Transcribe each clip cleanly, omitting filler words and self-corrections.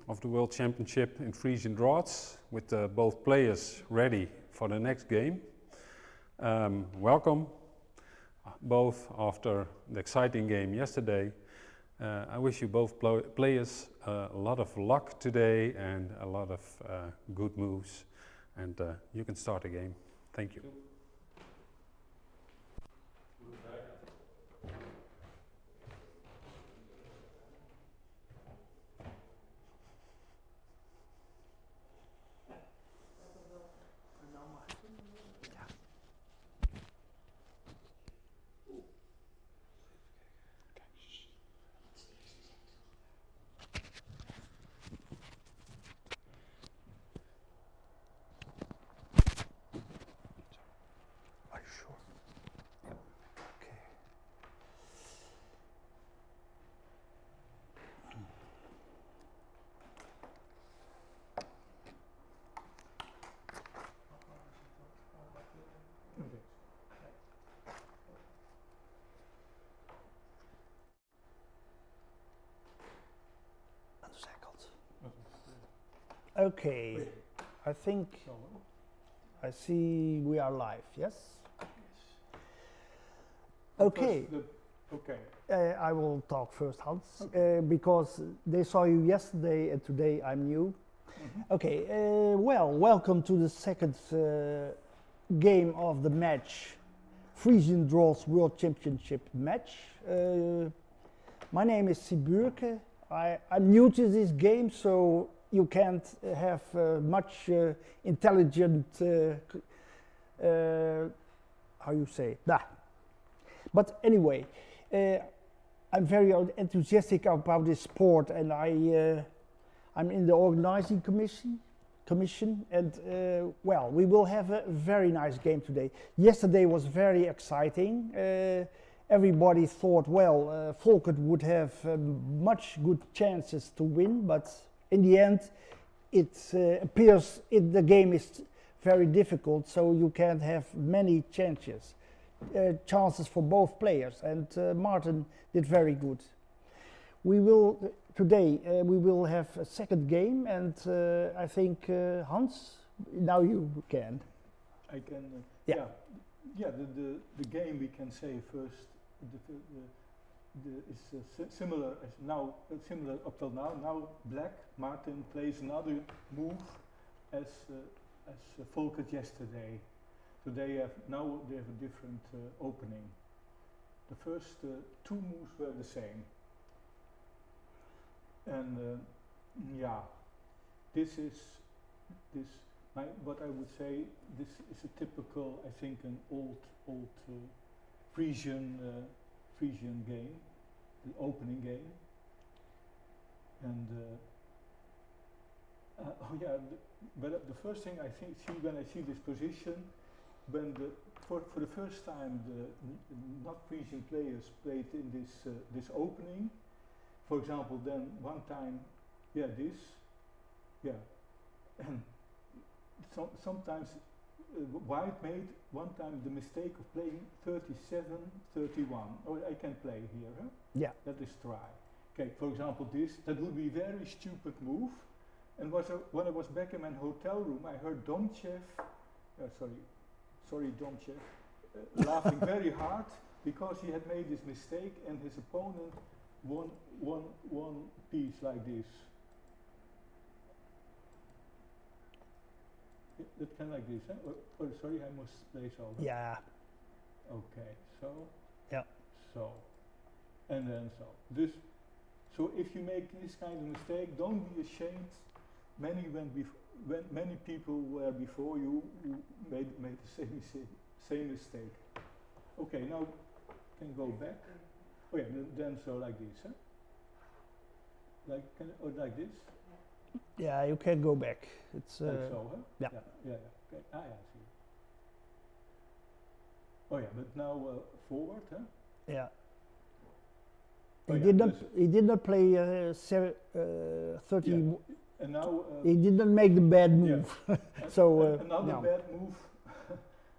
of the World Championship in Frisian Draughts with both players ready for the next game. Welcome both after the exciting game yesterday. I wish you both players a lot of luck today and a lot of good moves, and you can start the game. Thank you. Okay, I think I see we are live, yes? Okay. I will talk first, Hans, because they saw you yesterday and today I'm new. Okay, well, welcome to the second game of the match, Frisian Draughts World Championship match. My name is Siburke. I'm new to this game, so you can't have much intelligent, how you say, But anyway, I'm very enthusiastic about this sport, and I'm in the organizing commission, and well, we will have a very nice game today. Yesterday was very exciting. Everybody thought, well, Volkert would have much good chances to win, but in the end, it appears the game is very difficult, so you can't have many chances for both players, and Martin did very good. We will today we will have a second game, and I think Hans, now you can. I can. Yeah. The game, we can say first. Is similar as now, similar up till now. Now Black Martin plays another move as Volkert yesterday. So they have a different opening. The first two moves were the same, and what I would say, this is a typical, I think, an old Frisian game, the opening game, and but the first thing I see when I see this position, when for the first time the not Frisian players played in this opening, for example, then one time, and sometimes. White made one time the mistake of playing 37-31. Oh, I can play here, huh? Yeah. Let us try. Okay, for example, that would be a very stupid move. And when I was back in my hotel room, I heard Domchev, Domchev, laughing very hard because he had made this mistake and his opponent won one piece like this. That kind of like this, huh? Oh, sorry, I must place over. Yeah. Okay, so. Yeah. So. And then so. So if you make this kind of mistake, don't be ashamed. When many people were before you who made the same mistake. Okay, now can go back. Oh yeah, then so like this, huh? Like this. Yeah, you can go back. It's like so, huh? Yeah. Okay. I see. Oh yeah, but now forward, huh? Yeah. Oh, he did not play 30. Yeah. And now he did not make the bad move. Yeah. So another bad move.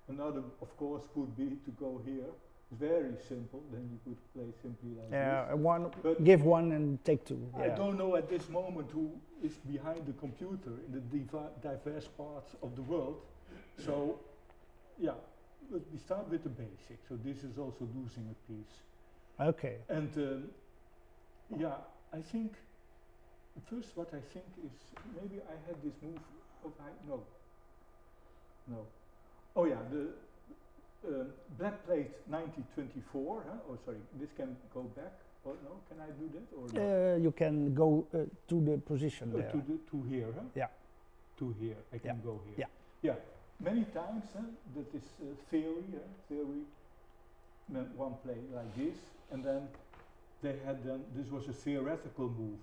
Another, of course, could be to go here, very simple, then you could play simply like Yeah, this. one, But give one and take two. I Yeah. don't know at this moment who is behind the computer in the diverse parts of the world. So, yeah, but we start with the basics. So this is also losing a piece. Okay. And yeah, I think first what I think is maybe I had this move. No. Oh yeah, the black plate 1924. Huh? Oh sorry, this can go back. Oh no, can I do that or no? You can go to the position there. To here, huh? Yeah. To here, I can go here. Yeah. Yeah. Many times, that is theory. Theory meant one play like this, and then they had this was a theoretical move.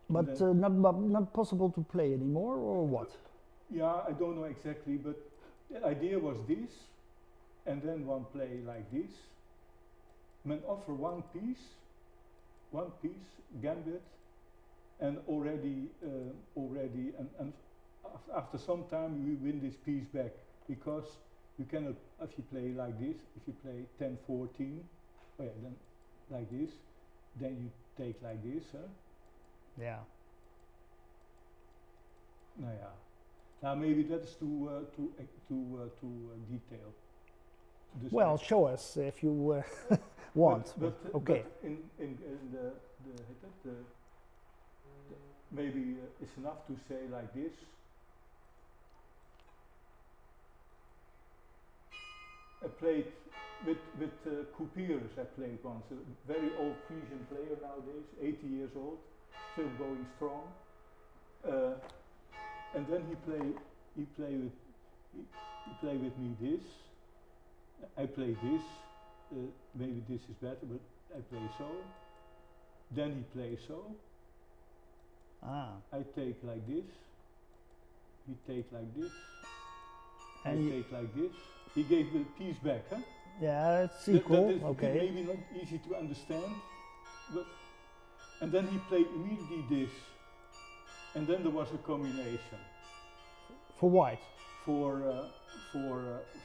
But not possible to play anymore, or what? Yeah, I don't know exactly, but the idea was this, and then one play like this. Men offer one piece, gambit, and already, and after some time you win this piece back, because you cannot, if you play like this, if you play 10, 14, oh yeah, then like this, then you take like this, huh? Yeah. Nou ja. Now maybe that's too detailed. Dus Well, show us if you want. Okay. But in the maybe it's enough to say like this. I played with Couperus. I played once. A very old Frisian player nowadays, 80 years old, still going strong. And then he play with me this. I play this. Maybe this is better, but I play so. Then he plays so. Ah. I take like this. He take like this. And I take like this. He gave the piece back, huh? Yeah, it's equal. That is Okay. maybe not easy to understand, but and then he played immediately this, and then there was a combination For white. for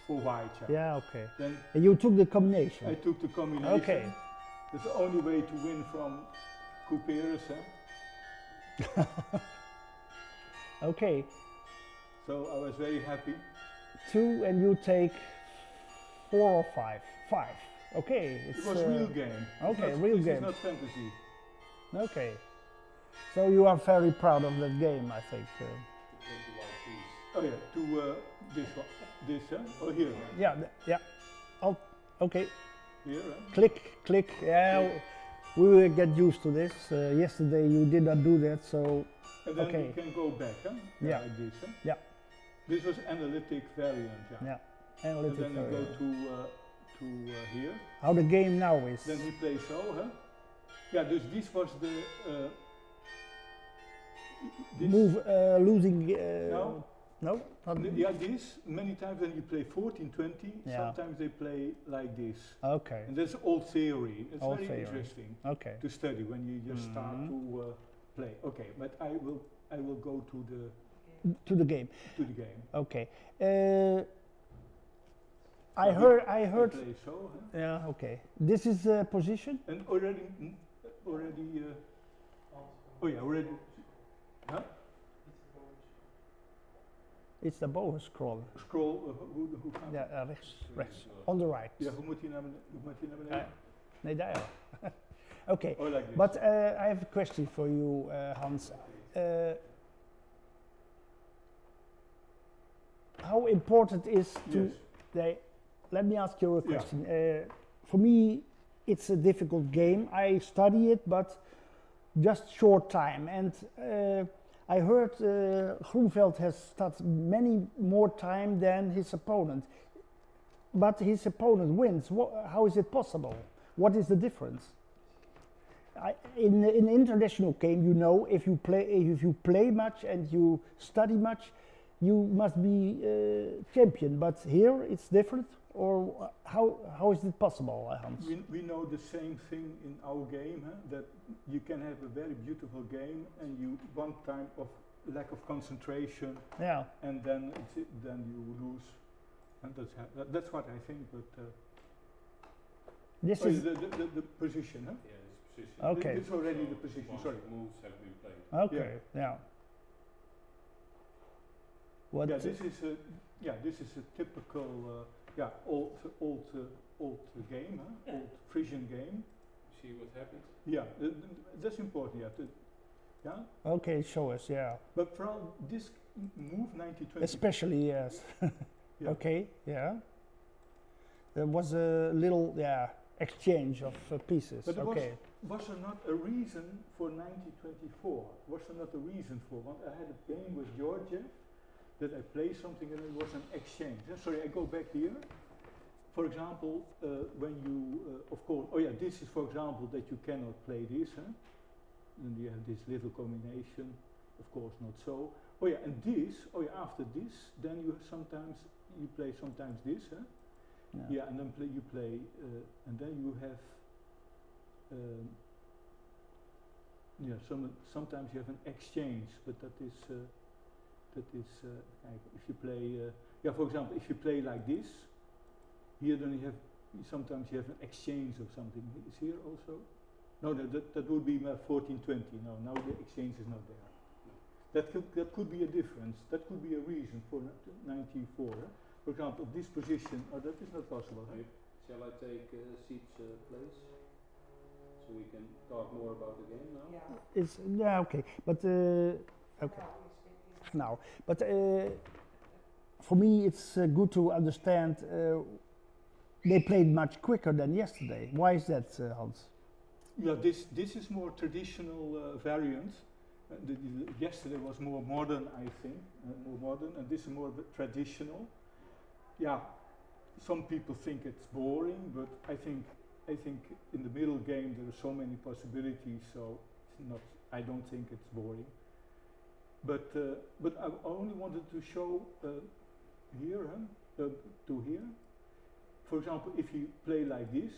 white. Yeah. Okay. Then And you took the combination. I took the combination. Okay. That's the only way to win from Couperus, huh? Okay. So I was very happy. 2 and you take 4 or 5. 5. Okay. It was real game. Okay, It's not, real this game. is not fantasy. Okay. So you are very proud of that game, I think. Oh yeah, to this one, this, huh? Oh here, Yeah. Yeah. Oh, okay. here, huh? Click. Yeah. Click. We will get used to this. Yesterday you did not do that, so And then okay. we can go back, huh? Yeah. Like this, huh? Yeah. This was analytic variant, yeah. yeah. And Analytic then we go variant. to here. How the game now is. Then he plays so, huh? Yeah, dus this was the this Move losing. No. No. Not Yeah, this many times when you play 14, 20, Yeah. sometimes they play like this. Okay. And that's old theory. It's Old very theory. interesting Okay. to study when you just start Mhm. to play. Okay, but I will go to the To the game. game. Okay. So I heard. play so, huh? Yeah. Okay. This is position. And already, oh yeah, already, huh? It's the bow scroll. Scroll, hoe gaat het? Ja, rechts. On the right. Ja, hoe moet hij naar beneden? Nee, daar. Okay. Oh, like this. But I have a question for you, Hans. How important is to Yes. let me ask you a Yeah. question. For me, it's a difficult game. I study it, but just short time. And I heard Groenveld has started many more time than his opponent. But his opponent wins. How is it possible? What is the difference? In an international game, you know, if you play much and you study much, you must be champion. But here it's different. Or how is it possible, Hans? We know the same thing in our game, huh? That you can have a very beautiful game and you one time of lack of concentration, Yeah. and then then you lose, and that's what I think. But This Oh, is the position, huh? Yeah, this position. Okay. It's already So the position, once sorry. moves have been played. okay. Yeah. What? Yeah, this is a typical, old game, huh? Old Frisian game. See what happened? Yeah, that's important. Yeah. Okay, show us. Yeah. But from this move 1920. Especially yes. Yeah. Okay. Yeah. There was a little exchange of pieces. But there Okay. Was there not a reason for 1924? Was there not a reason for? Want I had a game with Georgia that I play something and it was an exchange. Sorry, I go back here. For example, when you, of course, this is for example that you cannot play this, huh? And you have this little combination, of course not so. And this, after this, then you sometimes, you play sometimes this, huh? Yeah, and then you play, and then you have, sometimes you have an exchange, but that is if you play, for example, if you play like this, here then you have, sometimes you have an exchange of something. Is here also? No, that would be 1420. No, now the exchange is not there. That could be a difference. That could be a reason for 94. For example, this position, that is not possible. Huh? Shall I take Seat's place? So we can talk more about the game now? It's okay, but okay. Now, but for me, it's good to understand. They played much quicker than yesterday. Why is that, Hans? Yeah, this is more traditional variant. Yesterday was more modern, I think, more modern, and this is more traditional. Yeah, some people think it's boring, but I think in the middle game there are so many possibilities, so it's not. I don't think it's boring. But I only wanted to show here, to here. For example, if you play like this,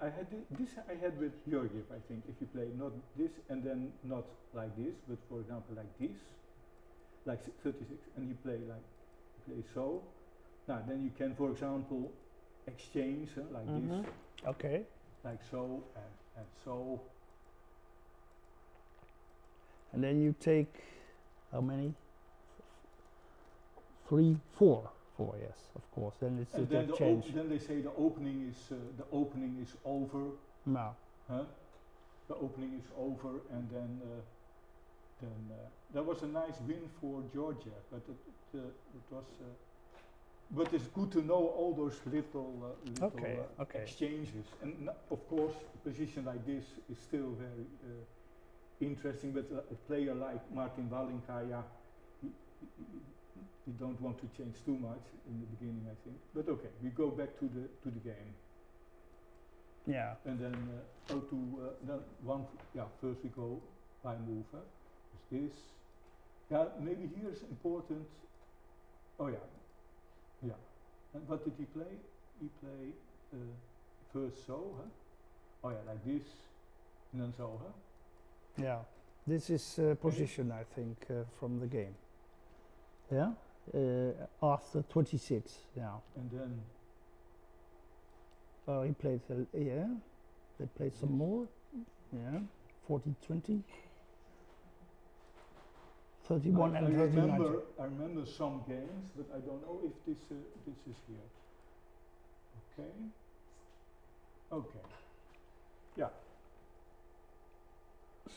I had with Georgiev, I think. If you play not this and then not like this, but for example like this, like 36, and you play so. Now then you can, for example, exchange like this, Okay. like so and so. And then you take how many? 3, 4. 4, yes, of course. Then it's And a then change. then they say the opening is over. No. Huh? The opening is over, and then that was a nice win for Georgia, but it was. But it's good to know all those little exchanges, and of course, a position like this is still very interesting. But a player like Martin Wallinga, you don't want to change too much in the beginning, I think. But okay, we go back to the game. Yeah. And then first we go by move. Is this? Yeah, maybe here is important. Oh yeah. And what did he play? He played first so, huh? Oh yeah, like this, and then so, huh? Yeah. This is position, I think, from the game. Yeah. After 26. Yeah. And then. Oh, he played. Yeah. They played some more. Yeah. 40, 20. 31 and 39. I remember some games, but I don't know if this is here. Okay. Yeah.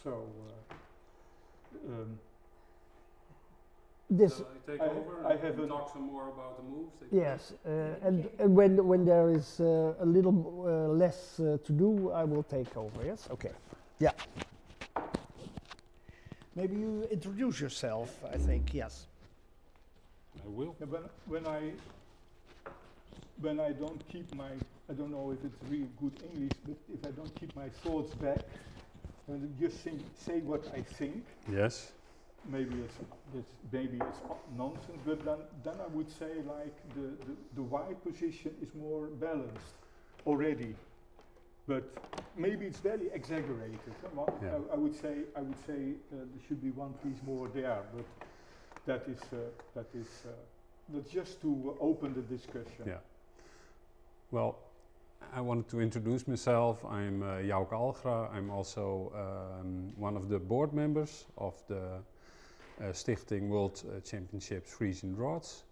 So. This. Shall I take I over have and an- talk some more about the moves? Yes, and when there is a little less to do, I will take over. Yes. Okay. Yeah. Maybe you introduce yourself. I think yes. I will. Yeah, when I don't keep my, I don't know if it's really good English, but if I don't keep my thoughts back and just say what I think, Yes. maybe it's nonsense, but then I would say like the Y position is more balanced already, but maybe it's very exaggerated. Yeah. I would say there should be one piece more there, but that's just to open the discussion. Yeah. Well, I wanted to introduce myself. I'm Jouke Algra. I'm also one of the board members of the Stichting World Championships Frisian Draughts.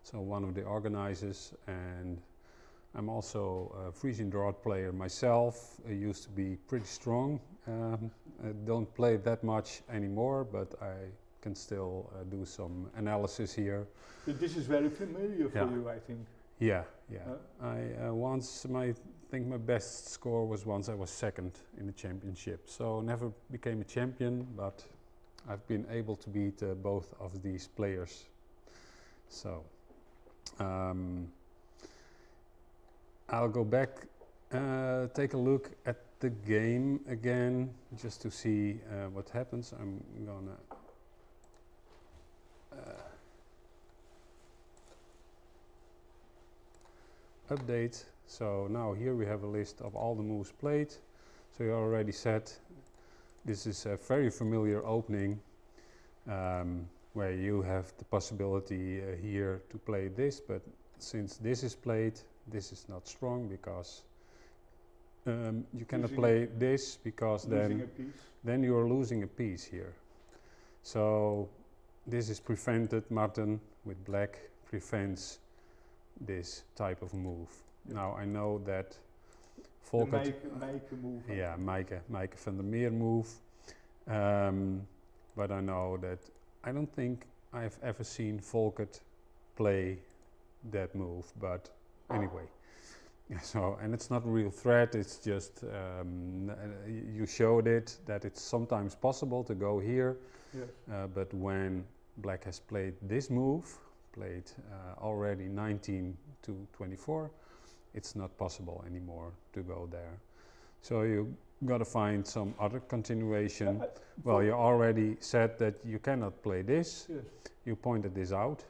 So one of the organizers, and I'm also a Frisian Draught player myself. I used to be pretty strong. I don't play that much anymore, but I can still do some analysis here. But this is very familiar for you, I think. Yeah. I think my best score was once I was second in the championship. So never became a champion, but I've been able to beat both of these players. So I'll go back, take a look at the game again, just to see what happens. I'm gonna update. So now here we have a list of all the moves played. So you already said this is a very familiar opening where you have the possibility here to play this, but since this is played, this is not strong because you cannot play this because then you are losing a piece here. So this is prevented. Martin with black prevents this type of move. Now I know that Volkert, Meike move. yeah, Meike van der Meer move, but I know that I don't think I've ever seen Volkert play that move, but anyway. So, and it's not a real threat, it's just you showed it that it's sometimes possible to go here, Yes. but when black has played this move, played already 19 to 24, it's not possible anymore to go there. So you got to find some other continuation. Well, you already said that you cannot play this. Yes. You pointed this out.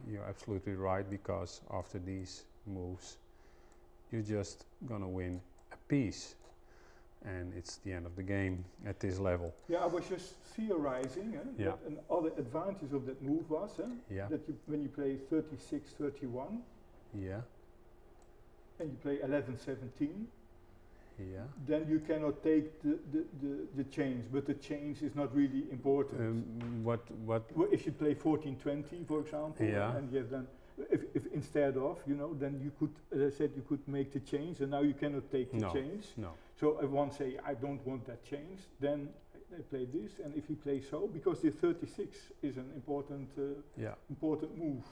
You're absolutely right, because after these moves you're just gonna win a piece, and it's the end of the game at this level. Yeah, I was just theorizing that another advantage of that move was that when you play 36-31 Yeah. and you play 11-17, Yeah. then you cannot take the change, but the change is not really important. What? Well, if you play 14-20, for example, Yeah. and you have then, if instead of, then you could, as I said, you could make the change, and now you cannot take the change. No. So if one say, I don't want that change, then they play this, and if you play so, because the 36 is an important move.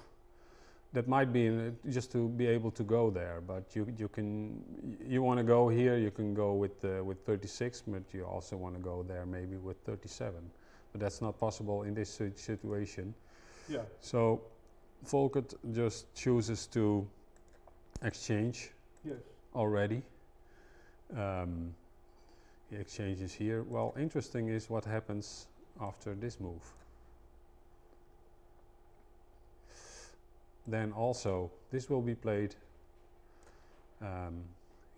That might be just to be able to go there, but you want to go here, you can go with 36, but you also want to go there maybe with 37. But that's not possible in this situation. Yeah. So Volkert just chooses to exchange. Yes. Already. He exchanges here. Well, interesting is what happens after this move. Then also this will be played.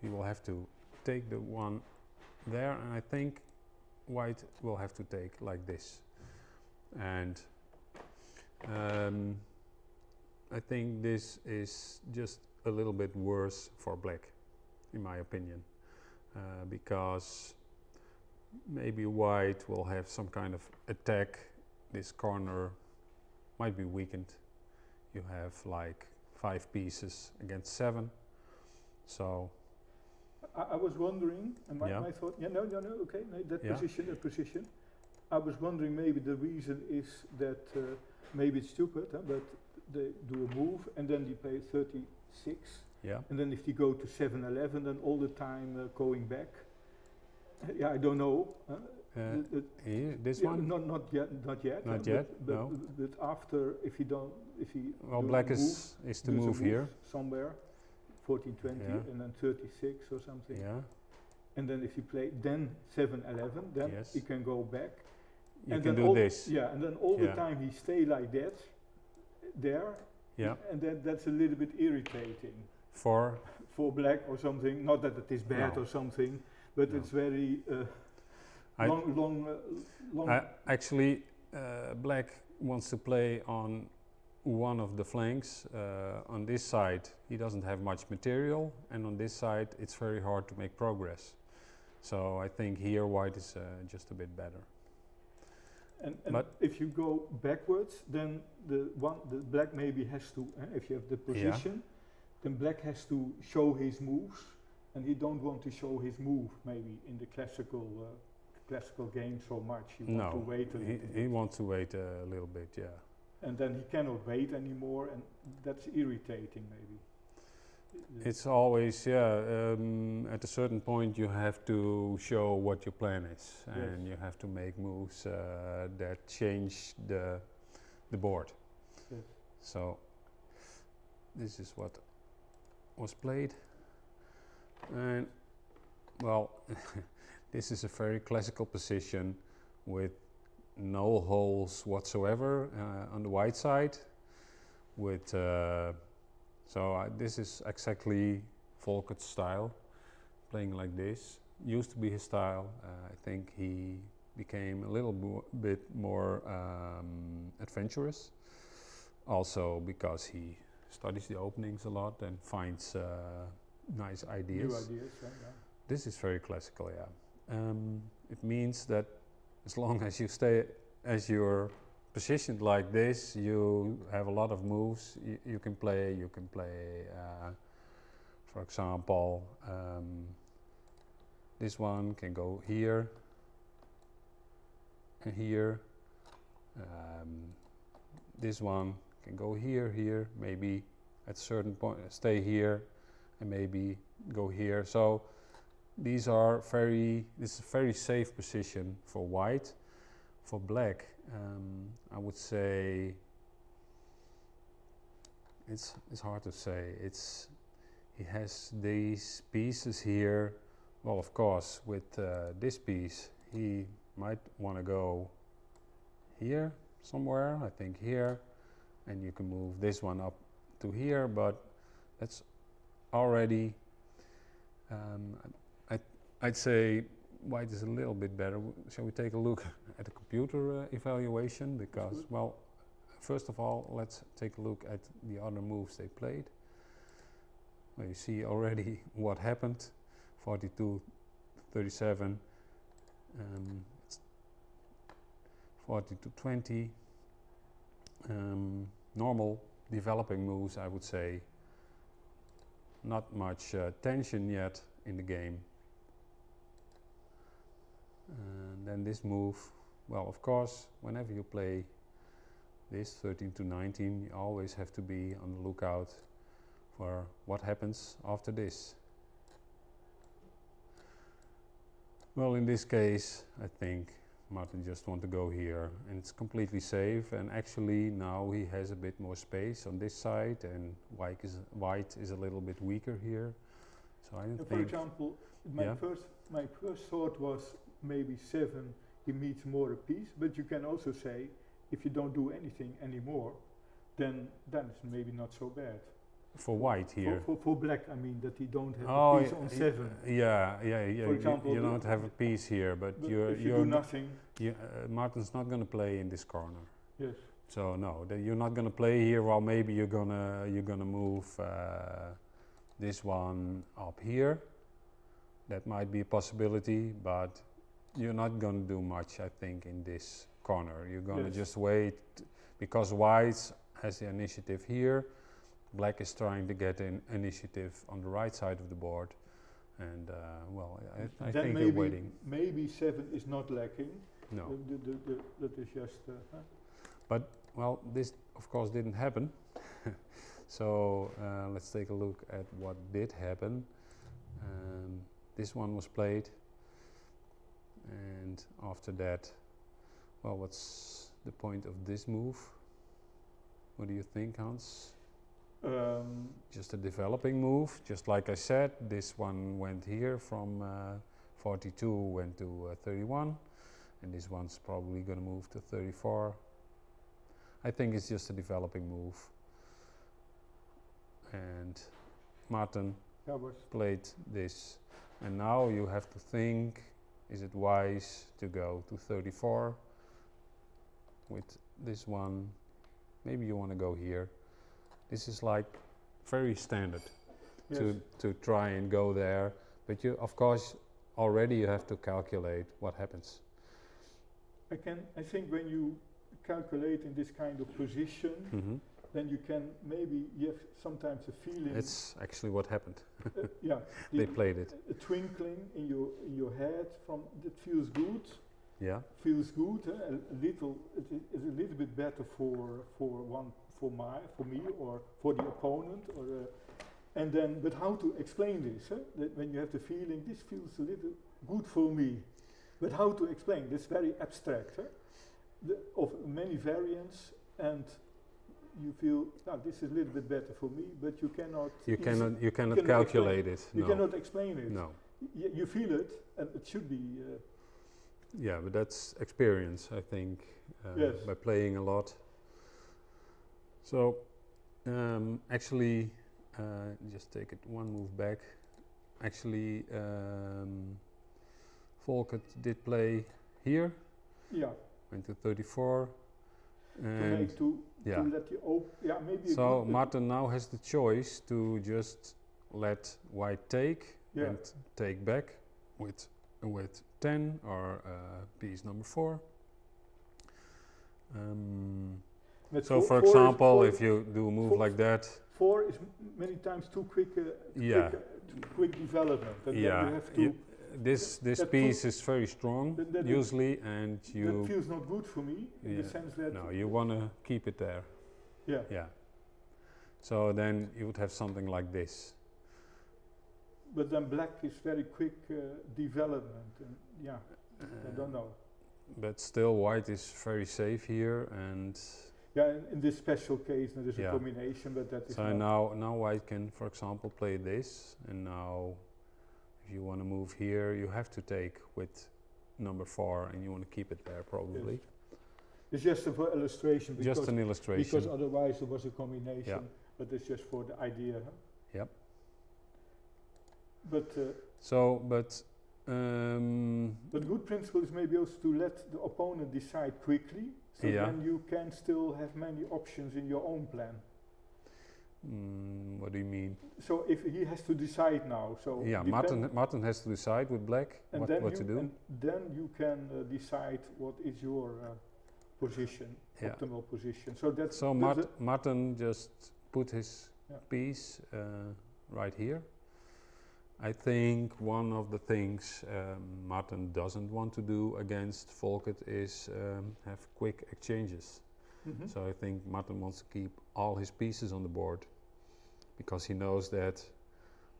He will have to take the one there, and I think white will have to take like this. And I think this is just a little bit worse for black, in my opinion, because maybe white will have some kind of attack. This corner might be weakened. You have like 5 pieces against 7. So I was wondering, and my thought, okay, that position. I was wondering maybe the reason is that maybe it's stupid, but they do a move and then they play 36. Yeah. And then if you go to 7-11, then all the time going back. I don't know. This one? Not yet. Not yet. No. But after, if you well, black is to move here somewhere, 14-20, and then 36 or something. Yeah. And then if you play then 7-11, then you can go back. You and can then do this. Yeah, and then all the time he stay like that, there. Yeah. And that's a little bit irritating. For black or something. Not that it is bad or something, but it's very long. Actually, black wants to play on one of the flanks. On this side he doesn't have much material, and on this side it's very hard to make progress. So I think here white is just a bit better. And But if you go backwards, then the black maybe has to, if you have the position, then black has to show his moves, and he don't want to show his move maybe in the classical game so much. He wants to wait a little bit. He wants to wait a little bit, yeah. And then he cannot wait anymore, and that's irritating maybe. It's always, at a certain point you have to show what your plan is, and you have to make moves that change the board. Yes. So this is what was played, and well, this is a very classical position with no holes whatsoever on the white side, with this is exactly Volkert's style, playing like this. Used to be his style. I think he became a little bit more adventurous, also because he studies the openings a lot and finds nice ideas. New ideas, yeah. This is very classical, yeah. It means that as long as you stay, as you're positioned like this, you have a lot of moves you can play. You can play, for example, this one can go here and here. This one can go here, maybe at a certain point stay here and maybe go here. So this is a very safe position for white. For black, I would say it's hard to say. He has these pieces here. Well, of course, with this piece, he might want to go here somewhere. I think here, and you can move this one up to here. But that's already. I'd say white is a little bit better. Shall we take a look at the computer evaluation? Because, well, first of all, let's take a look at the other moves they played. Well, you see already what happened. 42, 37, 40 to 20. Normal developing moves, I would say. Not much tension yet in the game. And then this move, well, of course, whenever you play this 13 to 19, you always have to be on the lookout for what happens after this. Well, in this case, I think Martin just wants to go here, and it's completely safe. And actually, now he has a bit more space on this side, and white is a little bit weaker here. So I don't think. For example, my first thought was maybe 7. He meets more a piece, but you can also say if you don't do anything anymore, then it's maybe not so bad. For white here. For black, I mean, that he don't have a piece on 7. Yeah. For example, you don't have a piece here, but if you're you do nothing. Martin's not going to play in this corner. Yes. So no, you're not going to play here. Well, maybe you're gonna move this one up here. That might be a possibility, but you're not going to do much, I think, in this corner. You're going to just wait, because white has the initiative here. Black is trying to get an initiative on the right side of the board, and I think they're waiting. Maybe 7 is not lacking. No. That is just. But well, this of course didn't happen. So let's take a look at what did happen. This one was played, and after that, well, what's the point of this move? What do you think, Hans? Just a developing move, just like I said. This one went here from 42 went to 31, and this one's probably going to move to 34. I think it's just a developing move. And Martin played this, and now you have to think, is it wise to go to 34 with this one maybe you want to go here. This is like very standard Yes. to try and go there, but you, of course, already you have to calculate what happens. I think when you calculate in this kind of position, then you can maybe, you have sometimes a feeling. It's actually what happened. Yeah. They played it. A twinkling in your head from, that feels good. Yeah. Feels good. A little, it is a little bit better for me or for the opponent or. And then, but how to explain this? That when you have the feeling, this feels a little good for me. But how to explain? This very abstract, of many variants, and you feel, this is a little bit better for me, but you cannot. You cannot calculate it. You cannot explain it. No. You feel it, and it should be. Yeah, but that's experience, I think, Yes. by playing a lot. So, actually, just take it one move back. Actually, Volkert did play here. Yeah. Went to 34. To let you open. Yeah, maybe. So Martin now has the choice to just let white take and take back with 10 or piece number 4. So for example, if you do a move like that, 4 is many times too quick. Quick development. And then you have to. This piece is very strong usually, and you. That feels not good for me in the sense that. No, you want to keep it there. Yeah. Yeah. So then you would have something like this. But then black is very quick development, and I don't know. But still, white is very safe here, and. Yeah, in this special case, there is a combination, but that is. So now white can, for example, play this, and now, if you want to move here, you have to take with number 4, and you want to keep it there probably. Yes. It's just for illustration. Just an illustration. Because otherwise there was a combination. Yeah. But it's just for the idea. Huh? Yep. But. But good principle is maybe also to let the opponent decide quickly, so then you can still have many options in your own plan. What do you mean? So if he has to decide now, so Martin has to decide with black what to do. And then you can decide what is your position, optimal position. So that's Martin just put his piece right here. I think one of the things Martin doesn't want to do against Volkert is have quick exchanges. So I think Martin wants to keep all his pieces on the board, because he knows that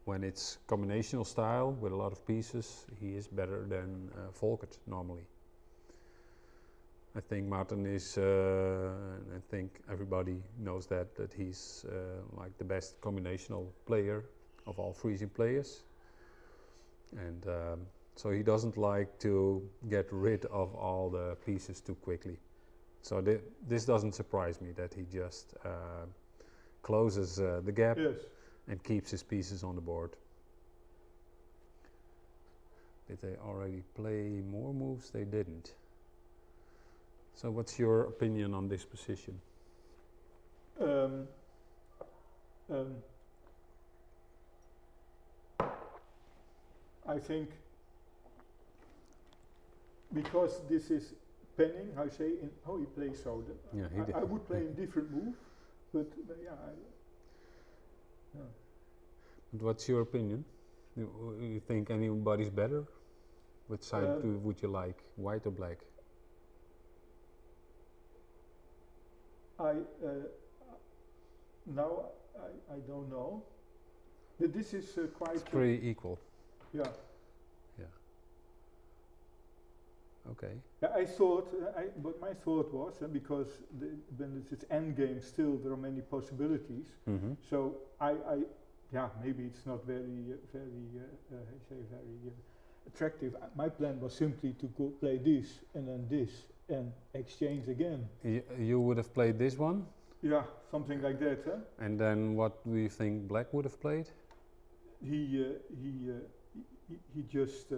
when it's combinational style with a lot of pieces, he is better than Volkert normally. I think Martin is, I think everybody knows that he's like the best combinational player of all Frisian players. And so he doesn't like to get rid of all the pieces too quickly. So this doesn't surprise me that he just closes the gap and keeps his pieces on the board. Did they already play more moves? They didn't. So what's your opinion on this position? I think because this is penning, how he plays so. I would play a different move, but But what's your opinion? You think anybody's better? Which side would you like, white or black? Now I don't know. But this is quite. It's pretty equal. Yeah. Yeah. Okay. Yeah, I thought. But my thought was because when it's endgame, still there are many possibilities. So maybe it's not very attractive. My plan was simply to go play this and then this and exchange again. You would have played this one? Yeah, something like that. Huh? And then what do you think black would have played? He just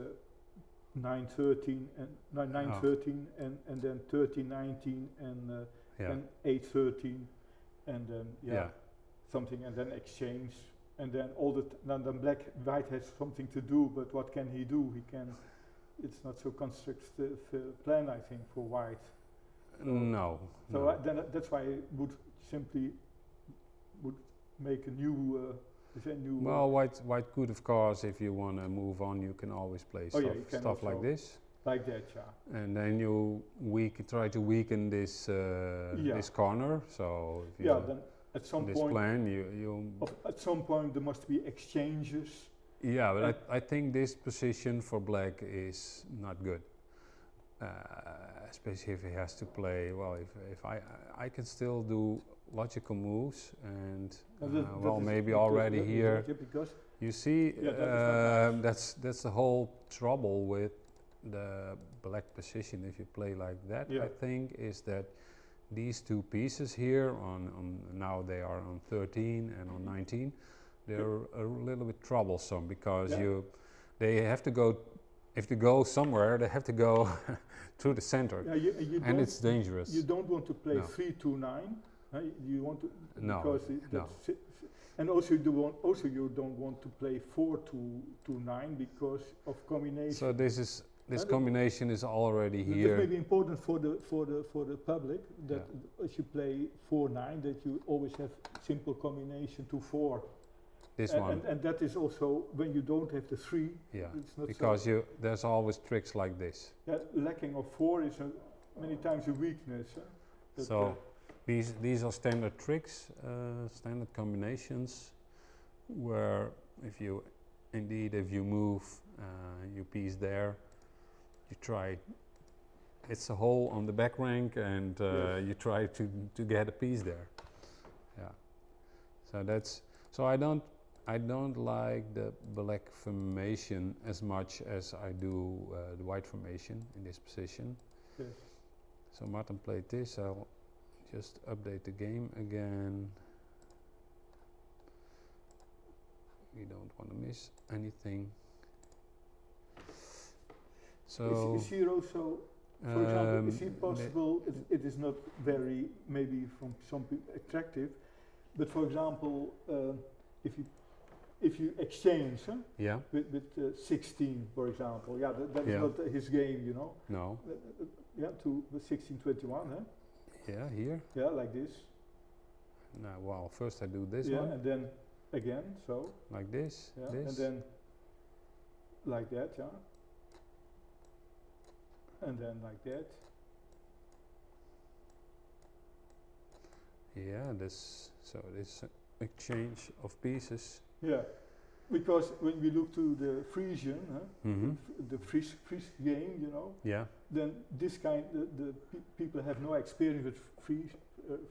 9-13 and 9-13 and then 13-19 Yeah. then A13, and then Yeah. something, and then exchange, and then then white has something to do, but what can he do? He can. It's not so constructive plan, I think, for white. No. So no. that's why I would simply make a new. Well, white could, of course, if you want to move on, you can always play Oh, yeah, you can stuff like also this. like that, yeah. And then you try to weaken this this corner. So if you Then at some this point, plan, you at some point there must be exchanges. yeah, but I think this position for black is not good. Especially if he has to play. Well, if I can still do logical moves, and well, maybe already here. Because You see, that's the whole trouble with the black position. If you play like that, I think, is that these two pieces here on now they are on 13 and on 19. They're a little bit troublesome because they have to go. If they go somewhere, they have to go through the center, and it's dangerous. You don't want to play 3-2-9. You want to because and also you don't want to play 4-2-9 because of combination. So this combination is already here. It may be important for the public that if you play 4-9, that you always have simple combination to 4. This one. And that is also when you don't have the 3. Yeah, it's not because there's always tricks like this. Lacking of 4 is many times a weakness. So these are standard tricks, standard combinations, where if you move your piece there, you try. It's a hole on the back rank, and you try to get a piece there. Yeah. So I don't like the black formation as much as I do the white formation in this position. Yes. So Martin played this. I'll just update the game again. We don't want to miss anything. So is here also, for example, is it possible? It is not very maybe from some people attractive, but for example, if you exchange with 16, for example, that is not his game, you know. No. To 16-21, huh? Yeah, here. Yeah, like this. Now, well, first I do this one. one. And then again, so. Like this. Yeah, this. and then like that, and then like that. Yeah, this exchange of pieces. Yeah, because when we look to the Frisian, the Frisian game, you know. Yeah. Then this kind, the people have no experience with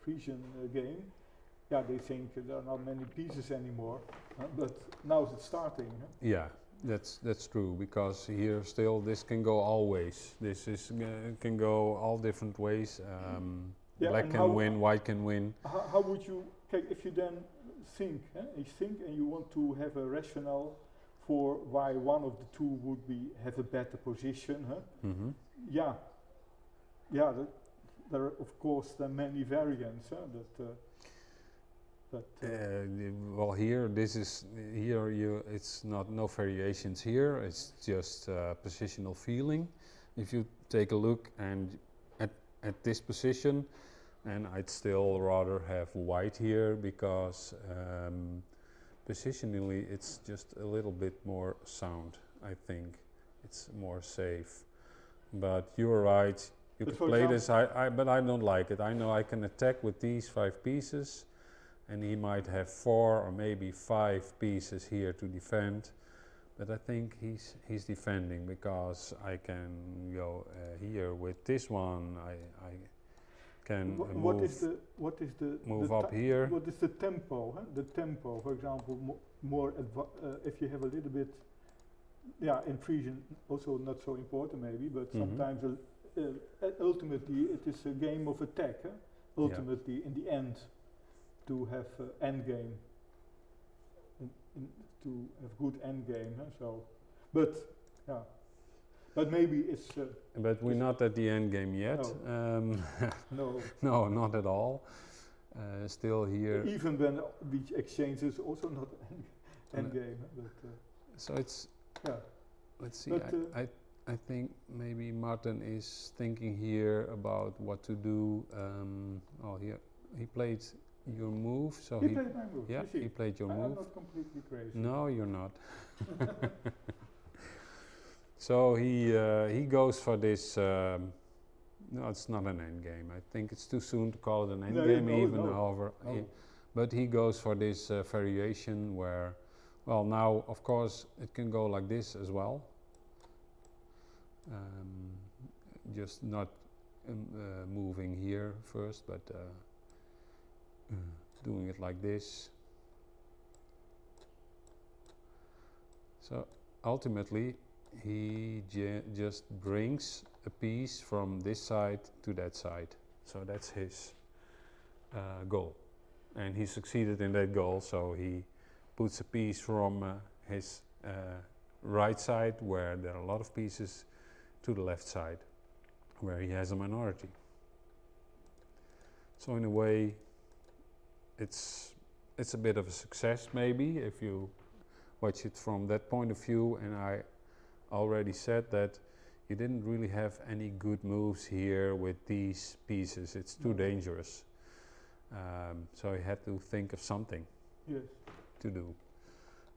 Frisian game. Yeah, they think there are not many pieces anymore, but now it's starting. Yeah. That's true, because here still this can go all ways. This can go all different ways. Black can win, white can win. How would you, if you then think, and you want to have a rationale for why one of the two would have a better position, there are of course many variants, well, here it's no variations here. It's just positional feeling. If you take a look and at this position, and I'd still rather have white here because positionally it's just a little bit more sound. I think it's more safe. But you're right. You could play this. But I don't like it. I know I can attack with these 5 pieces. And he might have 4 or maybe 5 pieces here to defend, but I think he's defending because I can go here with this one. I can move up here. What is the tempo? The tempo, for example, more if you have a little bit, in Frisian also not so important maybe, but sometimes ultimately it is a game of attack. Ultimately, in the end. To have end game, to have good end game. So, but But maybe it's But we're not at the end game yet. no. No, not at all. Still here. Even when the exchange is also not end game. But So it's. yeah. Let's see. But, I think maybe Martin is thinking here about what to do. Oh, he played your move, so he played my move. yeah, you see. he played your I'm move. not completely crazy. No, you're not. So he goes for this. No, it's not an end game. I think it's too soon to call it an end game. However, No. but he goes for this variation where, well, now of course it can go like this as well. Just not moving here first, but doing it like this. So ultimately he just brings a piece from this side to that side. So that's his goal, and he succeeded in that goal. So he puts a piece from his right side, where there are a lot of pieces, to the left side, where he has a minority. So in a way, it's a bit of a success, maybe, if you watch it from that point of view. And I already said that you didn't really have any good moves here with these pieces. It's too dangerous. So you had to think of something to do.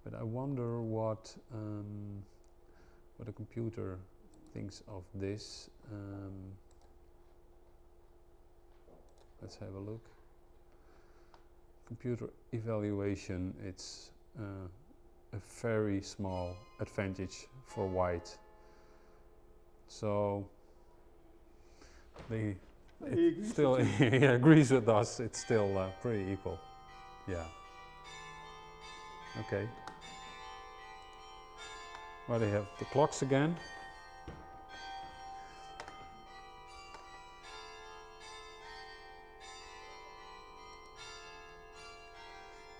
But I wonder what the computer thinks of this. Let's have a look. Computer evaluation, it's a very small advantage for white. So he agrees with us. It's still pretty equal. Yeah. Okay. Well, they have the clocks again.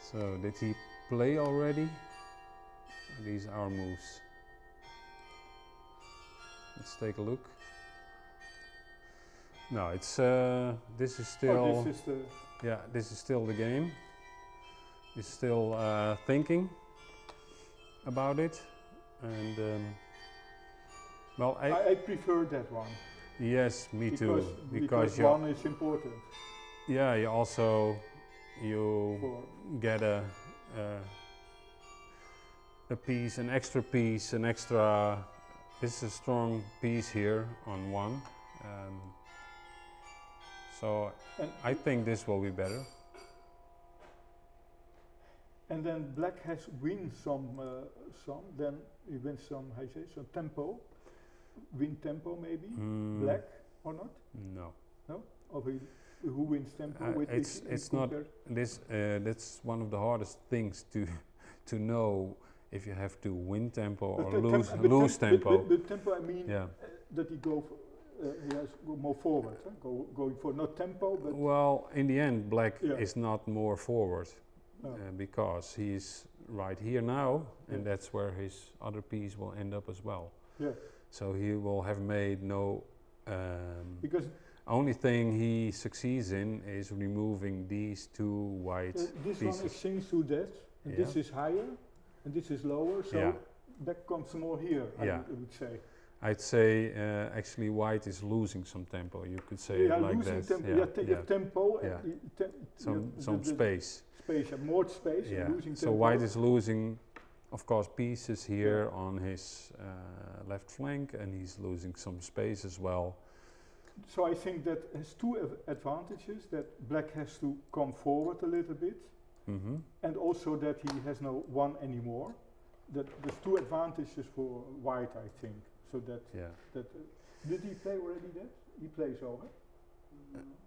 So did he play already? These are our moves. Let's take a look. No, it's this is still. This is the. Yeah, this is still the game. He's still thinking about it, and well, I prefer that one. Yes, me too. Because one is important. Yeah, you also get a piece, an extra piece, an extra. This is a strong piece here on one. So I think this will be better. And then black has win some, then he wins some, how you say, some tempo, win tempo maybe, black or not? No. No? Or who wins tempo? With it's not this. That's one of the hardest things to know, if you have to win tempo or lose tempo. But tempo, I mean, that he he has go more forward, going for not tempo, but. Well, in the end, black is not more forward. Because he's right here now, and that's where his other piece will end up as well. Yeah. So he will have made no. Because only thing he succeeds in is removing these two white this pieces. one exchanges to that, and this is higher, and this is lower. So black comes more here. I would say. I'd say actually white is losing some tempo. You could say it like that. Tempo. Some space. More space. Losing so tempo. white is losing, of course, pieces here on his left flank, and he's losing some space as well. So I think that has two advantages: that black has to come forward a little bit, and also that he has no one anymore. That there's two advantages for white, I think. So that did he play already that? He plays over?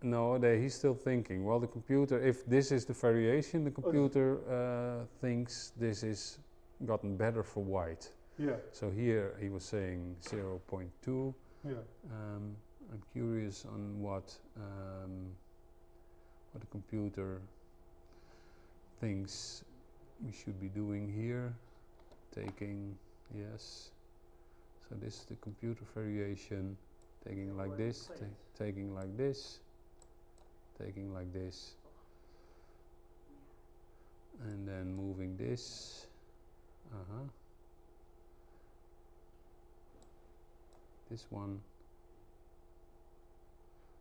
No, he's still thinking. Well, the computer, if this is the variation, the computer thinks this is gotten better for white. Yeah. So here he was saying 0.2. Yeah. I'm curious on what the computer thinks we should be doing here. Taking, yes. So this is the computer variation, taking like Already this, played. taking like this, taking like this, and then moving this. This one,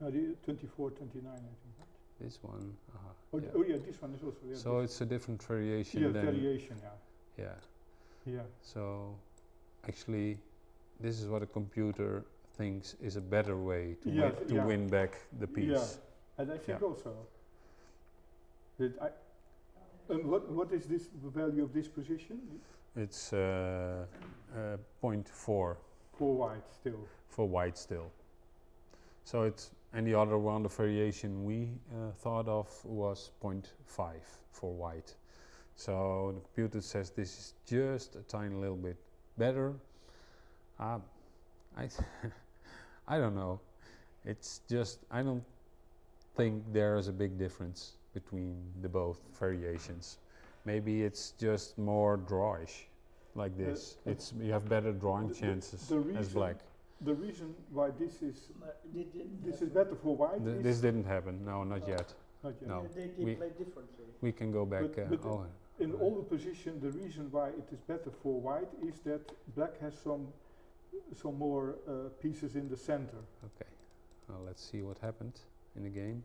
The 24, 29, I think. Right? this one. Oh, Yeah. oh yeah, this one is also. Yeah, So it's a different variation yeah, than variation. Yeah. yeah. Yeah. So actually, this is what a computer thinks is a better way to Yes, to yeah. win back the piece. Yeah, and I think also that what is this the value of this position? It's 0.4 For white still. for white still. So it's, and the other one, the variation we thought of was 0.5 for white. So the computer says this is just a tiny little bit better. I I don't know. It's just, I don't think there is a big difference between the both variations. Maybe it's just more drawish, like this. It's, you have better drawing chances as black. The reason why this is better for white is This didn't happen. No, not yet. not yet. No. They We- play differently. We can go back. But oh, in all the position, the reason why it is better for white is that black has some more pieces in the center. okay. Well, let's see what happened in the game.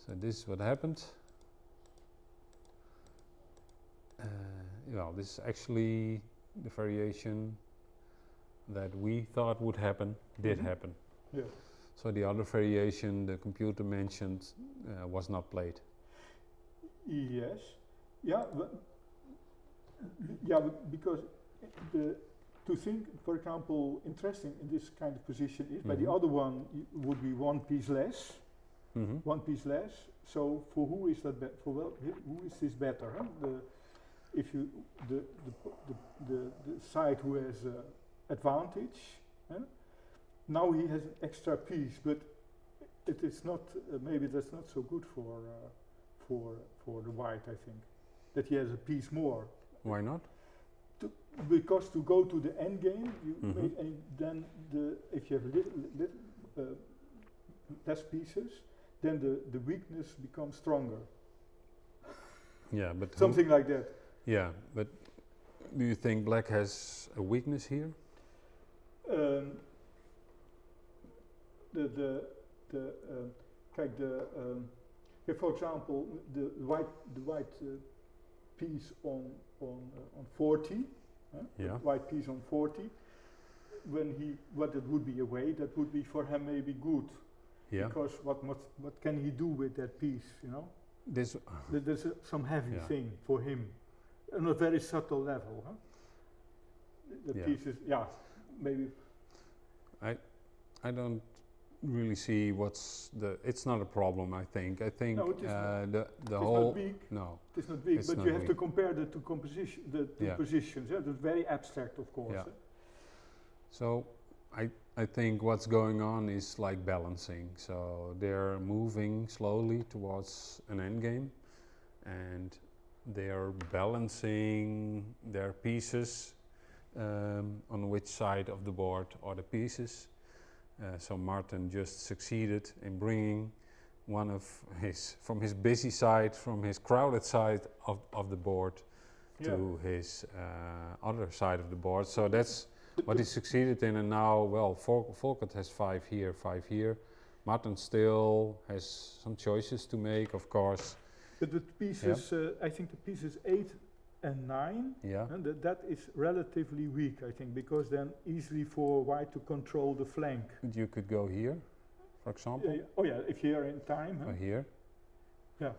So this is what happened. Well, this is actually the variation that we thought would happen, did Mhm. happen. Yeah. So the other variation the computer mentioned was not played. Yes. Yeah. Because to think, for example, interesting in this kind of position is, by the Mhm. other one would be one piece less. Mm-hmm. One piece less. So for who is that? For who is this better? Huh? If you the side who has advantage. Huh? Now he has an extra piece, but it is not. Maybe that's not so good for the white. I think that he has a piece more. Why not? Because to go to the end game, Mhm. and then if you have less pieces, then the weakness becomes stronger. Yeah, but who- Something like that. yeah, but do you think black has a weakness here? For example, the white piece on 40, Yeah. white piece on 40. What it would be away, that would be for him maybe good. Yeah. Because what can he do with that piece? You know, This. there's some heavy Yeah. thing for him, on a very subtle level. Huh? The Yeah. pieces, maybe. I don't really see what's the. It's not a problem. I think. I think No, it is not. the It's whole. not big. No. It's not big, It's but not you have to big. compare the two composition, the two Yeah. positions. Yeah, that's very abstract, of course. Yeah. So I think what's going on is like balancing. So they're moving slowly towards an end game, and they're balancing their pieces on which side of the board are the pieces. So Martin just succeeded in bringing one of his, from his busy side, from his crowded side of the board to his other side of the board. So that's what he succeeded in, and now, well, Volkert has 5 here, 5 here. Martin still has some choices to make, of course. But the pieces, I think the pieces 8 and 9, Yeah. and that is relatively weak, I think, because then easily for white to control the flank. But you could go here, for example, Oh yeah, if you're in time. or here. Yeah.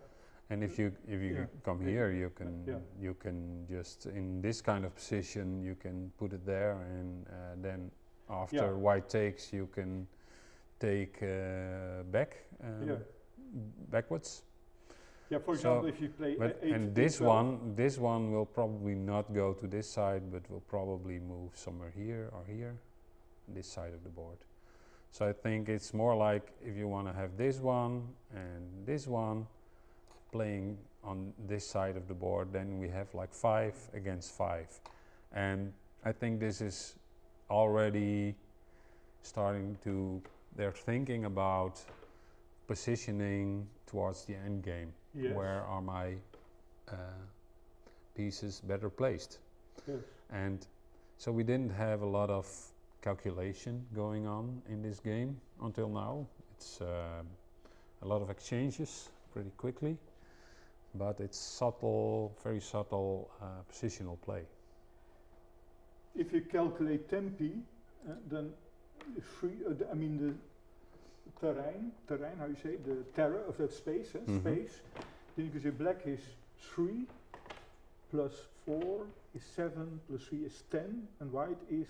And if you Yeah. come here, Yeah. you can just in this kind of position you can put it there, and then after Yeah. white takes, you can take back backwards. Yeah, for So, example, if you play But 8 and to this 12, this one will probably not go to this side, but will probably move somewhere here or here, this side of the board. So I think it's more like if you want to have this one and this one playing on this side of the board, then we have like 5 against 5, and I think this is already starting to, they're thinking about positioning towards the end game. Yes. Where are my pieces better placed? Yes. And so we didn't have a lot of calculation going on in this game until now. It's a lot of exchanges pretty quickly, but it's subtle, very subtle positional play. If you calculate tempi, then the terrain, how you say, the terra of that space, space, then you can say black is 3 plus 4 is 7 plus 3 is 10, and white is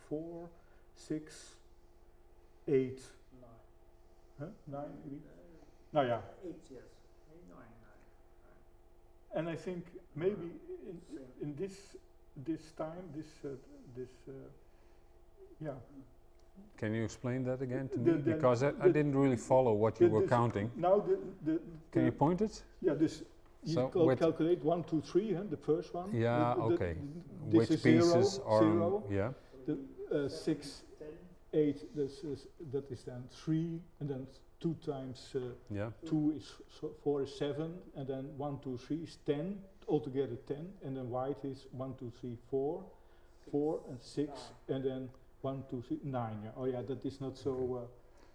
4, 6, 8. 9. 9 maybe? No, yeah. 8, yes. 8, 9, 9. And I think maybe in this time, yeah. Can you explain that again to The- me? the- Because I the- didn't really follow what you were counting. Now Can you point it? Yeah, this you So calculate 1, 2, 3, the first one. Yeah, The- okay. this Which is pieces 0, are? 0, Yeah. 6, 8. That is then 3, and then 2 times Yeah. 2 is 4 is 7, and then 1, 2, 3 is 10. Altogether 10, and then white is 1, 2, 3, 4, 4 and 6, and then 1, 2, 3, 9. Yeah. Oh yeah, that is not so.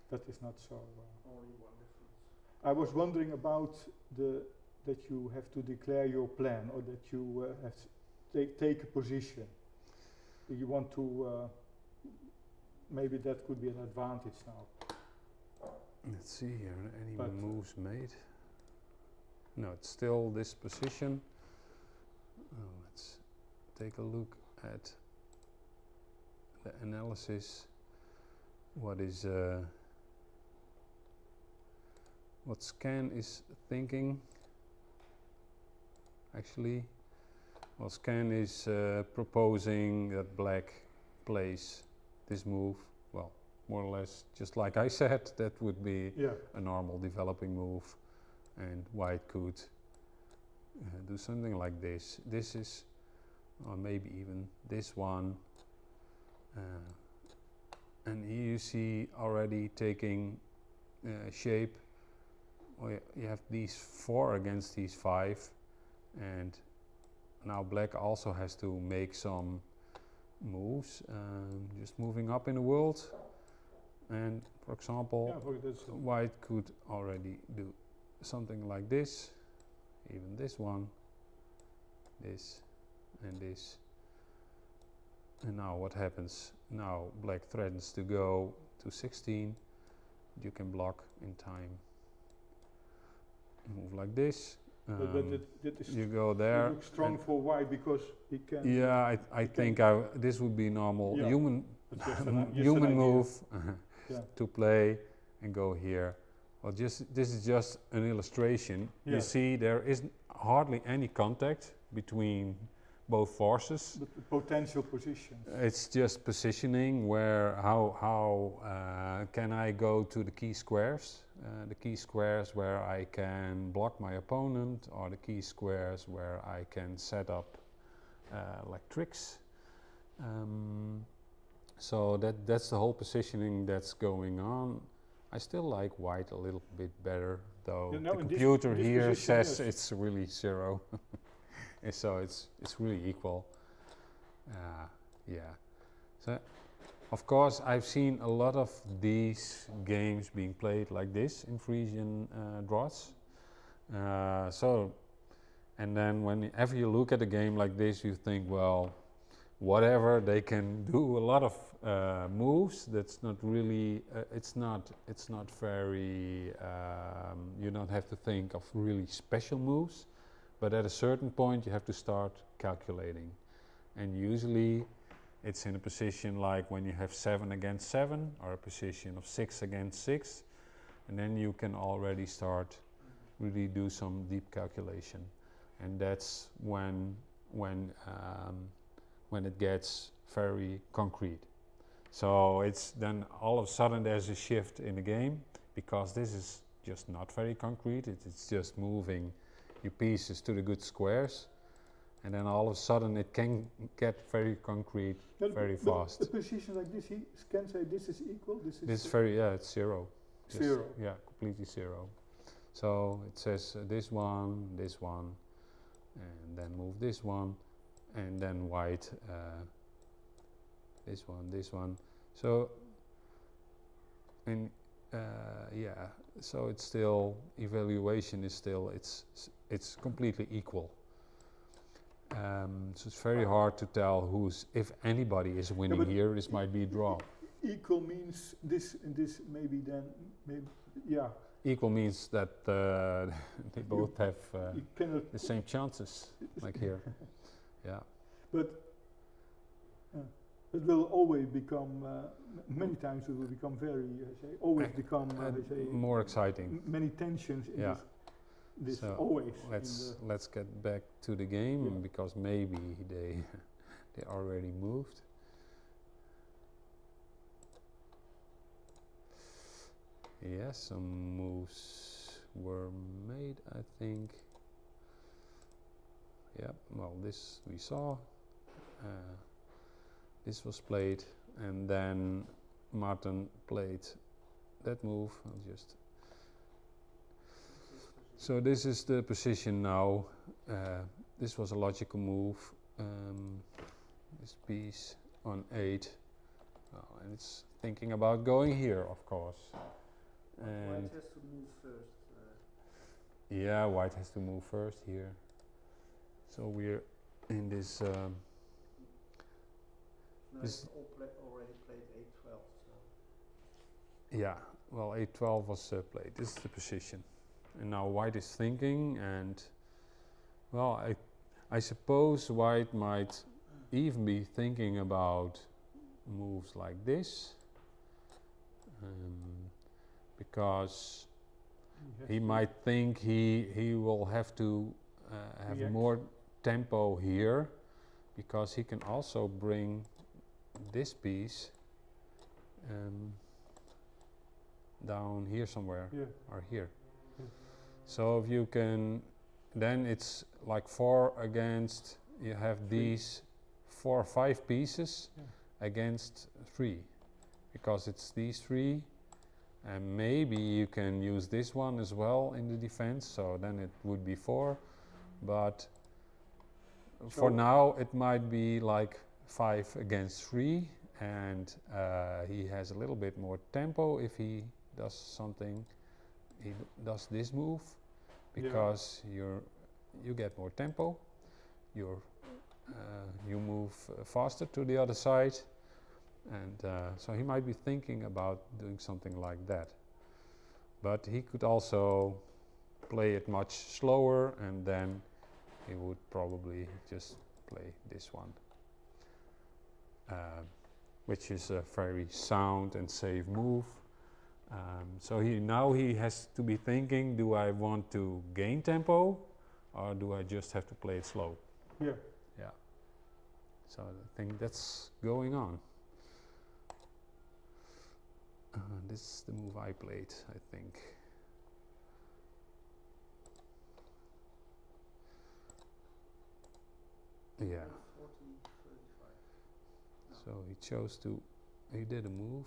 That is not so. Only one difference. I was wondering about that you have to declare your plan, or that you have to take a position. You want to. Maybe that could be an advantage now. Let's see here. Any But moves made? No, it's still this position. Let's take a look at the analysis. What is what Scan is thinking? Actually, well, Scan is proposing that black plays this move. Well, more or less, just like I said, that would be a normal developing move, and white could do something like this. This is, or maybe even this one. And here you see already taking shape. Well, you have these 4 against these 5, and now black also has to make some moves, just moving up in the world. And for example, white could already do something like this, even this one, this and this. And now what happens? Now black threatens to go to 16. You can block in time. Move like this. But that is You go there. looks strong for white because he can. Yeah, I think this would be normal Yeah. human It's just an human idea. move Yeah. to play and go here. Well, this is just an illustration. You Yes. see, there is hardly any contact between both forces. But the potential positions. It's just positioning where how can I go to the key squares, the key squares where I can block my opponent, or the key squares where I can set up like tricks. So that's the whole positioning that's going on. I still like white a little bit better, though Yeah, no, the in this- computer this here position, says yes. it's really 0. And so it's really equal. Yeah. So of course I've seen a lot of these games being played like this in Frisian Draughts. And then whenever you look at a game like this, you think, well, whatever, they can do a lot of moves. That's not really. It's not very. You don't have to think of really special moves, but at a certain point, you have to start calculating. And usually, it's in a position like when you have 7 against 7, or a position of 6 against 6, and then you can already start really do some deep calculation, and that's when it gets very concrete. So it's then all of a sudden there's a shift in the game, because this is just not very concrete. It's just moving your pieces to the good squares, and then all of a sudden it can get very concrete very fast. A position like this, he can say this is equal. This is It's zero. Just, zero. yeah, completely zero. So it says this one, and then move this one, and then white, this one. So, and yeah, so it's still, evaluation is still, it's completely equal. So it's very hard to tell if anybody is winning here. This might be a draw. Equal means this maybe then maybe yeah. Equal means that they both have the same chances, like here. Yeah. But it will always become many times. It will become very always become more exciting. Many tensions in this so always. Let's get back to the game because maybe they already moved. Yes, some moves were made, I think. Yep, well, this we saw. This was played, and then Martin played that move. I'll just. So this is the position now. This was a logical move. This piece on 8, and it's thinking about going here, of course. And white has to move first. Yeah, white has to move first here. So we're in this. This already played 8-12. So. Yeah, well, 8-12 was played. This is the position, and now white is thinking, and well, I suppose white might even be thinking about moves like this. Because he might think he will have to have more tempo here, because he can also bring this piece down here somewhere, or here. So if you can, then it's like 4 against, you have these 4 or 5 pieces against 3, because it's these 3. And maybe you can use this one as well in the defense, so then it would be 4. But for now, it might be like 5 against 3, and he has a little bit more tempo if he does something. He does this move, because you get more tempo. You move faster to the other side. And so he might be thinking about doing something like that. But he could also play it much slower, and then he would probably just play this one, which is a very sound and safe move. So now he has to be thinking, do I want to gain tempo, or do I just have to play it slow? Yeah. So I think that's going on. This is the move I played, I think. Yeah. 40, 35. No. So he did a move.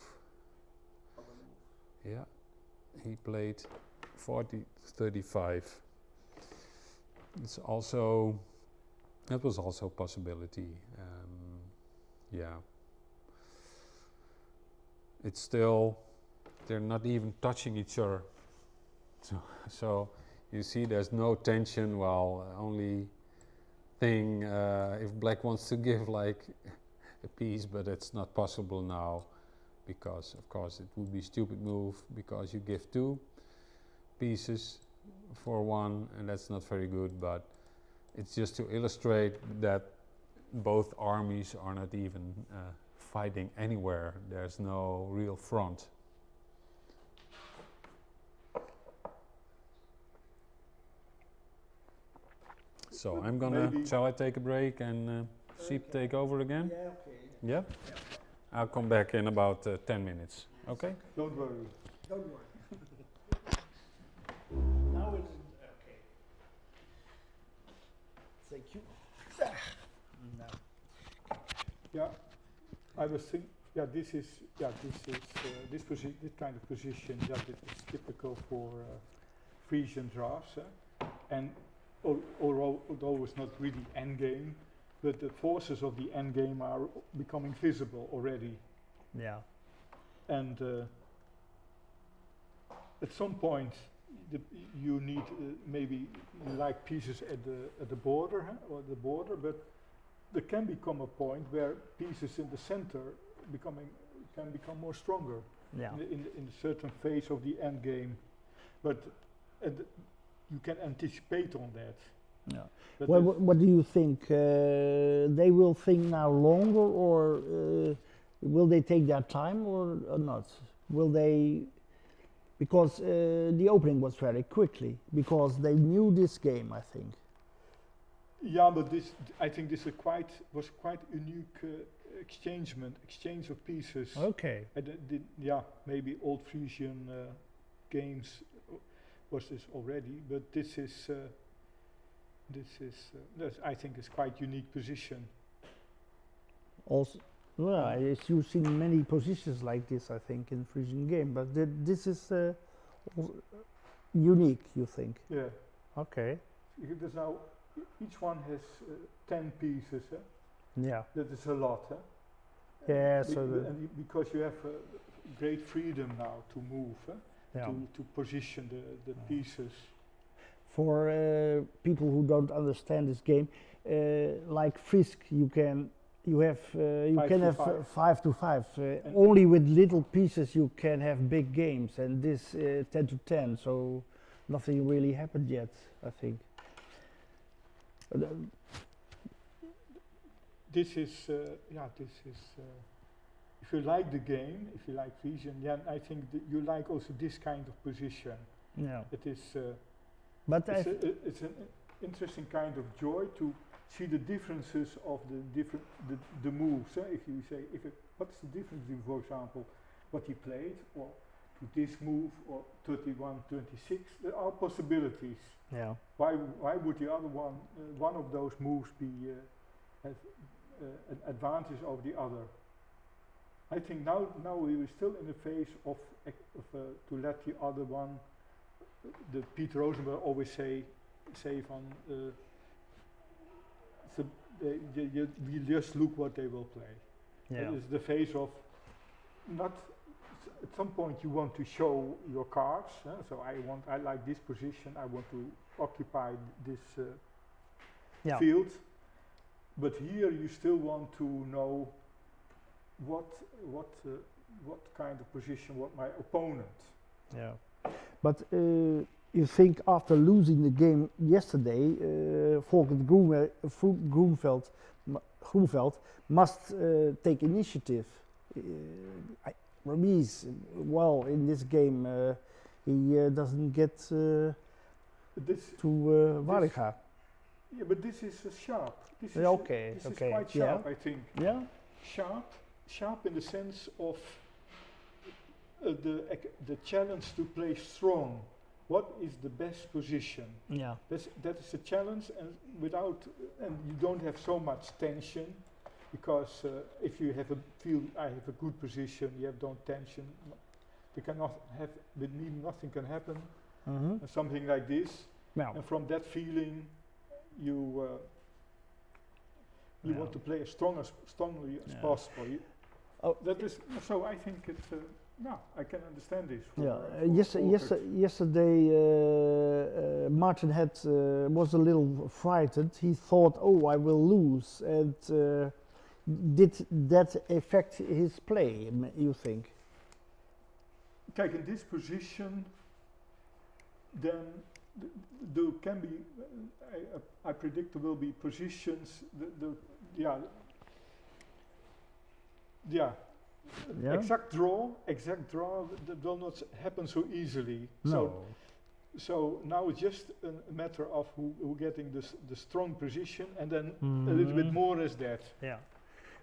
Other move. Yeah. He played 40, 35. That was also a possibility. Yeah. It's still, they're not even touching each other. So you see there's no tension. Well, only thing, if black wants to give like a piece, but it's not possible now, because of course it would be a stupid move, because you give 2 pieces for 1, and that's not very good. But it's just to illustrate that both armies are not even fighting anywhere. There's no real front. So I'm gonna, shall I take a break and Siep take over again? Yeah, okay. Yeah? I'll come back in about 10 minutes. Okay? Don't worry. Don't worry. Now it's okay. Thank you. Yeah, I was thinking. Yeah, this is this kind of position. Yeah, this is typical for Frisian Draughts, and although it's not really endgame, but the forces of the endgame are becoming visible already. Yeah. And at some point, you need maybe like pieces at the border or the border, but there can become a point where pieces in the center can become more stronger Yeah. in a certain phase of the end game. But you can anticipate on that. Yeah. But Well, there's- what do you think? They will think now longer, or will they take their time, or not? Will they? Because the opening was very quickly, because they knew this game, I think. Yeah, but I think this was quite unique exchange of pieces. Okay. Yeah, maybe old Frisian games was this already, but this is I think is quite unique position. Also, well, you've seen many positions like this, I think, in Frisian game, but this is unique, you think? Yeah, Okay. because now each one has 10 pieces. Yeah. That is a lot. Yeah. Be- So and because you have great freedom now to move, yeah. to position the pieces. For people who don't understand this game, like Frisk, you can have 5 to 5. Only with little pieces you can have big games, and this 10 to 10. So nothing really happened yet, I think. This is if you like the game, if you like Frisian, yeah, I think you like also this kind of position. Yeah. It is. But It's an interesting kind of joy to see the differences of the moves. If you say, what's the difference between, for example, what he played or to this move or 31, 26? There are possibilities. yeah. Why would the other one of those moves be have an advantage over the other? I think now we are still in the phase of to let the other one. The Peter Rosenberg always say van we just look what they will play. Yeah. It is the phase of not at some point you want to show your cards. So I like this position. I want to occupy this Yeah. field. But here you still want to know what kind of position what my opponent. Yeah. But you think after losing the game yesterday, Volker Groenveld must take initiative. Remise, well, in this game he doesn't get to Warga. Yeah, but this is sharp. This is Yeah, okay, this okay, is quite yeah. sharp, I think. Yeah. Sharp in the sense of the challenge to play strong. What is the best position? Yeah. That is a challenge, and you don't have so much tension, because if you feel I have a good position, you don't tension. You cannot have with me. Nothing can happen. Mm-hmm. Something like this, Yeah. and from that feeling, you Yeah. want to play as strongly as Yeah. possible. Oh. That is so. I think it's. I can understand this. Yesterday, Martin was a little frightened. He thought, "Oh, I will lose," and did that affect his play? You think? Kijk, in this position, then there can be. I predict there will be positions. Yeah. Exact draw. That will not happen so easily. No. So now it's just a matter of who getting the strong position, and then a little bit more is that. Yeah.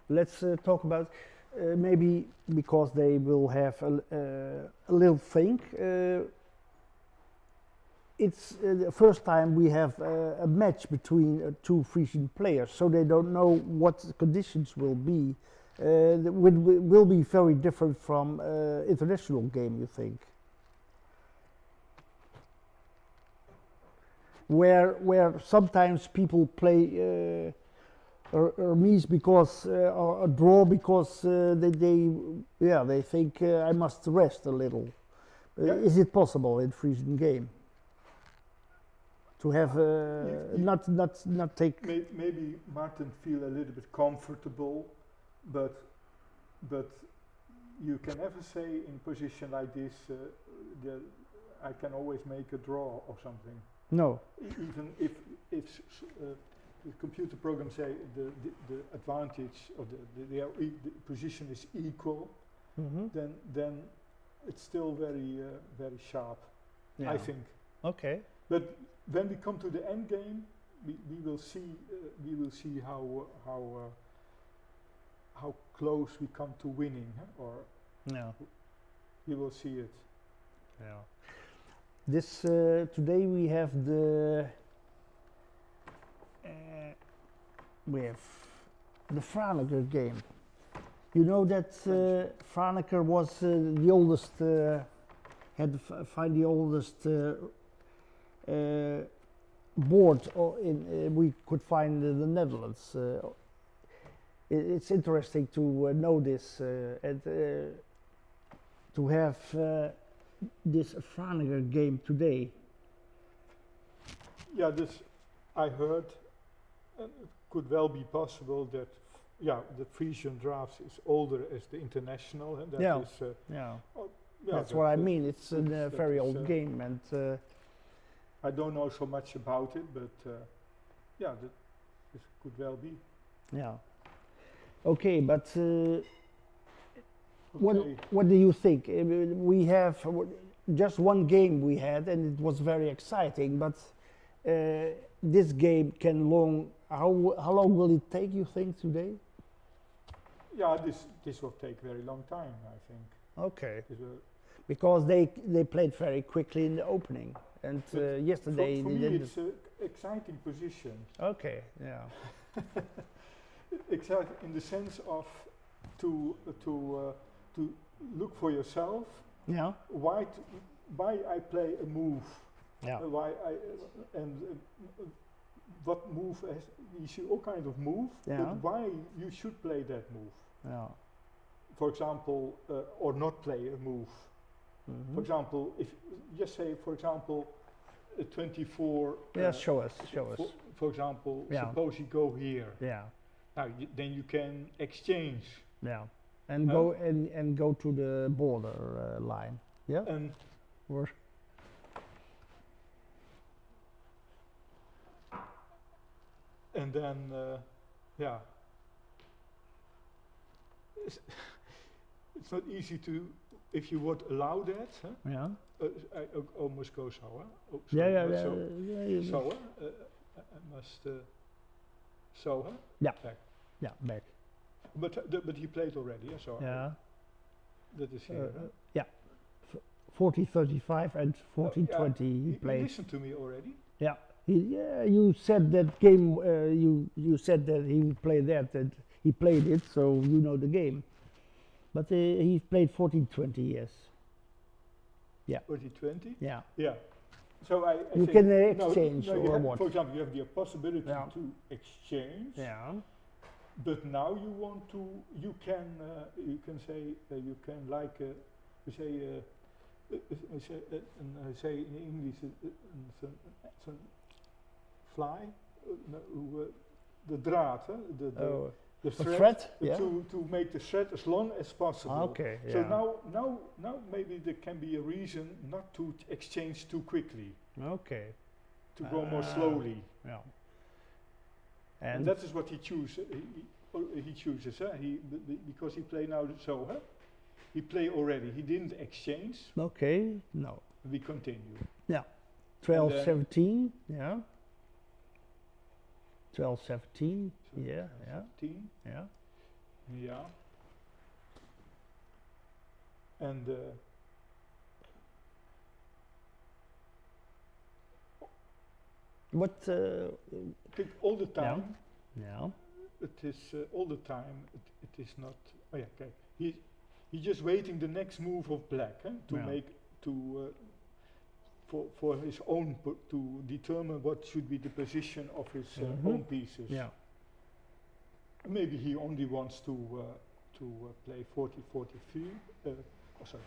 Let's talk about maybe because they will have a little think. it's the first time we have a match between two Frisian players, so they don't know what the conditions will be. That will be very different from international game, you think? Where sometimes people play remise because or a draw because they think I must rest a little. Yeah. Is it possible in Frisian game to have not take? Maybe Martin feel a little bit comfortable, but you can never say in position like this that I can always make a draw or something. No. Even if the computer program say the advantage of the position is equal, then it's still very sharp. I think. Okay. But when we come to the end game, we will see how close we come to winning, or we will see it. Yeah. This today we have the Franeker game. You know that Franeker was the oldest, had to find the oldest board we could find in the Netherlands. It's interesting to know this and to have this Franeker game today. Yeah, this I heard. It could well be possible that the Frisian Draughts is older as the international, and that is. That's what I mean. It's a very old game, and I don't know so much about it, but this could well be. Yeah. Okay, but Okay. what do you think? We have just one game we had, and it was very exciting. But this game can long. How long will it take? You think today? Yeah, this will take very long time, I think. Okay. Because they played very quickly in the opening, and yesterday for they me didn't. it's an exciting position. Okay. Yeah. Exciting in the sense of to look for yourself. Yeah. Why I play a move? Yeah. Why I what move? You see all kind of move. Yeah. But why you should play that move? Yeah. For example, or not play a move. For example, if just say, for example, 24. Show us. For example, Yeah. suppose you go here. Yeah. Now then you can exchange. Yeah. And go to the border line. Yeah. And Or then it's not easy to, if you would allow that. Huh? yeah. I almost go so. Huh? Oh, Yeah. sorry, Yeah. not Yeah. So, so I must. So, huh? Yeah. Back. Yeah. Back. But he played already. Yeah, so Yeah. that is here. Huh? Yeah. 40-35 and 40-20 he He played. listened to me already. Yeah. You said that game. You said that he would play that, and he played it, so you know the game. But he played 14-20 years. Yeah. 40-20. Yeah. Yeah. So I You think can no, exchange no, you or have, what? for example, you have the possibility Yeah. to exchange. Yeah. But now you want to, you can say, you can like, we say in English, some fly, the draad, the thread, Yeah. to make the thread as long as possible. Okay. So Yeah. now maybe there can be a reason not to exchange too quickly, Okay. to go more slowly. Yeah. And that is what he chooses. He chooses, huh? Because he play now. So, huh? He play already. He didn't exchange. Okay. No. We continue. 12-17. Yeah. 12-17. So Yeah. 15. Yeah. Yeah. And What? I think all the Yeah. time. Yeah. It is all the time. It is not. Oh yeah, okay. He's just waiting the next move of black to Yeah. make for his own to determine what should be the position of his own pieces. Yeah. Maybe he only wants to play 40-43. Sorry,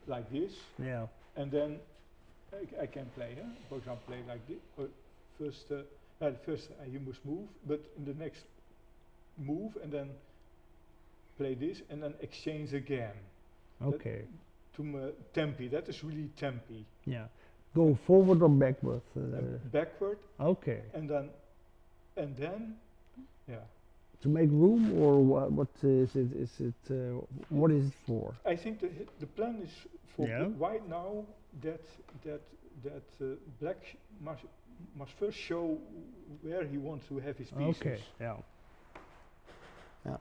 like this, Yeah. and then I can play. For example, play like this. First you must move, but in the next move and then play this and then exchange again. Okay. Tempi, that is really tempi. Yeah. Go forward or backward? Backward Okay. and then, yeah. To make room, or what is it? Is it what is it for? I think the plan is for Yeah. white now that black must first show where he wants to have his pieces. Okay. Yeah. Yeah.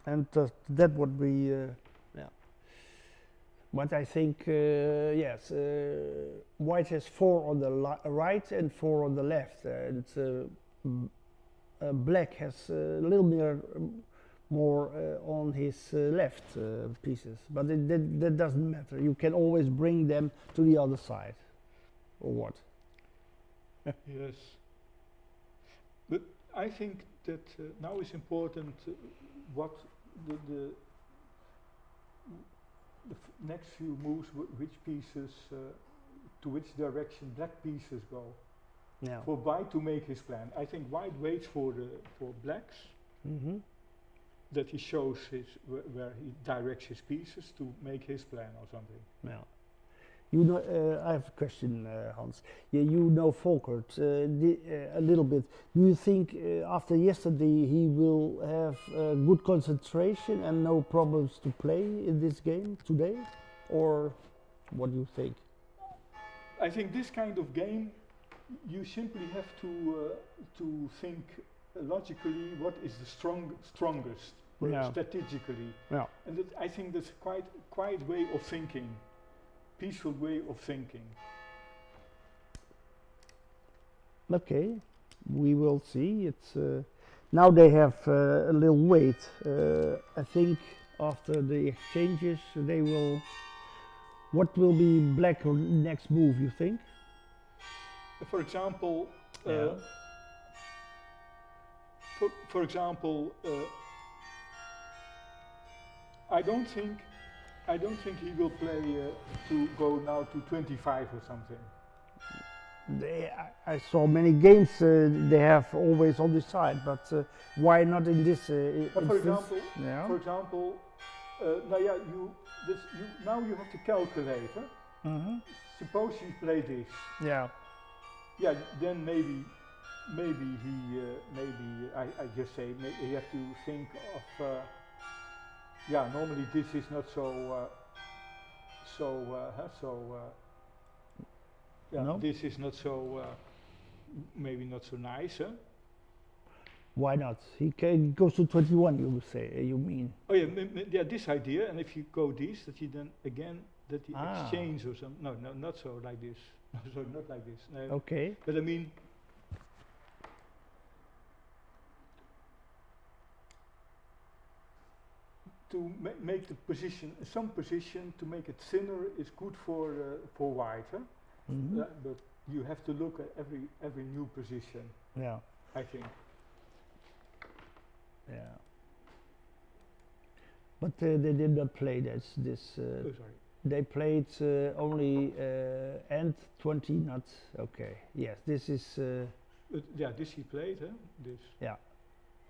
And that would be yeah. But I think yes, white has 4 on the right and 4 on the left, and black has a little bit more on his left pieces. But that doesn't matter. You can always bring them to the other side, or what? Yes. But I think that now is important what the next few moves, which pieces, to which direction black pieces go. Yeah. For white to make his plan. I think white waits for blacks, that he shows where he directs his pieces to make his plan or something. Yeah. You know, I have a question, Hans. Yeah, you know Volkert a little bit. Do you think after yesterday he will have good concentration and no problems to play in this game today? Or what do you think? I think this kind of game, you simply have to think logically what is the strongest, strategically. Yeah. And I think that's quite quiet way of thinking. Peaceful way of thinking. Okay, we will see. It's now they have a little wait. I think after the exchanges, they will. What will be black next move? You think? For example, Yeah. for example, I don't think he will play to go now to 25 or something. I saw many games they have always on this side, but why not in this For example, Yeah. now yeah, now you have to calculate. Suppose he play this. Yeah. Yeah, then maybe I just say you have to think of. Yeah, normally this is not yeah, No? this is not so maybe not so nice, huh? Why not? He goes to 21. You would say. You mean? Oh yeah, yeah, this idea, and if you go this, that you then again that you exchange or something. No, not so like this. So not like this. No. Okay. But I mean, to make the position, some position, to make it thinner is good for white. Huh? But you have to look at every new position. Yeah. I think. Yeah. But they did not play this. Oh, sorry. They played only end 20 not okay. Yes, this is. Yeah, this he played, huh? This. Yeah.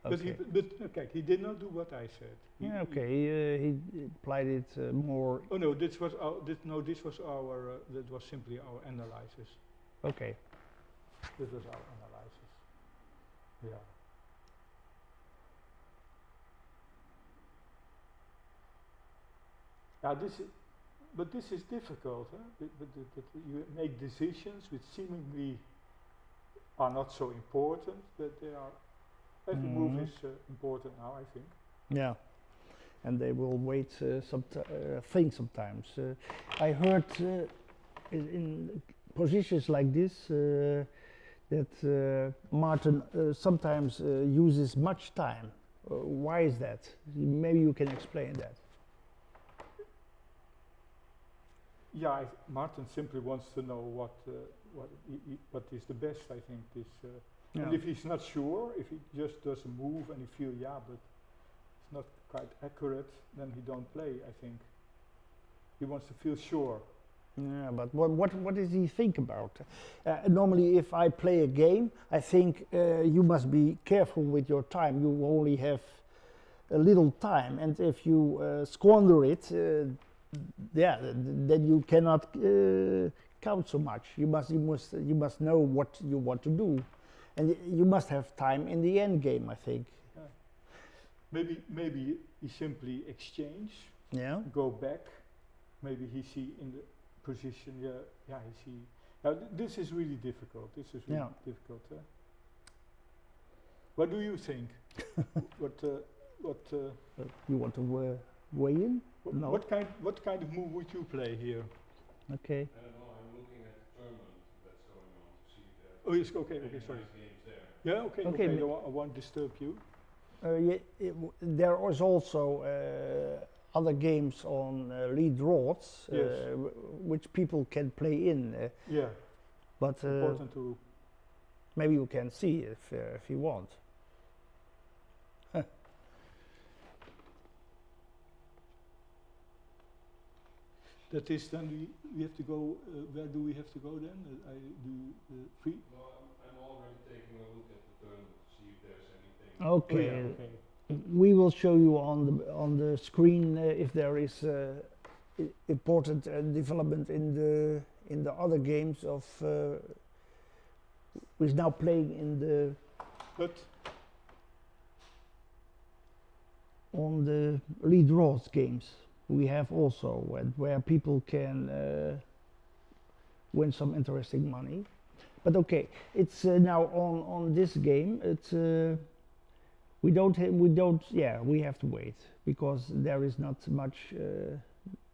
Okay. But okay, he did not do what I said. Yeah, okay, he played it more. Oh no, this was our. This was our. That was simply our analysis. Okay. This was our analysis. Yeah. Yeah, this is difficult, huh? But you make decisions which seemingly are not so important, but they are. Every move is important now, I think. Yeah, and they will wait think sometimes. I heard in positions like this that Martin sometimes uses much time. Why is that? Maybe you can explain that. Yeah, Martin simply wants to know what is the best. I think this, Yeah. and if he's not sure, if he just does a move and he feel but it's not quite accurate, then he don't play. I think he wants to feel sure. Yeah, but what does he think about? Normally, if I play a game, I think you must be careful with your time. You only have a little time, and if you squander it, then you cannot count so much. You must know what you want to do, and you must have time in the end game. I think. Maybe he simply exchange, Yeah. go back. Maybe he see in the position. He see. This is really difficult. This is really difficult. What do you think? what? You want to weigh in? No. What kind of move would you play here? Okay. I don't know, I'm looking at the tournament that's going on to see if there's Oh yes, okay, sorry. nice games there. Yeah, okay, Okay, I won't disturb you. There is also other games on lead draughts Yes. which people can play in. Yeah, But important to. maybe you can see if you want. That is then we have to go. Where do we have to go then? I do free. No, I'm already taking a look at the tournament to see if there's anything. Okay. Oh, yeah, okay. We will show you on the screen if there is important development in the other games of who is now playing in the But on the lead draughts games. We have also where people can win some interesting money. But okay, it's now on this game. It's we have to wait because there is not much.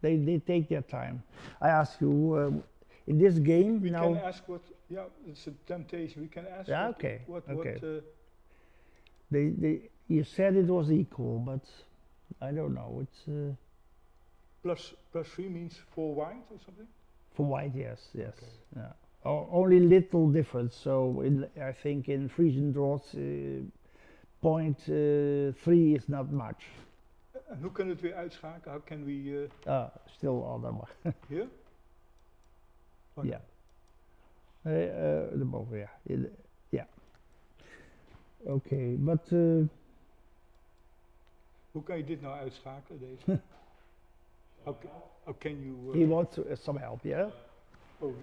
They take their time. I ask you in this game we now. can ask what. Yeah, it's a temptation. We can ask. Yeah, what, okay, What? okay. What? You said it was equal, but I don't know. It's Plus 3 means 4 white or something. for white, yes. Okay. Yeah. Only little difference. So I think in Frisian Draughts, 0.3 is not much. En hoe kunnen we het weer uitschakelen? How can we? Still other one. Here? Oh, Ja. Daarboven, ja. Ja. Oké, but Hoe kan je dit nou uitschakelen, deze? How can you? he wants some help, yeah? Oh,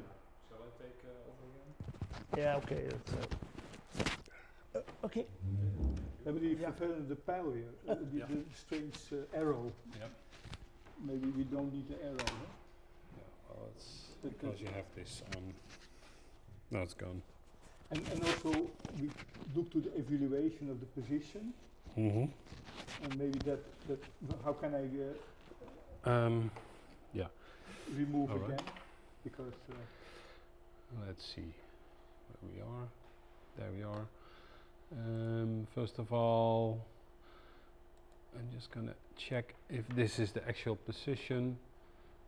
Shall I take over again? Yeah, okay. Okay. we hebben die Ja. vervelende pijl weer. Ja. The strange arrow. Yeah. Maybe we don't need the arrow. Huh? Yeah, well, it's That- because you have this on. No, it's gone. And also we look to the evaluation of the position, Mm-hmm. and maybe that how can I Yeah, remove All right. again? Because let's see where we are. There we are. First of all, I'm just gonna check if this is the actual position.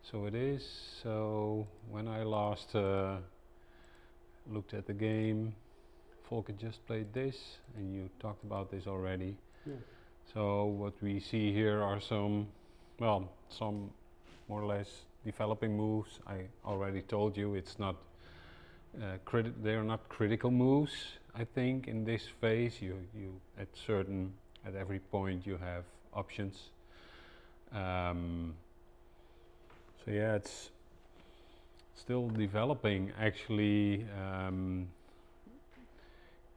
So it is. So when I last looked at the game, Volker just played this, and you talked about this already. yes. So what we see here are some more or less developing moves. I already told you it's not they are not critical moves. I think in this phase, you at every point you have options. So yeah, it's still developing actually.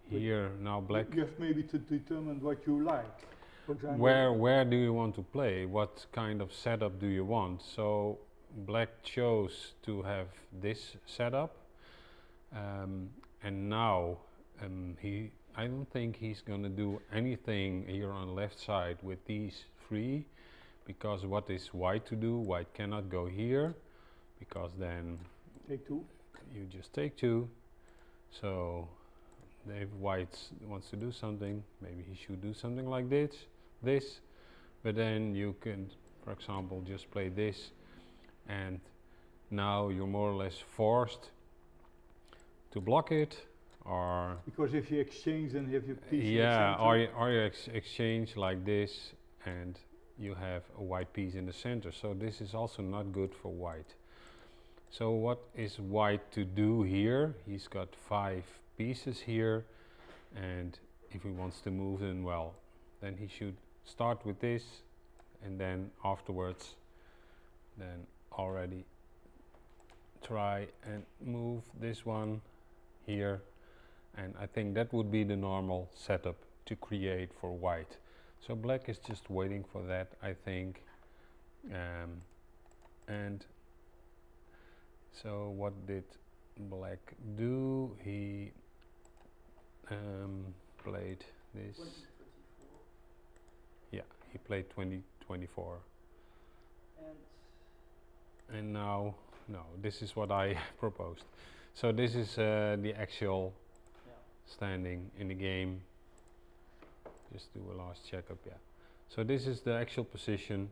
Here now black. You have maybe to determine what you like. For example, Where do you want to play? What kind of setup do you want? So black chose to have this setup, and now I don't think he's gonna do anything here on the left side with these three, because what is white to do? White cannot go here, because then take 2. you just take 2. So if white wants to do something, maybe he should do something like this, but then you can, for example, just play this, and now you're more or less forced to block it, or Because if you exchange and have your piece in the yeah, center, or you exchange like this, and you have a white piece in the center. So this is also not good for white. So what is white to do here? He's got 5 pieces here, and if he wants to move them, well, then he should start with this, and then afterwards then already try and move this one here, and I think that would be the normal setup to create for white. So black is just waiting for that, I think. And so what did black do? He played this. 2024. Yeah, he played 2024. And now, no, this is what I proposed. So this is the actual standing in the game. Just do a last checkup, yeah. So this is the actual position,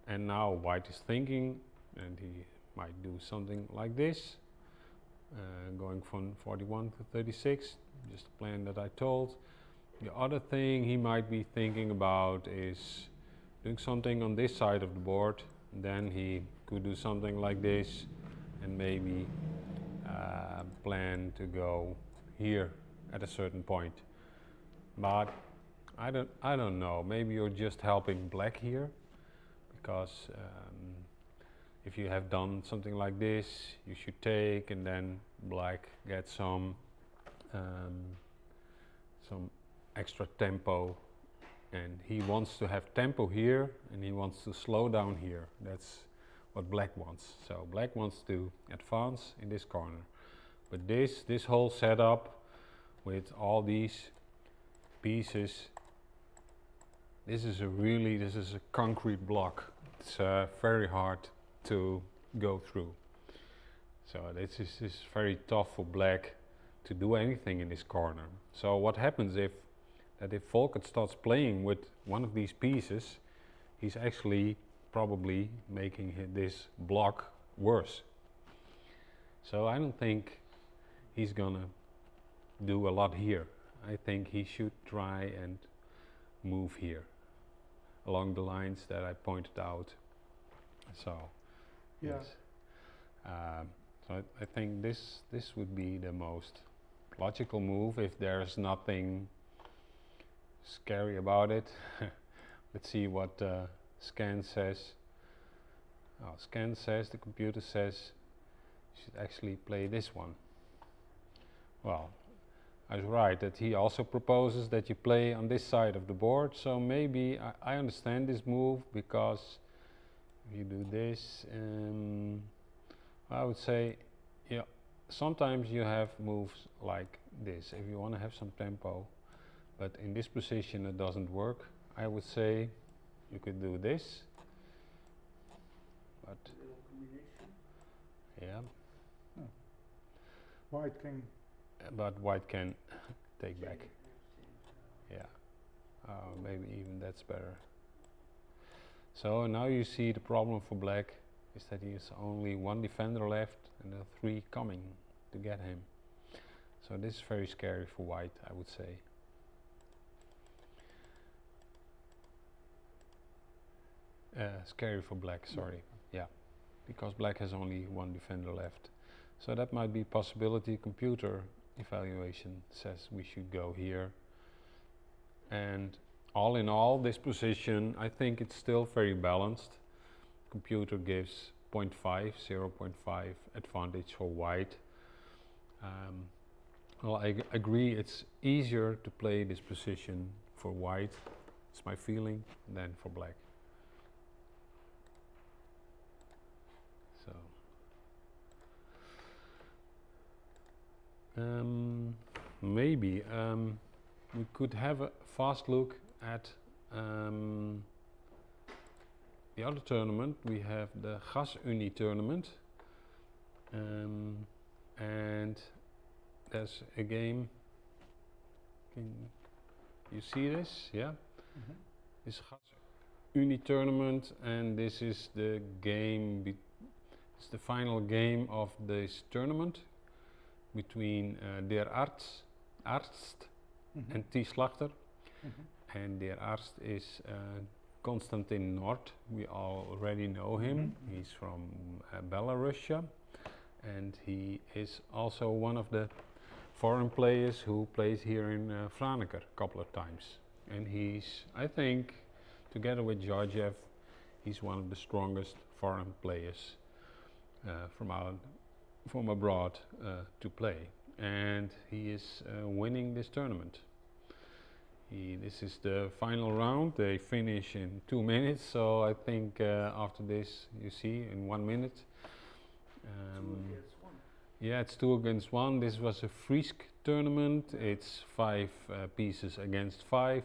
and now white is thinking, and he might do something like this, going from 41 to 36, just the plan that I told. The other thing he might be thinking about is doing something on this side of the board, and then he could do something like this, and maybe plan to go here at a certain point. But I don't know. Maybe you're just helping black here, because if you have done something like this, you should take, and then black gets some extra tempo, and he wants to have tempo here, and he wants to slow down here. That's what black wants. So black wants to advance in this corner, but this whole setup with all these pieces, this is a concrete block. It's very hard to go through. So this is very tough for black to do anything in this corner. So what happens if Volkert starts playing with one of these pieces, he's actually probably making this block worse. So I don't think he's gonna do a lot here. I think he should try and move here along the lines that I pointed out. So yeah. yes. So I think this would be the most logical move if there's nothing scary about it. Let's see what Scan says. Oh, Scan says, the computer says, you should actually play this one. Well, I was right that he also proposes that you play on this side of the board, so maybe I understand this move, because if you do this, I would say, yeah, sometimes you have moves like this if you want to have some tempo, but in this position it doesn't work. I would say you could do this, but yeah, White can. but white can take back. Yeah, maybe even that's better. So now you see the problem for black is that he has only 1 defender left and there are 3 coming to get him. So this is very scary for white, I would say. Scary for black, sorry. Yeah, because black has only 1 defender left. So that might be a possibility. Computer evaluation says we should go here. And all in all, this position, I think it's still very balanced. Computer gives 0.5 advantage for white. Well, I agree it's easier to play this position for white, it's my feeling, than for black. So maybe we could have a fast look at the other tournament. We have the Gas Unie tournament. and there's a game. Can you see this? Yeah. This is Uni tournament, and this is the game. It's the final game of this tournament between Der Arzt and T. Slachter. And Der Arzt is Konstantin Nord. We already know him. He's from Belarus, and he is also one of the foreign players who plays here in Franeker a couple of times. And he's, I think, together with Georgiev, he's one of the strongest foreign players from abroad to play. And he is winning this tournament. This is the final round. They finish in 2 minutes, so I think after this, you see, in 1 minute. 2 against 1. Yeah, it's 2 against 1. This was a Frisk tournament. It's 5 pieces against 5.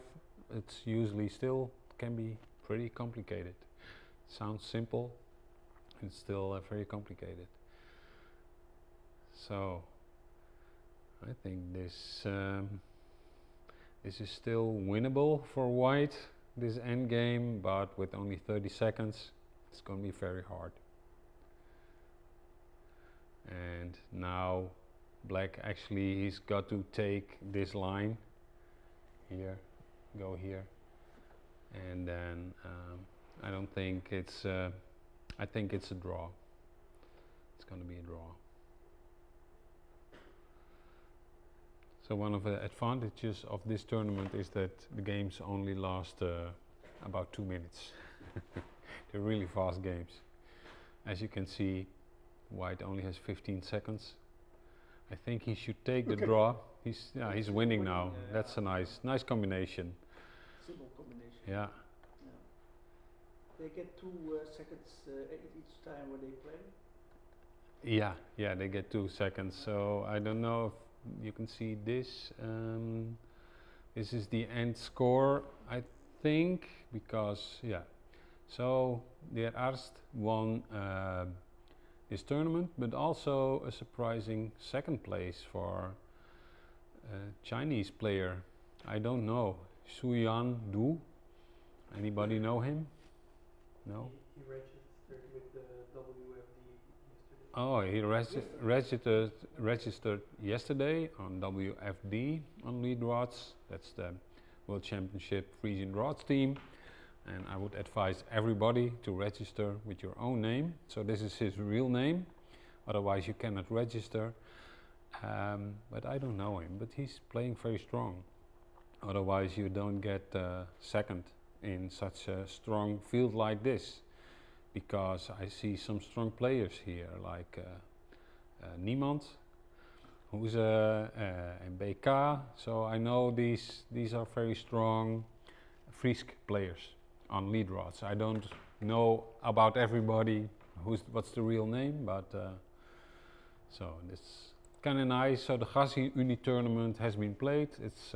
It's usually still can be pretty complicated. Sounds simple, it's still very complicated. So I think this is still winnable for white, this end game, but with only 30 seconds, it's going to be very hard. And now black actually he's got to take this line here, go here, and then I don't think it's I think it's a draw. It's going to be a draw. So one of the advantages of this tournament is that the games only last about 2 minutes. They're really fast games. As you can see, white only has 15 seconds. I think he should take the draw. He's winning now. That's a nice combination. Simple combination. Yeah. They get 2 seconds each time when they play. Yeah, they get 2 seconds. So I don't know if you can see this. This is the end score, I think, because so Der Arzt won this tournament, but also a surprising second place for a Chinese player. I don't know, Suyan Du. Anybody know him? No. He registered with the WFD yesterday. Oh, he registered yesterday on WFD on lead draughts. That's the World Championship Frisian Draughts team. And I would advise everybody to register with your own name. So this is his real name. Otherwise you cannot register. But I don't know him. But he's playing very strong. Otherwise you don't get second in such a strong field like this. Because I see some strong players here, like Niemand, who's in BK. So I know these are very strong Frisk players on lead draughts. I don't know about everybody what's the real name, but so it's kind of nice. So the Gas Uni tournament has been played. It's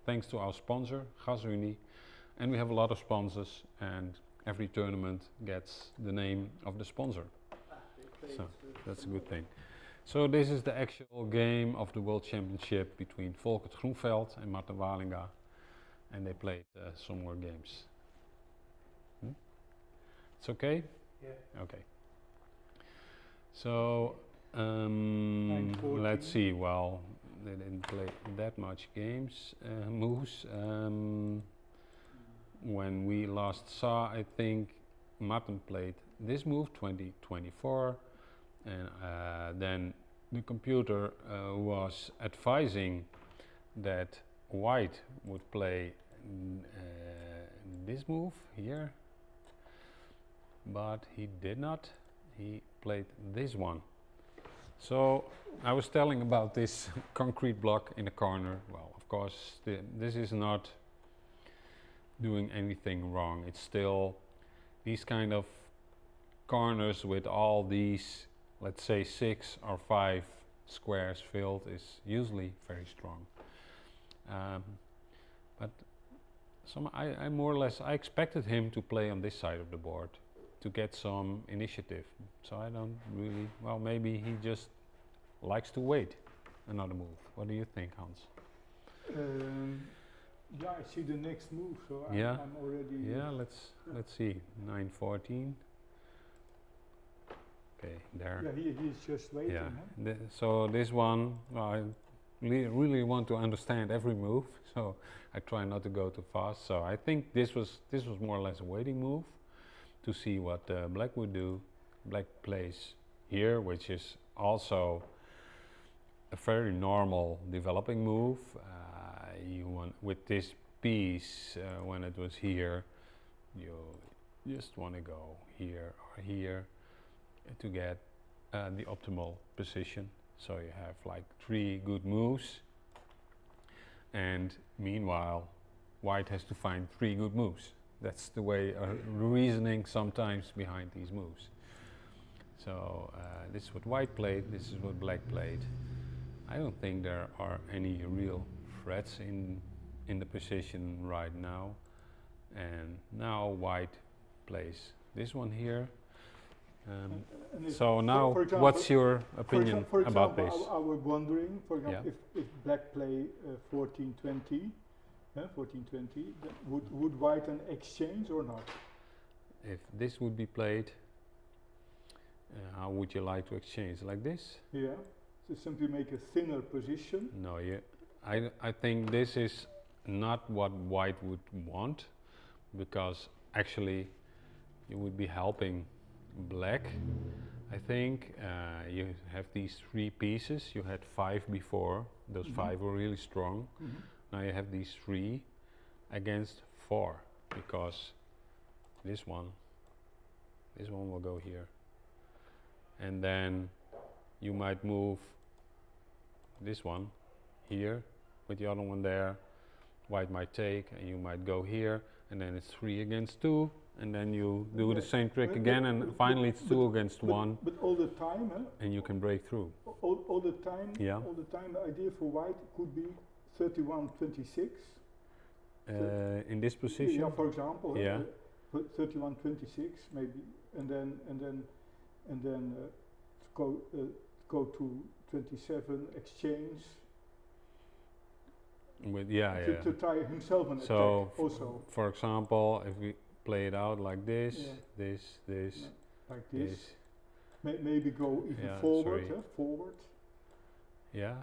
thanks to our sponsor, Gas Uni, and we have a lot of sponsors, and every tournament gets the name of the sponsor. So that's a good thing. So this is the actual game of the World Championship between Volkert Groenveld and Martin Walinga, and they played some more games. It's okay? Yeah. Okay. So let's see. Well, they didn't play that much games, moves. When we last saw, I think Martin played this move 2024, and then the computer was advising that white would play this move here, but he did not. He played this one. So I was telling about this concrete block in the corner. Well, of course, this is not doing anything wrong. It's still these kind of corners with all these, let's say 6 or 5 squares filled, is usually very strong. But I more or less I expected him to play on this side of the board to get some initiative. So I don't really, well, maybe he just likes to wait another move. What do you think, Hans? Yeah, I see the next move, so Yeah. I'm already. Yeah, let's see. 9-14. Okay, there. Yeah, he's just waiting. Yeah. Huh? So this one, I really want to understand every move, so I try not to go too fast. So I think this was more or less a waiting move to see what black would do. Black plays here, which is also a very normal developing move. You want with this piece when it was here, you just want to go here or here to get the optimal position. So you have like 3 good moves, and meanwhile white has to find 3 good moves. That's the way reasoning sometimes behind these moves. So this is what white played, this is what black played. I don't think there are any real threats in the position right now. And now white plays this one here. And So now, for example, what's your opinion for about example, this? I was wondering, for example, Yeah. if black play 14-20, 14-20, would white an exchange or not? If this would be played, how would you like to exchange? Like this? Yeah, so simply make a thinner position. No, I think this is not what white would want, because actually you would be helping black. I think you have these 3 pieces. You had 5 before. Those 5 were really strong. Now you have these 3 against 4, because this one will go here, and then you might move this one here with the other one there. White might take, and you might go here, and then it's 3 against 2, and then you do the same trick again, and finally it's 2 against 1, But all the time, and you can break through. all the time, Yeah. all the time, the idea for white could be 31-26. In this position, Yeah, for example, Yeah. 31-26 maybe, and then go to 27, exchange, with to try himself an So attack also. for example, if we play it out like this, Yeah. this, Yeah, like this. Maybe go even Yeah, forward, sorry. forward, yeah,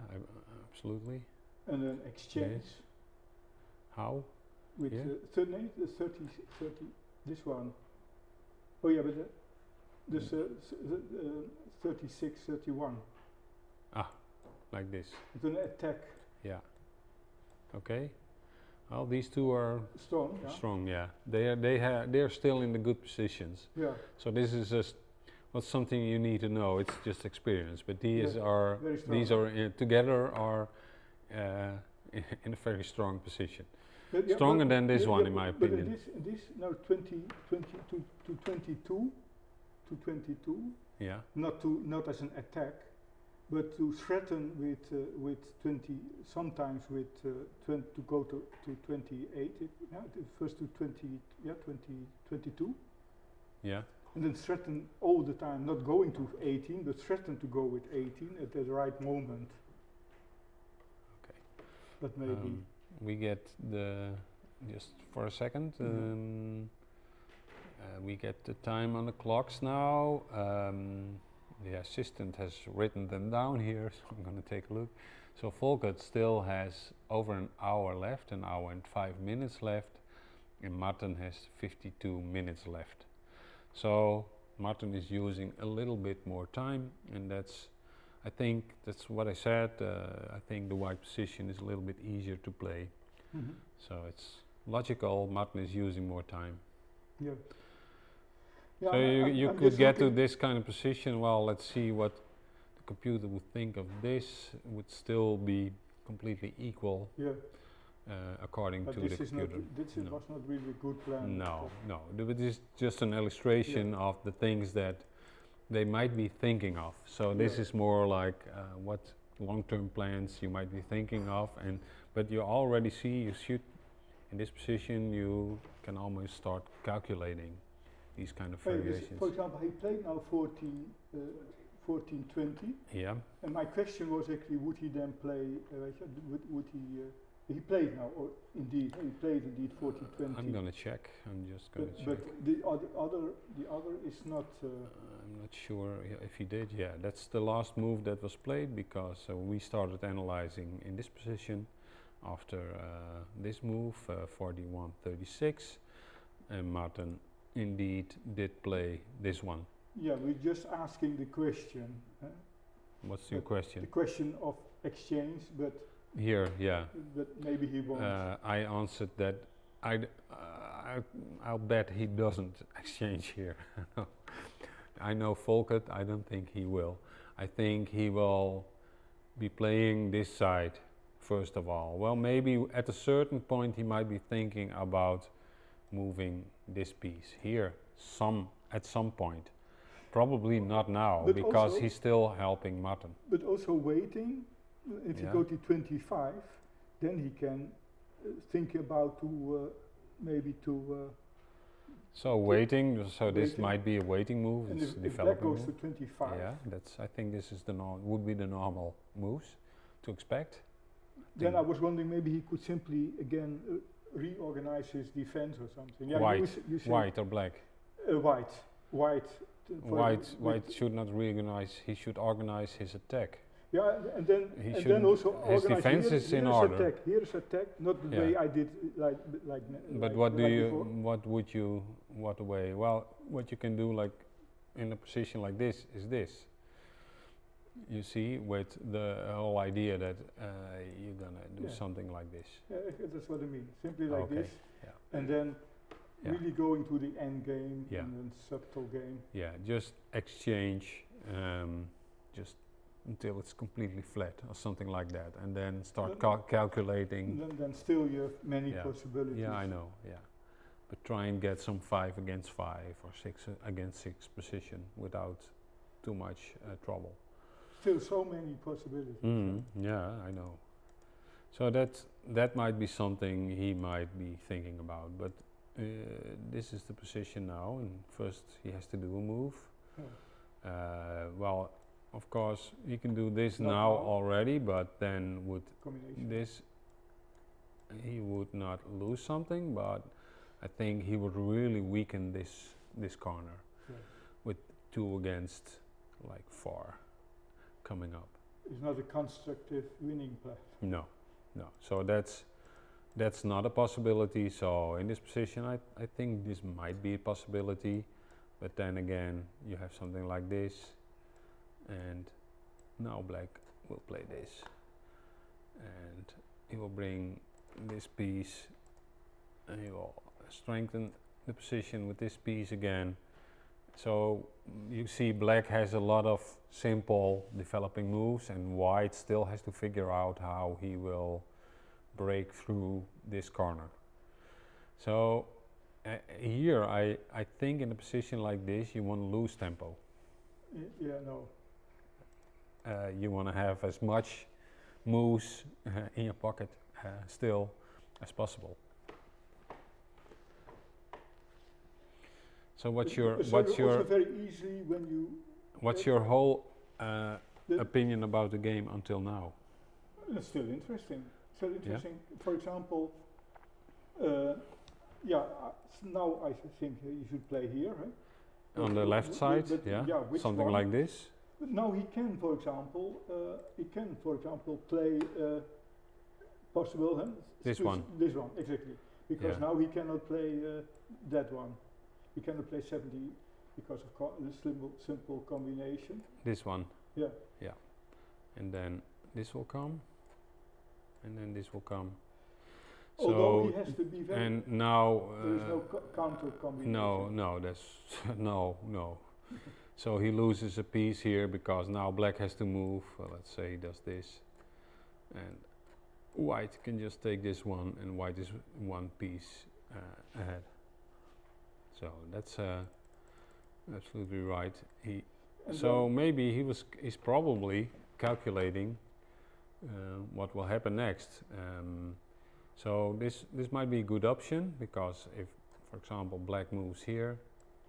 absolutely. and then exchange How? with Yeah. 30, this one. Oh yeah, but this 36, 31. Like this? It's an attack. Yeah. Okay. Well, these 2 are Strong, yeah. strong. Yeah, they're still in the good positions. Yeah, So this is just not something you need to know. It's just experience. But these Yeah, are very strong. these are together are in a very strong position. But yeah, Stronger but- than this yeah, one, yeah, in my but opinion. in this now 22 to 22, Yeah. not as an attack, but to threaten with 20, sometimes with 20 to go to 28. First to 20, 22, Yeah. and then threaten all the time, not going to 18, but threaten to go with 18 at the right moment. Okay. But maybe. We get just for a second. We get the time on the clocks now. The assistant has written them down here, so I'm going to take a look. So Volkert still has over an hour left, an hour and 5 minutes left, and Martin has 52 minutes left. So Martin is using a little bit more time, and I think that's what I said. I think the white position is a little bit easier to play. So it's logical, Martin is using more time. Yeah. So you I'm could just get to looking- this kind of position. Well, let's see what the computer would think of this. It would still be completely equal Yeah, according but to this the is not. computer. This No. was not really a good plan. No, but it's just an illustration of the things that they might be thinking of. So this Yeah. is more like what long-term plans you might be thinking of, but you already see you should in this position you can almost start calculating these kind of Hey, variations. for example, he played now 14, 20. Yeah. And my question was actually, would he then play, would he played now, or indeed, he played indeed 14, 20. I'm gonna check. I'm just gonna check. But the other is not. I'm not sure if he did. Yeah, that's the last move that was played because we started analyzing in this position after this move, 41-36, and Martin indeed did play this one. Yeah, we're just asking the question. What's your question? The question of exchange, but Here, yeah. but maybe he won't. I answered that I'll bet he doesn't exchange here. I know Volkert, I don't think he will. I think he will be playing this side first of all. Well, maybe at a certain point he might be thinking about moving this piece here at some point. Probably not now, But because also he's still helping Martin. But also waiting, if you Yeah. go to 25, then he can think about maybe to. So waiting, so this waiting. might be a waiting move, And it's if black developing goes move. to 25, Yeah, I think this is would be the normal moves to expect. then I was wondering maybe he could simply again reorganize his defense or something. Yeah, you say White or black? White. White should not reorganize, he should organize his attack. Yeah, and then He then also his organize defense here, is in here's order. attack, here's attack, not the Yeah. way I did But what way? Well, what you can do like in a position like this is this. You see, with the whole idea that you're gonna do Yeah. something like this. Yeah, that's what I mean. Simply like Okay, this, yeah. and then Yeah. really going to the end game Yeah. and then subtle game. Yeah, just exchange, just until it's completely flat or something like that, and then start calculating. Then still you have many Yeah. possibilities. Yeah, I know. Yeah, but try and get some 5 against 5 or 6 against 6 position without too much trouble. Still so many possibilities. Yeah, I know. So that might be something he might be thinking about. But this is the position now, and first he has to do a move. Yeah. Well, of course, he can do this Not now now. already, but then with Combination. this, he would not lose something, but I think he would really weaken this corner Yeah. with 2 against like 4 coming up. It's not a constructive winning play. No. So that's not a possibility. So in this position, I think this might be a possibility, but then again, you have something like this, and now black will play this, and he will bring this piece, and he will strengthen the position with this piece again. So you see black has a lot of simple developing moves, and white still has to figure out how he will break through this corner. So here I think in a position like this you want to lose tempo. Yeah, no. You want to have as much moves in your pocket still as possible. So what's your also very easily when you what's your whole opinion about the game until now? it's still interesting. Still Yeah. interesting. For example, now I think you should play here. Huh? On the left side, yeah, which something one? like this. But now he can, for example, play possible. Huh? This one. This one, exactly. Because Yeah. now he cannot play that one. He cannot play 70 because of the simple combination. This one. Yeah. Yeah. And then this will come. And then this will come. Although So he has to be very. and now there is no counter combination. no, that's no. So he loses a piece here because now black has to move. Well, let's say he does this, and white can just take this one, and white is 1 piece ahead. So that's absolutely right. And So maybe he's probably calculating what will happen next. So this might be a good option, because if, for example, black moves here,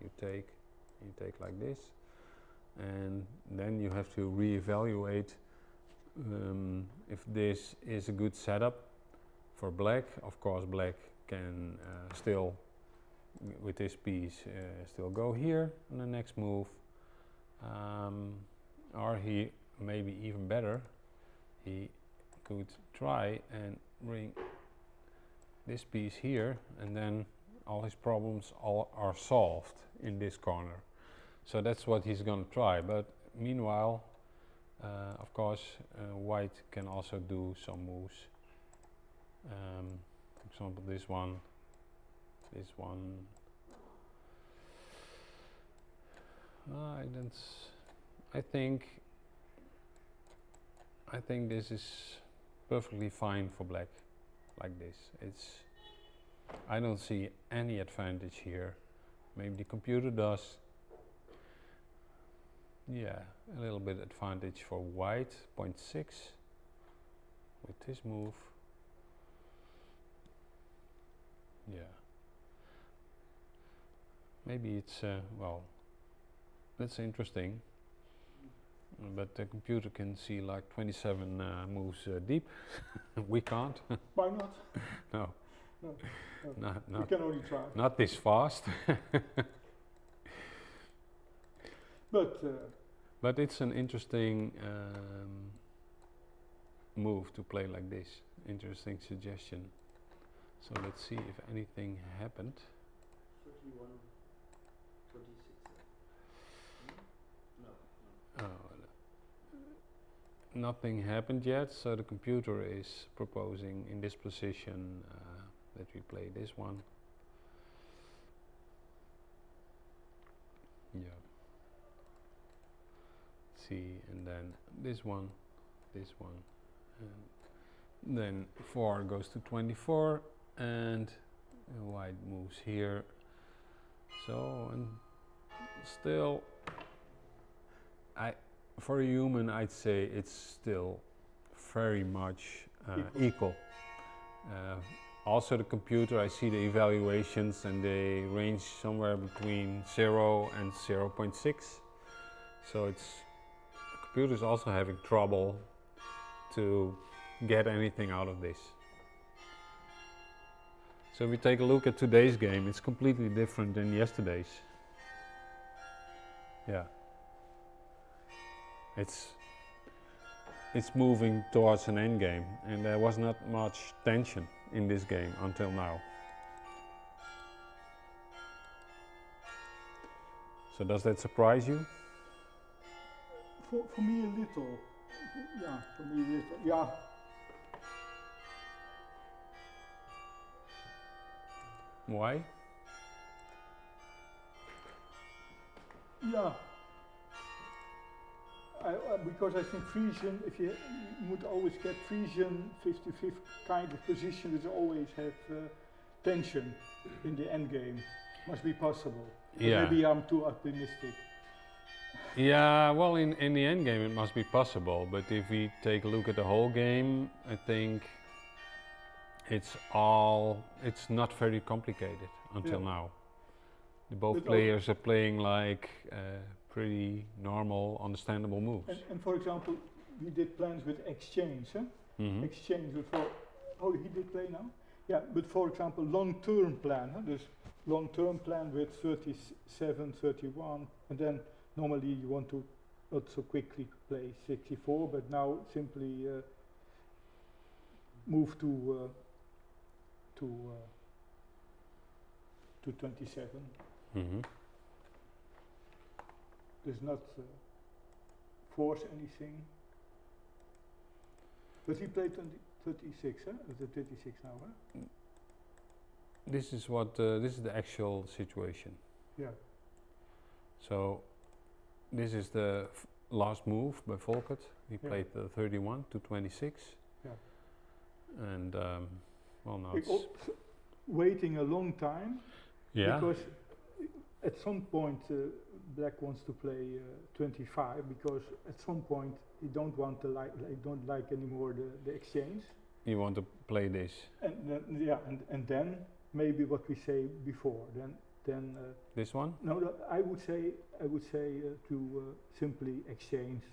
you take like this, and then you have to reevaluate if this is a good setup for black. Of course, black can still, with this piece, still go here on the next move, or he, maybe even better, he could try and bring this piece here, and then all his problems are solved in this corner. So that's what he's going to try. But meanwhile, of course, white can also do some moves. For example, this one. I think this is perfectly fine for black, like this. I don't see any advantage here. Maybe the computer does. Yeah, a little bit advantage for white, 0.6 with this move. Yeah. Maybe it's, well, that's interesting. But the computer can see like 27 moves deep. We can't. Why not? No. No. No, We can only try. not this fast. But it's an interesting move to play like this. Interesting suggestion. So let's see if anything happened. 31, 26. No. Nothing happened yet, so the computer is proposing in this position that we play this one. Yeah. See, and then this one, and then 4 goes to 24, and white moves here. So, and still, for a human, I'd say it's still very much equal. Also the computer, I see the evaluations and they range somewhere between 0 and 0.6. So the computer is also having trouble to get anything out of this. So if we take a look at today's game, it's completely different than yesterday's. Yeah. It's moving towards an end game, and there was not much tension in this game until now. So does that surprise you? for me a little. Yeah, for me a little. Yeah. Why? Yeah. Because I think Frisian, if you would always get Frisian 55th kind of position, which always have tension in the end game. Must be possible. Yeah. Maybe I'm too optimistic. Yeah, well, in the end game it must be possible, but if we take a look at the whole game, I think it's not very complicated until now. Both players are playing like pretty normal, understandable moves. And for example, we did plans with exchange, huh? Mm-hmm. Exchange before. Oh, he did play now? Yeah, but for example, long-term plan, huh? There's long-term plan with 37, 31, and then normally you want to not so quickly play 64, but now simply move to 27. Mm-hmm. Does not force anything. But he played 36, huh? Is it 36 now, huh? This is what this is the actual situation. Yeah. So this is the last move by Volkert. He played 31 to 26. Yeah. And well, now it's waiting a long time. yeah. Because at some point Black wants to play 25, because at some point he don't want to don't like anymore the exchange. You want to play this. And then, and then maybe what we say before, then then This one? no, I would say to simply exchange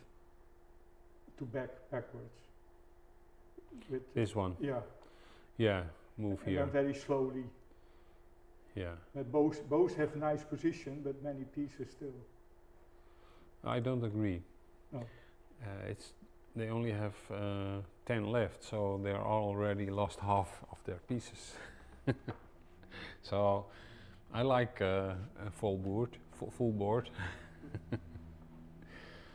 to backwards. With This one? yeah, Yeah, move and here. then very slowly. Yeah. But both have nice position, but many pieces still. I don't agree. No. They only have 10 left, so they're already lost half of their pieces. So I like a full board.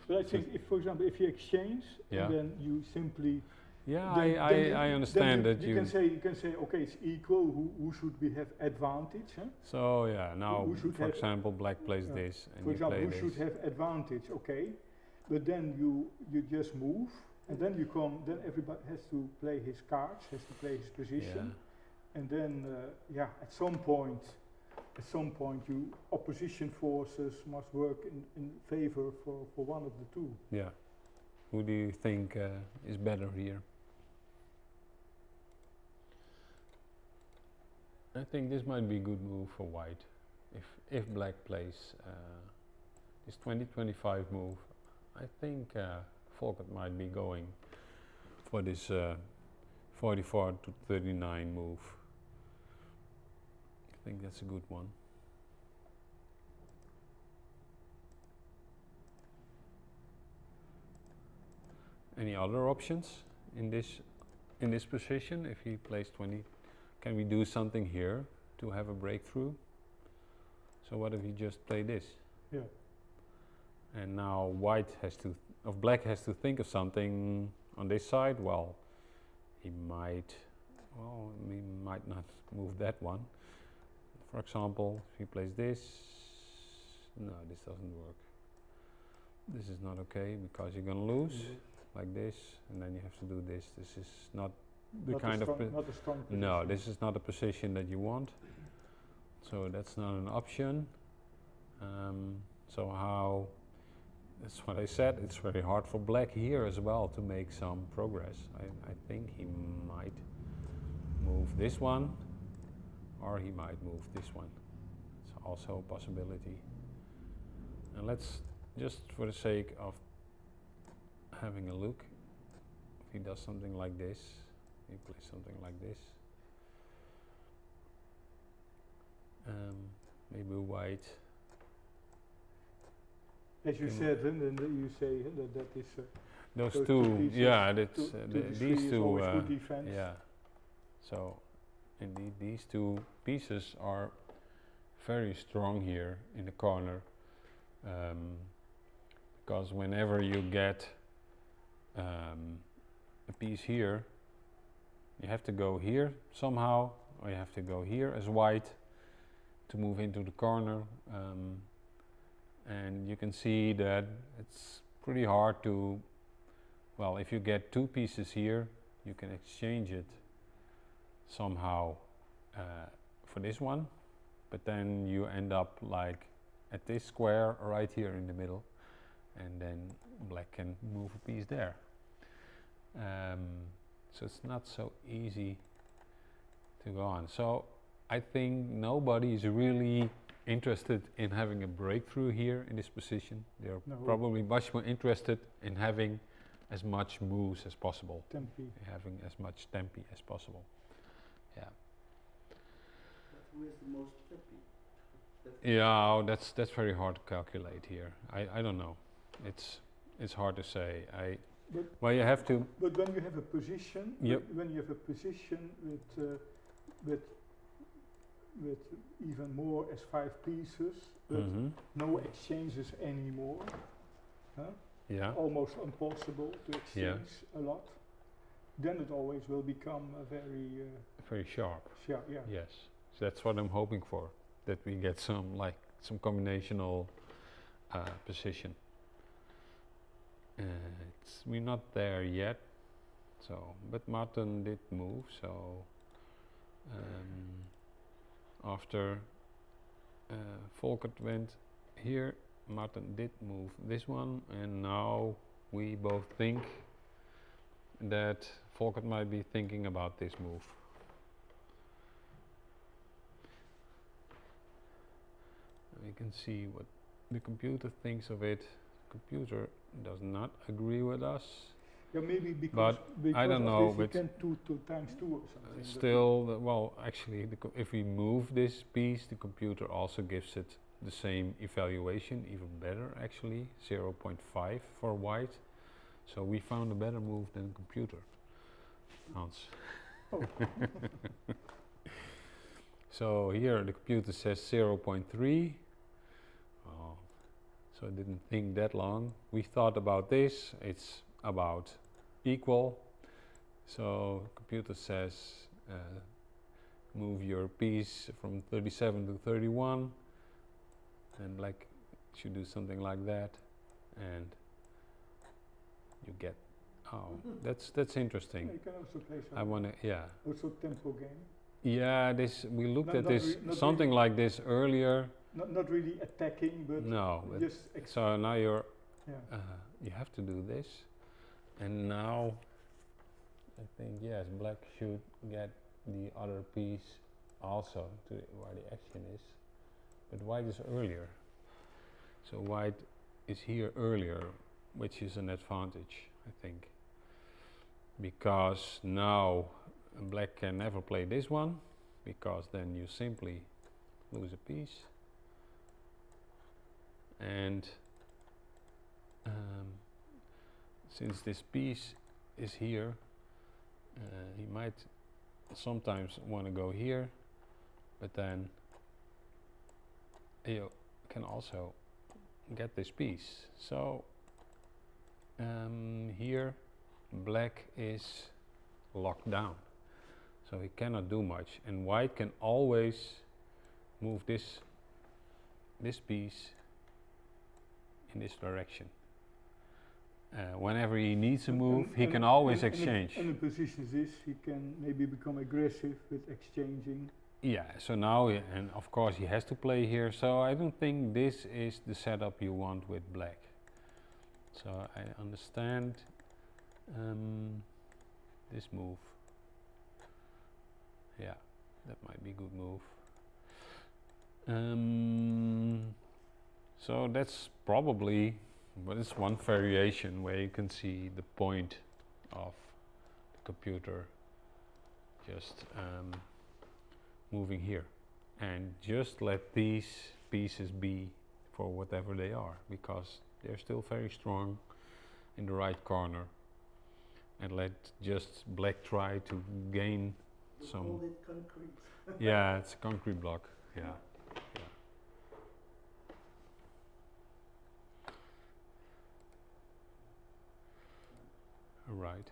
But I think, if, for example, if you exchange Yeah. and then you simply Yeah, then I understand then that you can say okay, it's equal. Who should we have advantage? Huh? So yeah, now Who should for have- example, black plays yeah. this and For you example, play who this. should have advantage? Okay, but then you just move, and then you come. Then everybody has to play his cards, has to play his position, and then at some point, you opposition forces must work in favor for one of the two. Yeah. Who do you think is better here? I think this might be a good move for white. If black plays this 20-25 move, I think Volkert might be going for this 44 to 39 move. I think that's a good one. Any other options in this position? If he plays 20, can we do something here to have a breakthrough? So what if he just play this? Yeah. And now black has to think of something on this side. Well, he might not move that one. For example, if he plays this, no, this doesn't work. This is not okay because you're gonna lose. Like this, and then you have to do this. This is not the Not kind a of strong, not a strong position. no. This is not a position that you want. So that's not an option. So how? That's what I said. It's very hard for black here as well to make some progress. I think he might move this one, or he might move this one. It's also a possibility. And let's just for the sake of having a look, if he does something like this, he plays something like this. Maybe white. As you Can- said, and then you say that is Those Those two, two pieces, yeah, that's these these three is two. always good defense. Yeah. So, indeed, these two pieces are very strong here in the corner, because whenever you get a piece here, you have to go here somehow, or you have to go here as white to move into the corner, and you can see that it's pretty hard to, well, if you get two pieces here, you can exchange it somehow for this one, but then you end up like at this square right here in the middle, and then black can move a piece there. So it's not so easy to go on. So I think nobody is really interested in having a breakthrough here in this position. They're No. probably much more interested in having as much moves as possible, Tempi. having as much tempi as possible. Yeah. But who is the most happy? Yeah, that's very hard to calculate here. I don't know. It's hard to say. But Well, you have to. But when you have a position, Yep. when you have a position with even more as 5 pieces, but Mhm. no exchanges anymore, huh? Yeah. Almost impossible to exchange a lot, then it always will become a very Very sharp. yeah. Yes. So that's what I'm hoping for. That we get some combinational position. We're not there yet. So, but Martin did move. So after Volkert went here, Martin did move this one, and now we both think that Volkert might be thinking about this move. We can see what the computer thinks of it. Computer does not agree with us. Yeah, maybe because I don't of know, this you but can two times two or something. but still, well, actually, if we move this piece, the computer also gives it the same evaluation, even better actually, 0.5 for white. So we found a better move than computer, Hans. Oh. So here the computer says 0.3. Oh, so it didn't think that long. We thought about this, it's about equal. So computer says move your piece from 37 to 31, and black should do something like that, and you get, oh, that's interesting. You can also play I wanna, yeah. also tempo game. Yeah, this, we looked Not- at not this, not something really, like this earlier. not really attacking, but No, but just so now you're, yeah. you have to do this, and now I think yes, black should get the other piece also to where the action is, but white is earlier. So white is here earlier, which is an advantage, I think, because now black can never play this one, because then you simply lose a piece, and since this piece is here, he might sometimes want to go here, but then you can also get this piece. So here black is locked down, so he cannot do much, and white can always move this piece in this direction. Whenever he needs a move, he can always exchange. And the position is this, he can maybe become aggressive with exchanging. Yeah, so now, and of course he has to play here, so I don't think this is the setup you want with black. So I understand this move. Yeah, that might be a good move. So that's probably, but it's one variation where you can see the point of the computer just moving here, and just let these pieces be for whatever they are, because they're still very strong in the right corner, and let just black try to gain We some. called it concrete. Yeah, it's a concrete block. Yeah. Right.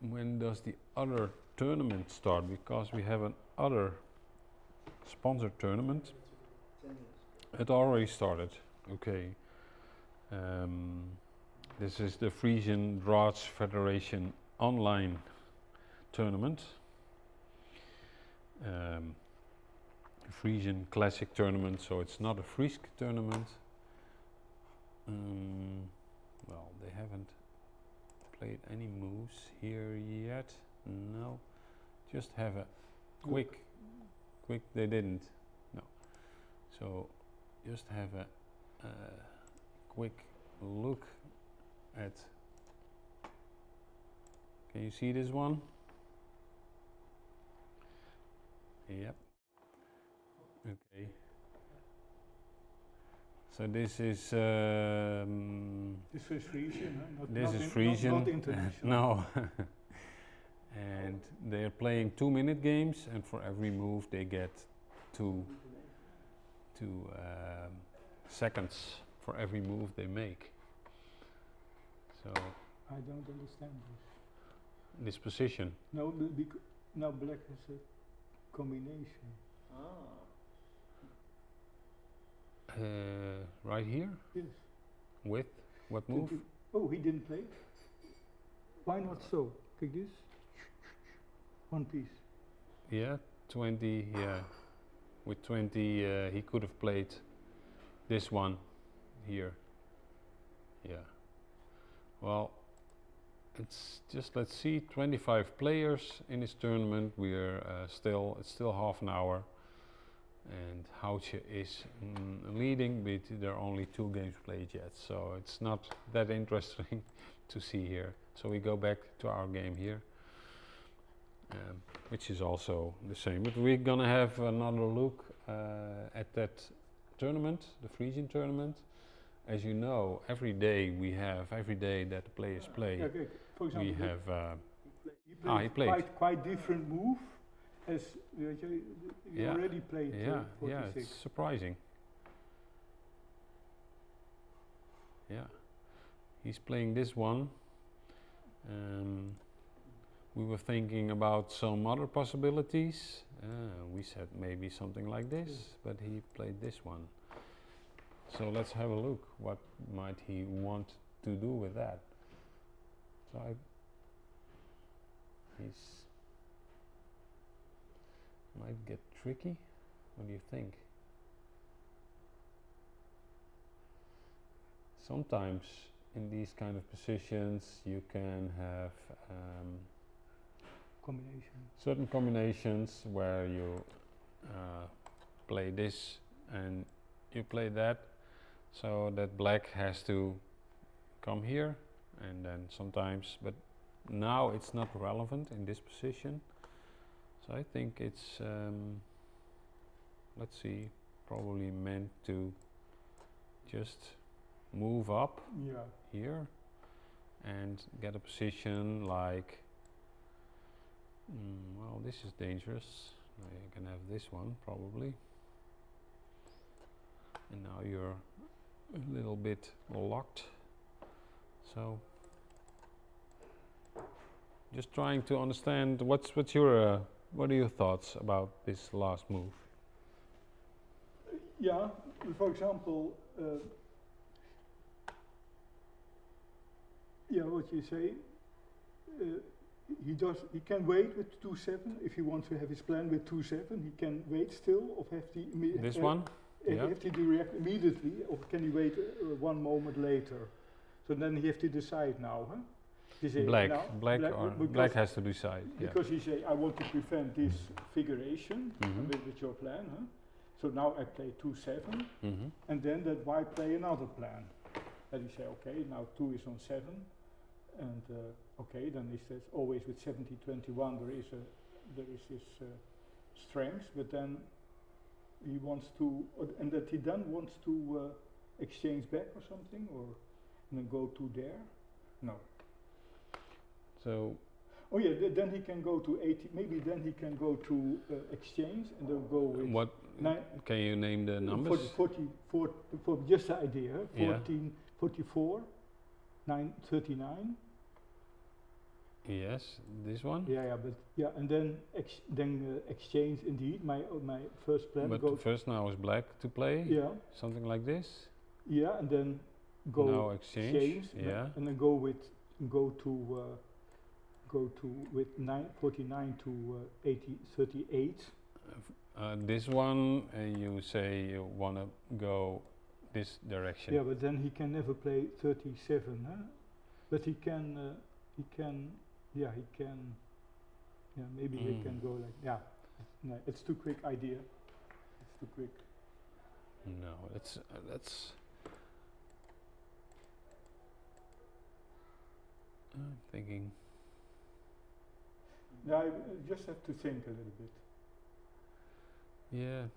When does the other tournament start? Because we have an other sponsored tournament. 10 years. It already started. Okay. This is the Frisian Draughts Federation online tournament. Frisian Classic tournament, so it's not a Frisk tournament. Well, they haven't played any moves here yet. No, just have a quick, they didn't. No, so just have a quick look at. Can you see this one? Yep. Okay. So this is This is Frisian, huh? Not, this not is in- Frisian. Not international. No. And they're playing 2-minute games, and for every move they get two seconds for every move they make. So I don't understand this. this position, No, now black is a combination. Ah, right here, Yes. with what move? Oh, he didn't play? Why not so? Take this. One piece. Yeah, 20. Yeah, with 20 he could have played this one here. Yeah. Well, it's just, let's see, 25 players in this tournament. It's still half an hour, and Houtje is leading, but there are only 2 games played yet, so it's not that interesting to see here. So we go back to our game here, which is also the same. But we're gonna have another look at that tournament, the Frisian tournament. As you know, every day that the players play, Okay. For example, we have. he he played. quite different move as you Yeah. already played Yeah, 46. it's surprising. Yeah, he's playing this one. We were thinking about some other possibilities. We said maybe something like this, but he played this one. So let's have a look. What might he want to do with that? So he's might get tricky. What do you think? Sometimes in these kind of positions you can have certain combinations where you play this and you play that, so that black has to come here, and then sometimes, but now it's not relevant in this position. So I think it's, let's see, probably meant to just move up here and get a position like, well, this is dangerous. You can have this one probably. And now you're a little bit locked. So just trying to understand what are your thoughts about this last move? Yeah, for example, what you say, he can wait with 2-7 if he wants to have his plan with 2-7. He can wait still, or have the This one? Yeah. Have to react immediately, or can he wait one moment later? So then he have to decide now, huh? Black has to decide. Because he say, I want to prevent this figuration with your plan, huh? So now I play 2-7, and then that white play another plan. And he say, okay, now 2 is on 7, and okay, then he says always with 70-21 there is his strength, but then he wants to, and that he then wants to exchange back or something, or and then go to there. No. So. Oh yeah, then he can go to 80. Maybe then he can go to exchange, and they'll go with. What? Can you name the numbers? 44, for just the idea. 14, 44, 9, 39. Yes, this one. Yeah, and then exchange indeed. My first plan. But first now is black to play. Yeah. Something like this. Yeah, and then go. Now exchange. Yeah. And then go to with 49 to 38. This one, you say you want to go this direction. Yeah, but then he can never play 37, huh? But he can, yeah, maybe he can go like, yeah. No, it's too quick idea. It's too quick. No, that's. I'm thinking. Yeah, I just have to think a little bit. Yeah.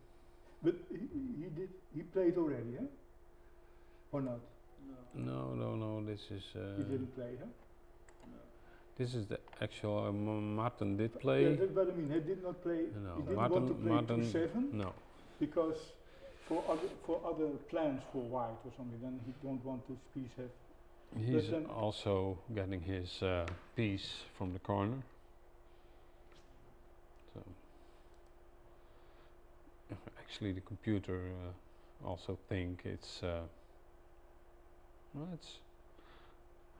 But he played already, huh? Or not? No, this is. He didn't play, huh? No. This is the actual. Martin did play. Yeah, that's what I mean. He did not play. No, he didn't want to play Martin 2-7. No. Because for other plans for white or something, then he don't want this piece have. He's also getting his piece from the corner. So actually, the computer also think it's. Well, it's.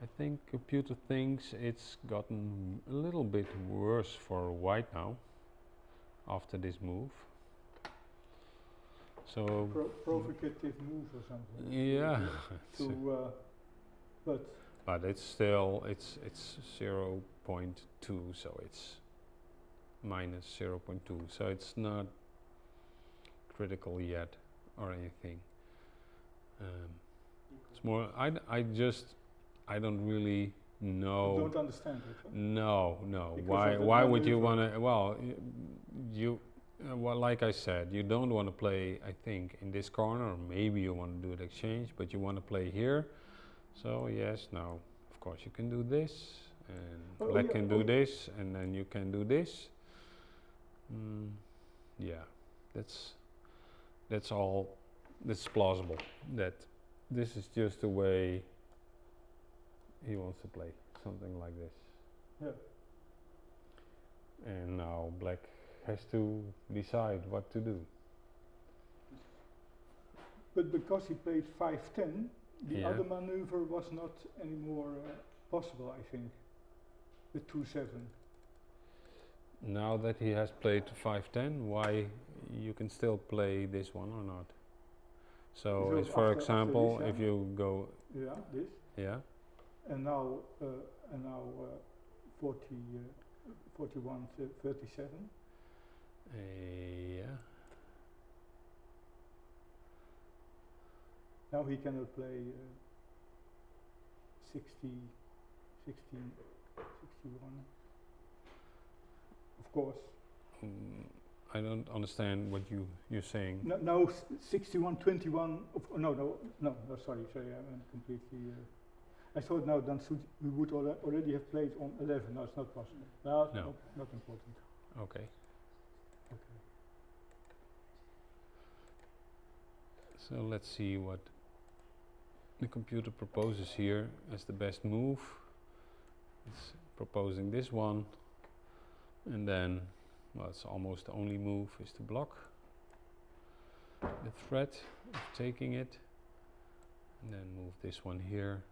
I think computer thinks it's gotten a little bit worse for white now. After this move. So Provocative move or something. yeah. But but it's still it's 0.2, so it's minus 0.2, so it's not critical yet or anything. It's more I don't really know. You don't understand it. Huh? No. Because of Why the would you maneuver. want to? Well, you well, like I said, you don't want to play. I think in this corner, or maybe you want to do the exchange, but you want to play here. So yes, now of course you can do this, and Oh, black yeah, can do this, and then you can do this. Yeah, that's all. That's plausible. That this is just the way he wants to play, something like this. Yeah. And now black has to decide what to do. But because he played 5-10, the Yeah. other maneuver was not anymore possible, I think. The 2-7. Now that he has played 5-10, why you can still play this one or not? So, So if, for after example, this, if you go, Yeah, this. yeah, And now 40, 41, 37. yeah, Now he cannot play 60, 16, 61. Of course. I don't understand what you're saying. No, 61, 21. No, sorry, I'm completely. I thought now Dan we would already have played on 11. No, it's not possible. No, it's No. not important. Okay. Okay. So let's see what the computer proposes here as the best move. It's proposing this one, and then, well, it's almost the only move is to block the threat of taking it, and then move this one here.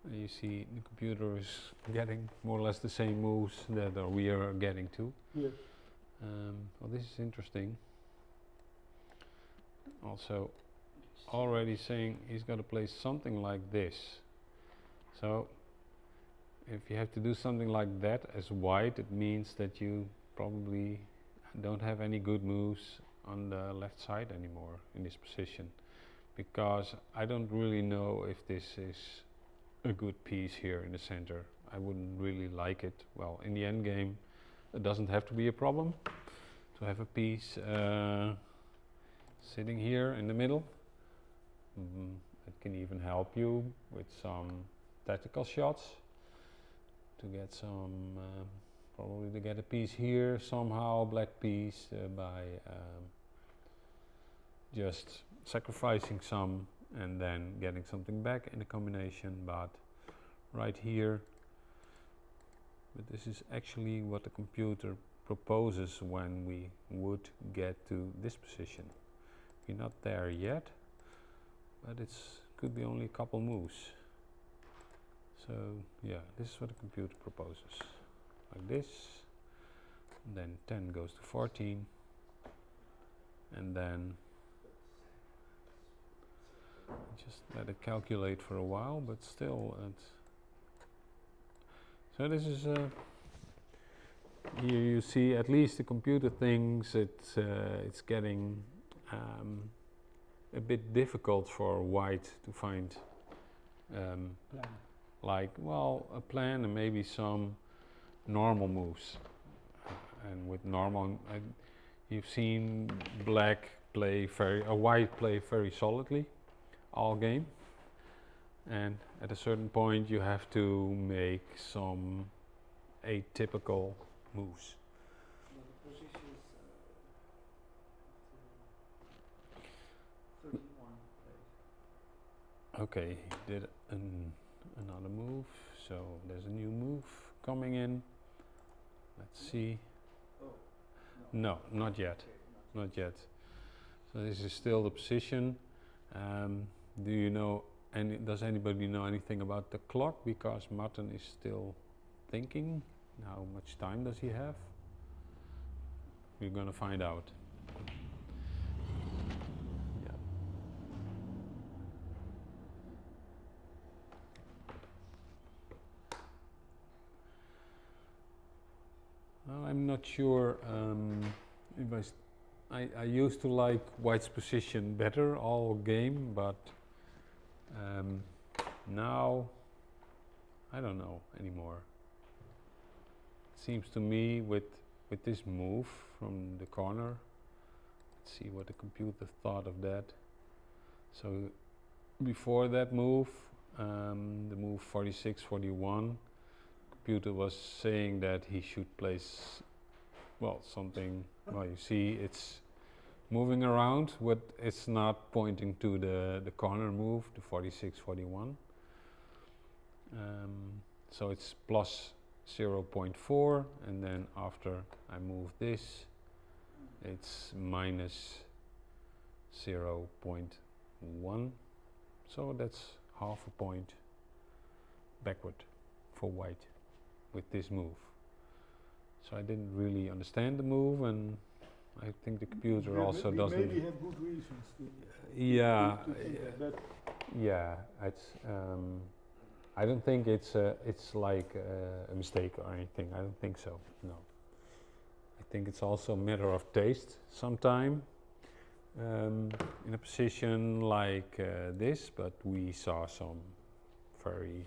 And you see the computer is getting more or less the same moves that we are getting to. Yes. Well, this is interesting. Also, already saying he's got to play something like this. So, if you have to do something like that as white, it means that you probably don't have any good moves on the left side anymore in this position, because I don't really know if this is a good piece here in the center. I wouldn't really like it. Well, in the end game, it doesn't have to be a problem to have a piece sitting here in the middle. It can even help you with some tactical shots to get some, probably to get a piece here somehow, black piece, by just sacrificing some and then getting something back in the combination. But right here, but this is actually what the computer proposes when we would get to this position. We're not there yet, but it's could be only a couple moves. So yeah, this is what the computer proposes, like this, and then 10 goes to 14, and then just let it calculate for a while, but still so this is here you see at least the computer thinks it's getting a bit difficult for white to find Plan. like, well, a plan and maybe some normal moves. And with normal, you've seen black play white play very solidly all game. And at a certain point, you have to make some atypical moves. The positions 31. Okay, he did another move, so there's a new move coming in. Let's see. Oh, No, not yet. okay, Not yet. So this is still the position. Do you know does anybody know anything about the clock? Because Martin is still thinking. How much time does he have? We're gonna find out. Yeah. I'm not sure if I used to like white's position better all game, but now I don't know anymore. Seems to me with this move from the corner, let's see what the computer thought of that. So before that move, the move 46, 41, computer was saying that he should place, well, something, well, you see it's moving around, but it's not pointing to the corner move, the 46, 41. So it's plus 0.4, and then after I move this, it's minus 0.1. So that's half a point backward for white with this move. So I didn't really understand the move, and I think the computer also doesn't. Maybe have good reasons to Yeah, to think that. yeah. It's. I don't think it's like a mistake or anything. I don't think so. No. I think it's also a matter of taste. Sometime in a position like this, but we saw some very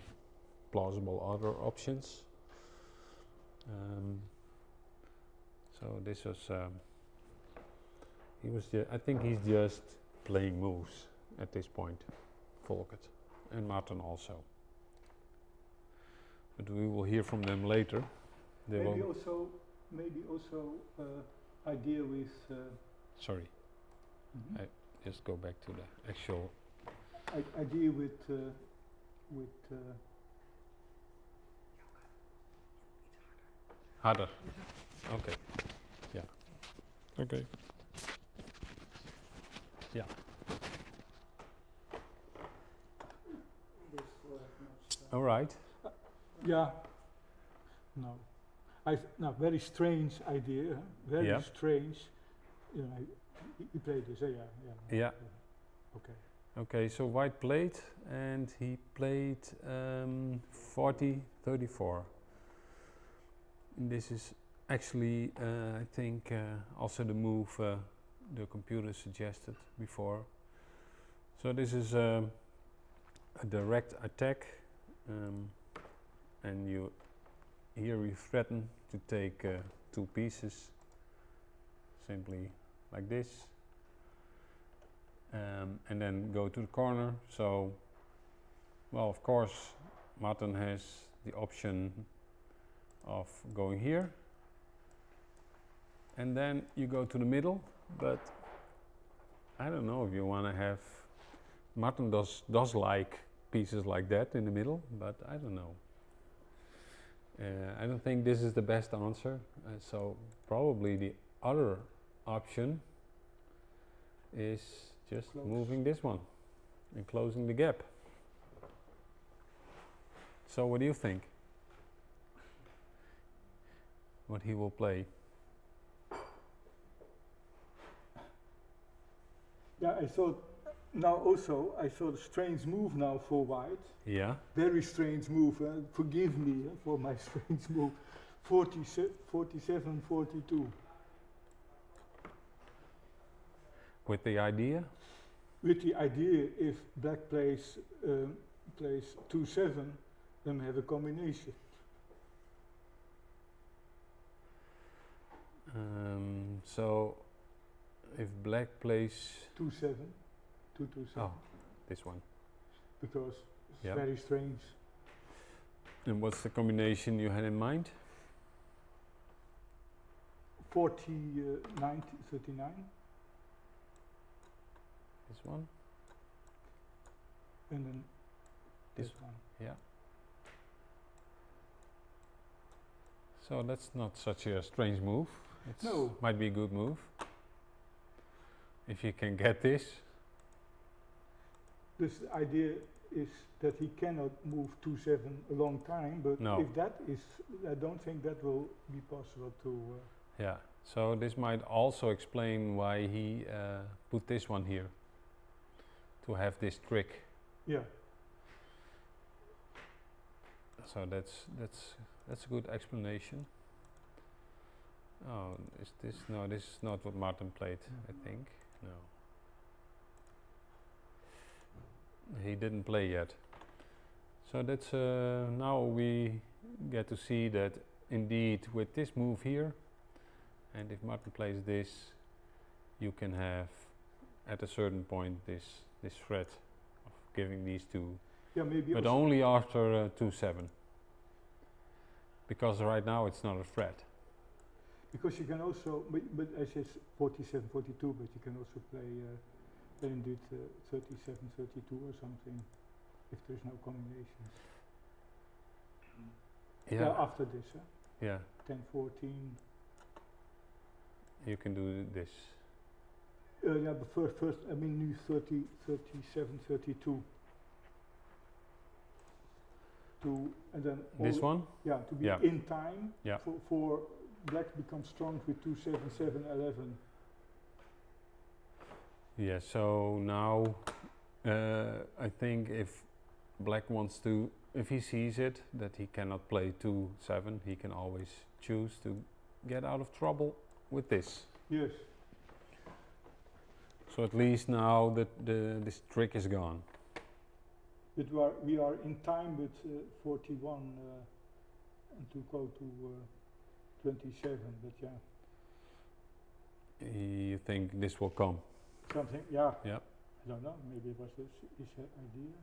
plausible other options. So this was. He was. I think he's just playing moves at this point, Volkert, and Martin also. But we will hear from them later. They Maybe will. also idea with. Sorry, I just go back to the actual. Idea with. Harder. Okay. Yeah. Okay. Yeah. This will have much All right. Yeah. No. No, very strange idea. Very Yeah. strange. You know, he played this. Yeah. Yeah. Okay. Okay. So white played, and he played 40, 34. And this is actually, I think, also the move the computer suggested before. So this is a direct attack, and here we threaten to take 2 pieces, simply like this, and then go to the corner. So, well, of course, Martin has the option of going here, and then you go to the middle, but I don't know if you want to have. Martin does like pieces like that in the middle, but I don't know. I don't think this is the best answer, so probably the other option is just moving this one and closing the gap. So what do you think? What he will play? Yeah, I thought. Now also, I saw a strange move now for white. Yeah. Very strange move. Forgive me for my strange move. 47, 42. With the idea? With the idea, if black plays 2-7, then we have a combination. So if black plays 2-7, 2-2-7. oh, this one. Because it's Yep. very strange. And what's the combination you had in mind? 40, 90, 39. This one? And then this This- one. Yeah. So that's not such a strange move. It's No. might be a good move. If you can get this. This idea is that he cannot move 2-7 a long time, but No. if that is, I don't think that will be possible to. Yeah. So this might also explain why he put this one here. To have this trick. Yeah. So that's a good explanation. Oh, is this? No, this is not what Martin played, I think. No. He didn't play yet. So that's now we get to see that indeed with this move here, and if Martin plays this, you can have at a certain point this threat of giving these two, Yeah, maybe. but also only after 2-7, because right now it's not a threat. because you can also, but as is 47, 42, but you can also play indeed 37, 32 or something, if there's no combinations. Yeah, after this, huh? Yeah, 10, 14. you can do this. Yeah, but first, I mean, nu 30, 37, 32. And then This one? Yeah, to be Yeah. in time. Yeah. For black becomes strong with 2, 7, 7, 11. Yeah, so now I think if black wants to, if he sees it, that he cannot play 2-7, he can always choose to get out of trouble with this. Yes. So at least now that this trick is gone. But we are in time with 41 and to go to 27, but yeah. You think this will come? Something, yeah. Yeah. I don't know, maybe it was his idea.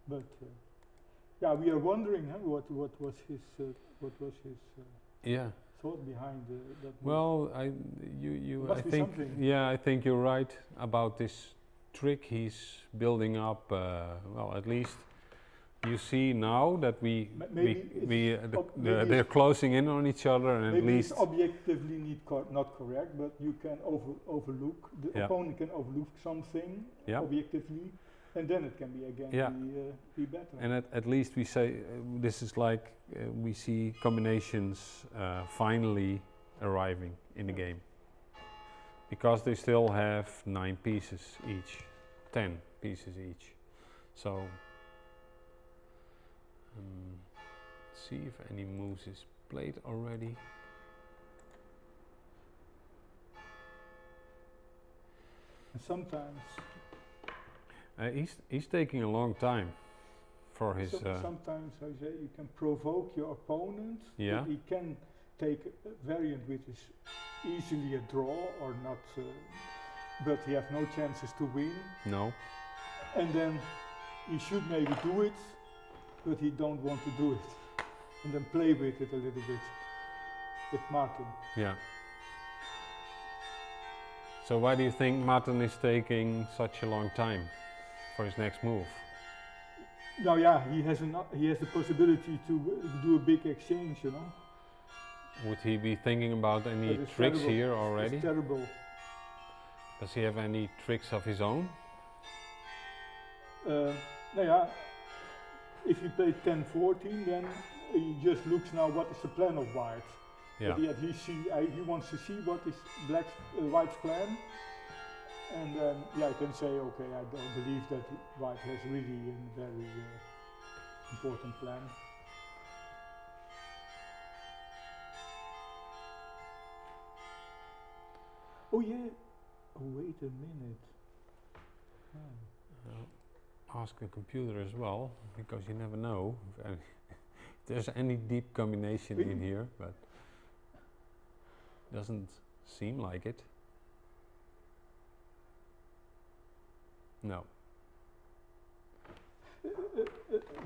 But yeah, we are wondering what was his Yeah. thought behind that. Well, I Must be think something. yeah, I think you're right about this trick he's building up. Well, at least you see now that they're closing in on each other, and at Maybe least it's objectively not correct, but you can overlook, the Yeah. opponent can overlook something yeah. objectively, and then it can be again Yeah. be better. And at least we say this is like we see combinations finally arriving in the game, because they still have 9 pieces each, 10 pieces each. So see if any moves is played already. And sometimes He's taking a long time for his. sometimes I say you can provoke your opponent. Yeah. But he can take a variant which is easily a draw or not, but he has no chances to win. No. And then he should maybe do it, but he don't want to do it. And then play with it a little bit with Martin. Yeah. So why do you think Martin is taking such a long time for his next move? Now, yeah, he has the possibility to do a big exchange, you know. Would he be thinking about any That is tricks terrible. here already? It's terrible. Does he have any tricks of his own? Now, yeah, if he played 10-14, then he just looks now what is the plan of white. Yeah. But yet he wants to see what is white's plan. And then, yeah, I can say, okay, I don't believe that white has really a very important plan. Oh yeah, oh wait a minute. Ask the computer as well, because you never know if there's any deep combination in here, but doesn't seem like it. No.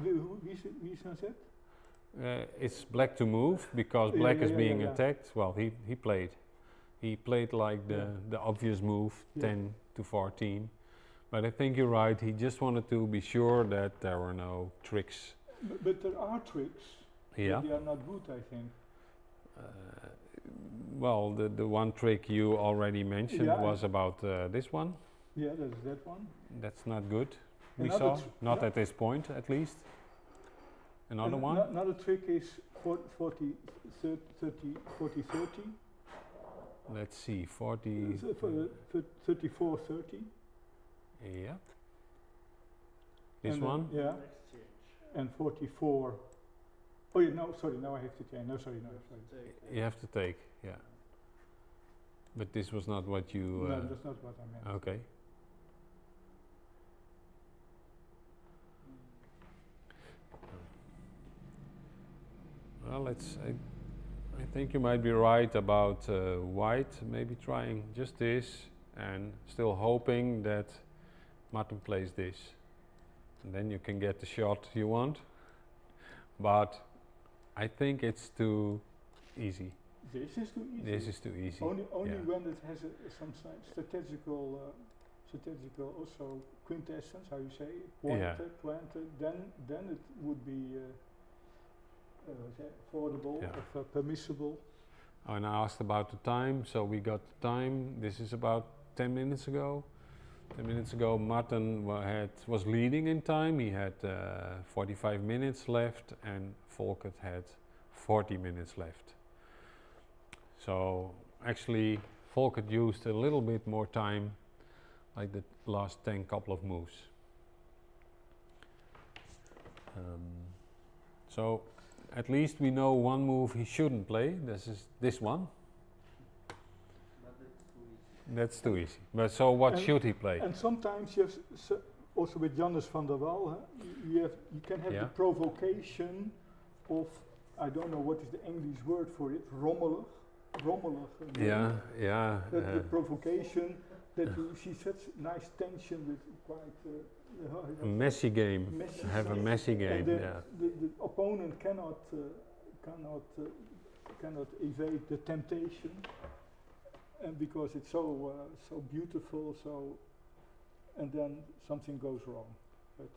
Wie is nou zet? It's black to move because Yeah, black yeah, is yeah, being yeah, yeah. attacked. Well, he played. He played like the obvious move, Yeah. 10-14. But I think you're right. He just wanted to be sure that there were no tricks. But there are tricks. Yeah. But they are not good, I think. Well, the one trick you already mentioned Yeah. was about this one. Yeah, that is that one. That's not good. We Another saw not yeah. at this point, at least. Another And one. Another trick is 40, 30. Let's see, 40. 34, 30. Yeah. This And then- one. Yeah. Exchange. And 44, Oh yeah, no, sorry, now I have to change. No, sorry, no, sorry. You have to take, yeah. But this was not what you... No, that's not what I meant. Okay. Well, I think you might be right about white, maybe trying just this and still hoping that Martin plays this. And then you can get the shot you want. But I think it's too easy. This is too easy. This is too easy. Only yeah. when it has some strategical also quintessence, how you say, pointed, then it would be affordable, Yeah. permissible. And I asked about the time, so we got the time. This is about 10 minutes ago. 10 minutes ago, Martin was leading in time. He had 45 minutes left, and Volkert had 40 minutes left. So actually, Volkert used a little bit more time, like the last 10 couple of moves. So at least we know one move he shouldn't play. This is this one. But it's too easy. That's too easy. But so what should he play? And sometimes you have, also with Jannes van der Waal, you can have Yeah. the provocation of, I don't know what is the English word for it, rommelig. Yeah. The provocation that you see such nice tension with quite A messy game. messy Have a stuff. messy game. And Yeah. the opponent cannot evade the temptation, and because it's so beautiful, and then something goes wrong. But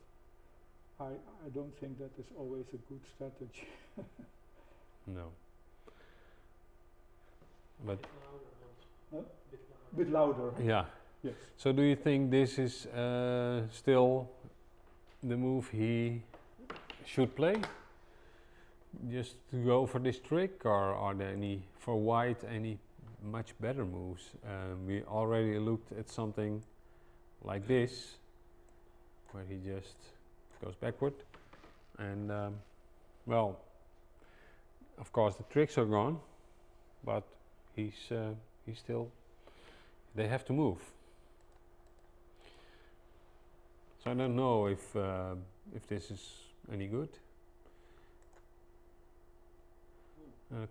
I don't think that is always a good strategy. No. But Bit louder. yeah. Yes. So do you think this is still the move he should play? Just to go for this trick, or are there any for white any much better moves? We already looked at something like this, where he just goes backward, and well, of course the tricks are gone, but he's still. They have to move. So I don't know if this is any good.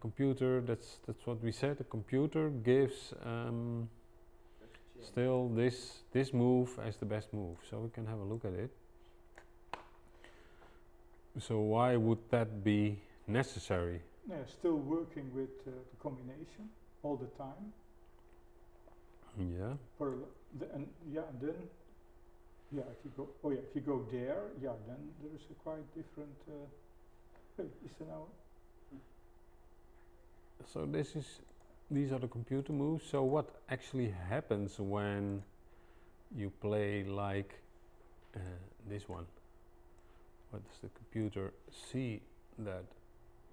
Computer. That's what we said. The computer gives still this move as the best move. So we can have a look at it. So why would that be necessary? Yeah, still working with the combination all the time. Yeah. And then if you go there, then there is a quite different. Is there now? So these are the computer moves. So what actually happens when you play like this one? What does the computer see that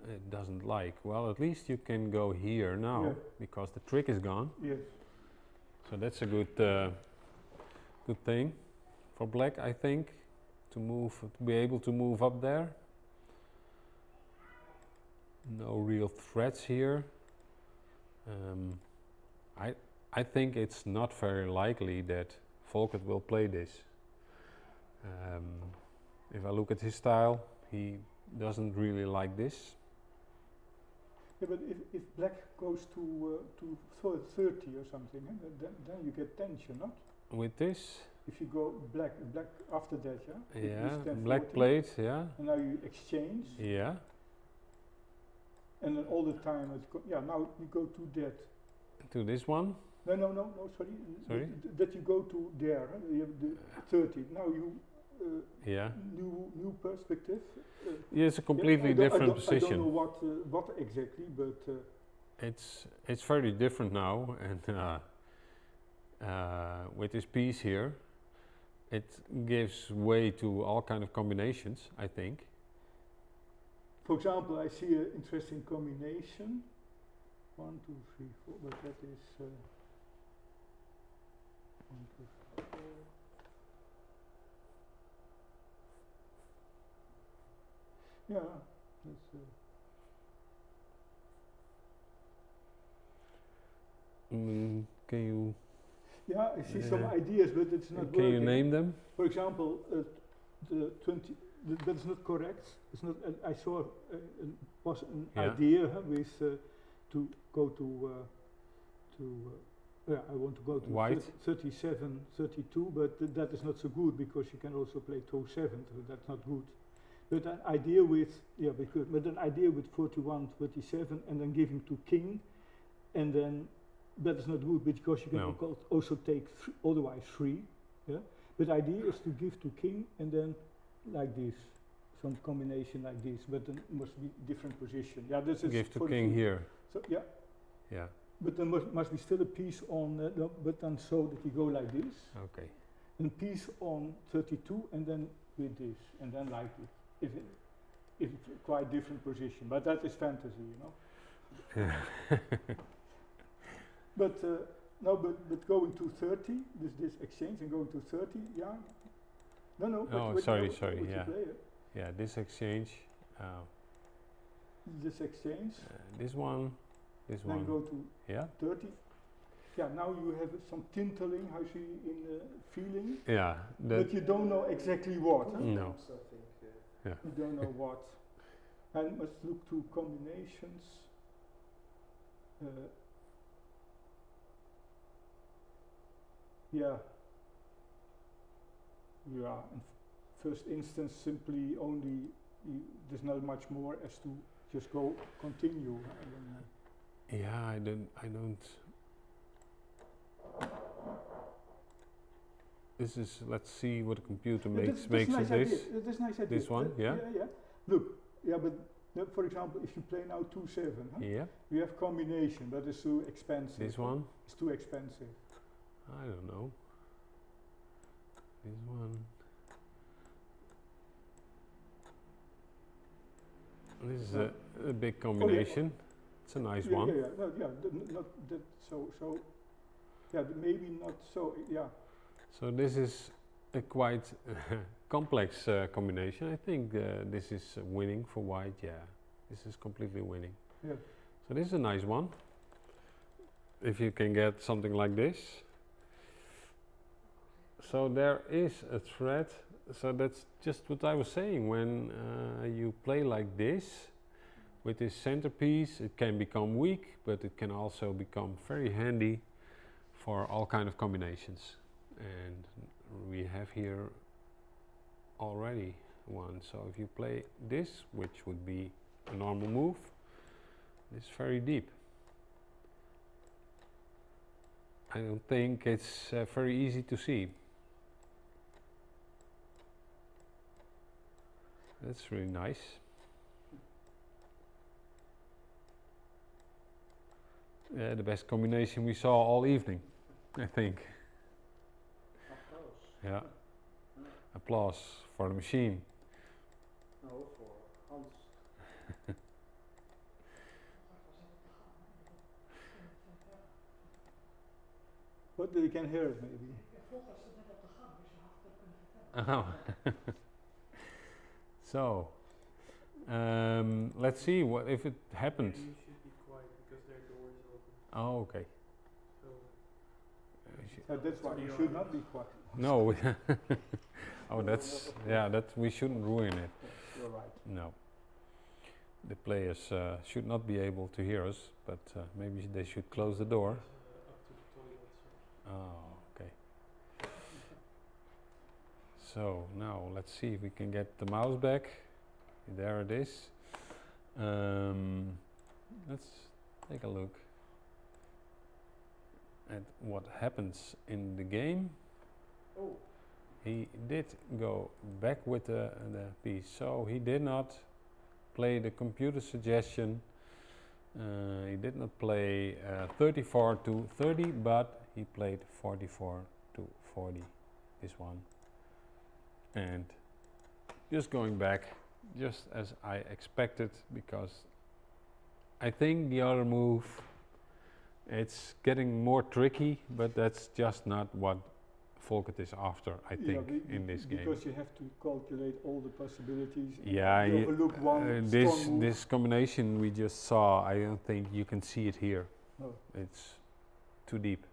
it doesn't like? Well, at least you can go here now because the trick is gone. Yes. So that's a good thing for black, I think, to be able to move up there. No real threats here. I think it's not very likely that Volkert will play this. If I look at his style, he doesn't really like this. Yeah, but if black goes to 30 or something, then you get tension, not? With this? If you go black after that, yeah? Yeah, black played, yeah. And now you exchange. Yeah. And then all the time, now you go to that. To this one? No, sorry. Sorry? That you go to there, you have the 30. Now you, Yeah. new perspective. Yeah, it's a completely different position. I don't know what exactly, but... It's very different now, and with this piece here, it gives way to all kind of combinations, I think. For example, I see an interesting combination. 1, 2, 3, 4, but that is 1, 2, 3, 4. Yeah, that's Can you Yeah, I see some Yeah. ideas, but it's not can you working. name them? For example, the 20, that's not correct. It's not, I saw was an Yeah. idea with to go to yeah, I want to go to White. 37, 32, but that is not so good because you can also play 2-7, so that's not good. But an idea with, but an idea with 41, 37 and then giving to king, and then that is not good because you can No. also take otherwise 3, yeah. But the idea is to give to king and then like this, some combination like this, but then must be different position. Yeah, this is Give to for the king full- here. So yeah, Yeah. but there must be still a piece on, but then so that you go like this, Okay. and piece on 32, and then with this, and then like this. If it's a quite different position, but that is fantasy, you know. But no, but going to 30, this exchange and going to 30, yeah. No. Oh, but sorry, no, sorry, with the yeah. player. Yeah, this exchange. This exchange, This one. This then one. go to Yeah. 30. Yeah, now you have some tinteling, how you in feeling, Yeah. but you don't know exactly what. Huh? No. So I think You don't know what. And must look to combinations. Yeah. Yeah. In first instance, simply only there's not much more as to just go continue. Yeah, I don't. This is. Let's see what the computer makes That's of nice this. idea. That's nice idea. This one, yeah. Yeah. Look, yeah, but for example, if you play now 2-7, huh? Yeah. You have combination, but it's too expensive. This one. It's too expensive. I don't know. This one. This is a big combination. It's a nice one. Yeah. No, yeah. Not that. So. Yeah. Maybe not so. Yeah. So this is a quite complex combination. I think this is winning for white. Yeah, this is completely winning. Yeah. So this is a nice one. If you can get something like this. So there is a thread. So that's just what I was saying. When you play like this, with this centerpiece, it can become weak, but it can also become very handy for all kind of combinations. And we have here already one. So if you play this, which would be a normal move, it's very deep. I don't think it's very easy to see. That's really nice. The best combination we saw all evening, I think. applause. Yeah. Applause for the machine. No, for Hans. But they can hear it maybe. Oh. So, let's see what if it happened. You should be quiet because their door is open. Oh, okay. So That's why you should not be quiet. No. Oh, that's that we shouldn't ruin it. You're right. No. The players should not be able to hear us, but maybe they should close the door. up to the toilet. So. Oh, okay. So now let's see if we can get the mouse back. There it is. Let's take a look at what happens in the game. Oh. He did go back with the piece, so he did not play the computer suggestion. He did not play 34 to 30, but he played 44 to 40, this one. And just going back, just as I expected, because I think the other move, it's getting more tricky, but that's just not what Volkert is after, I think, in this game. Because you have to calculate all the possibilities. Yeah, you overlook one strong move. this combination we just saw, I don't think you can see it here. No. It's too deep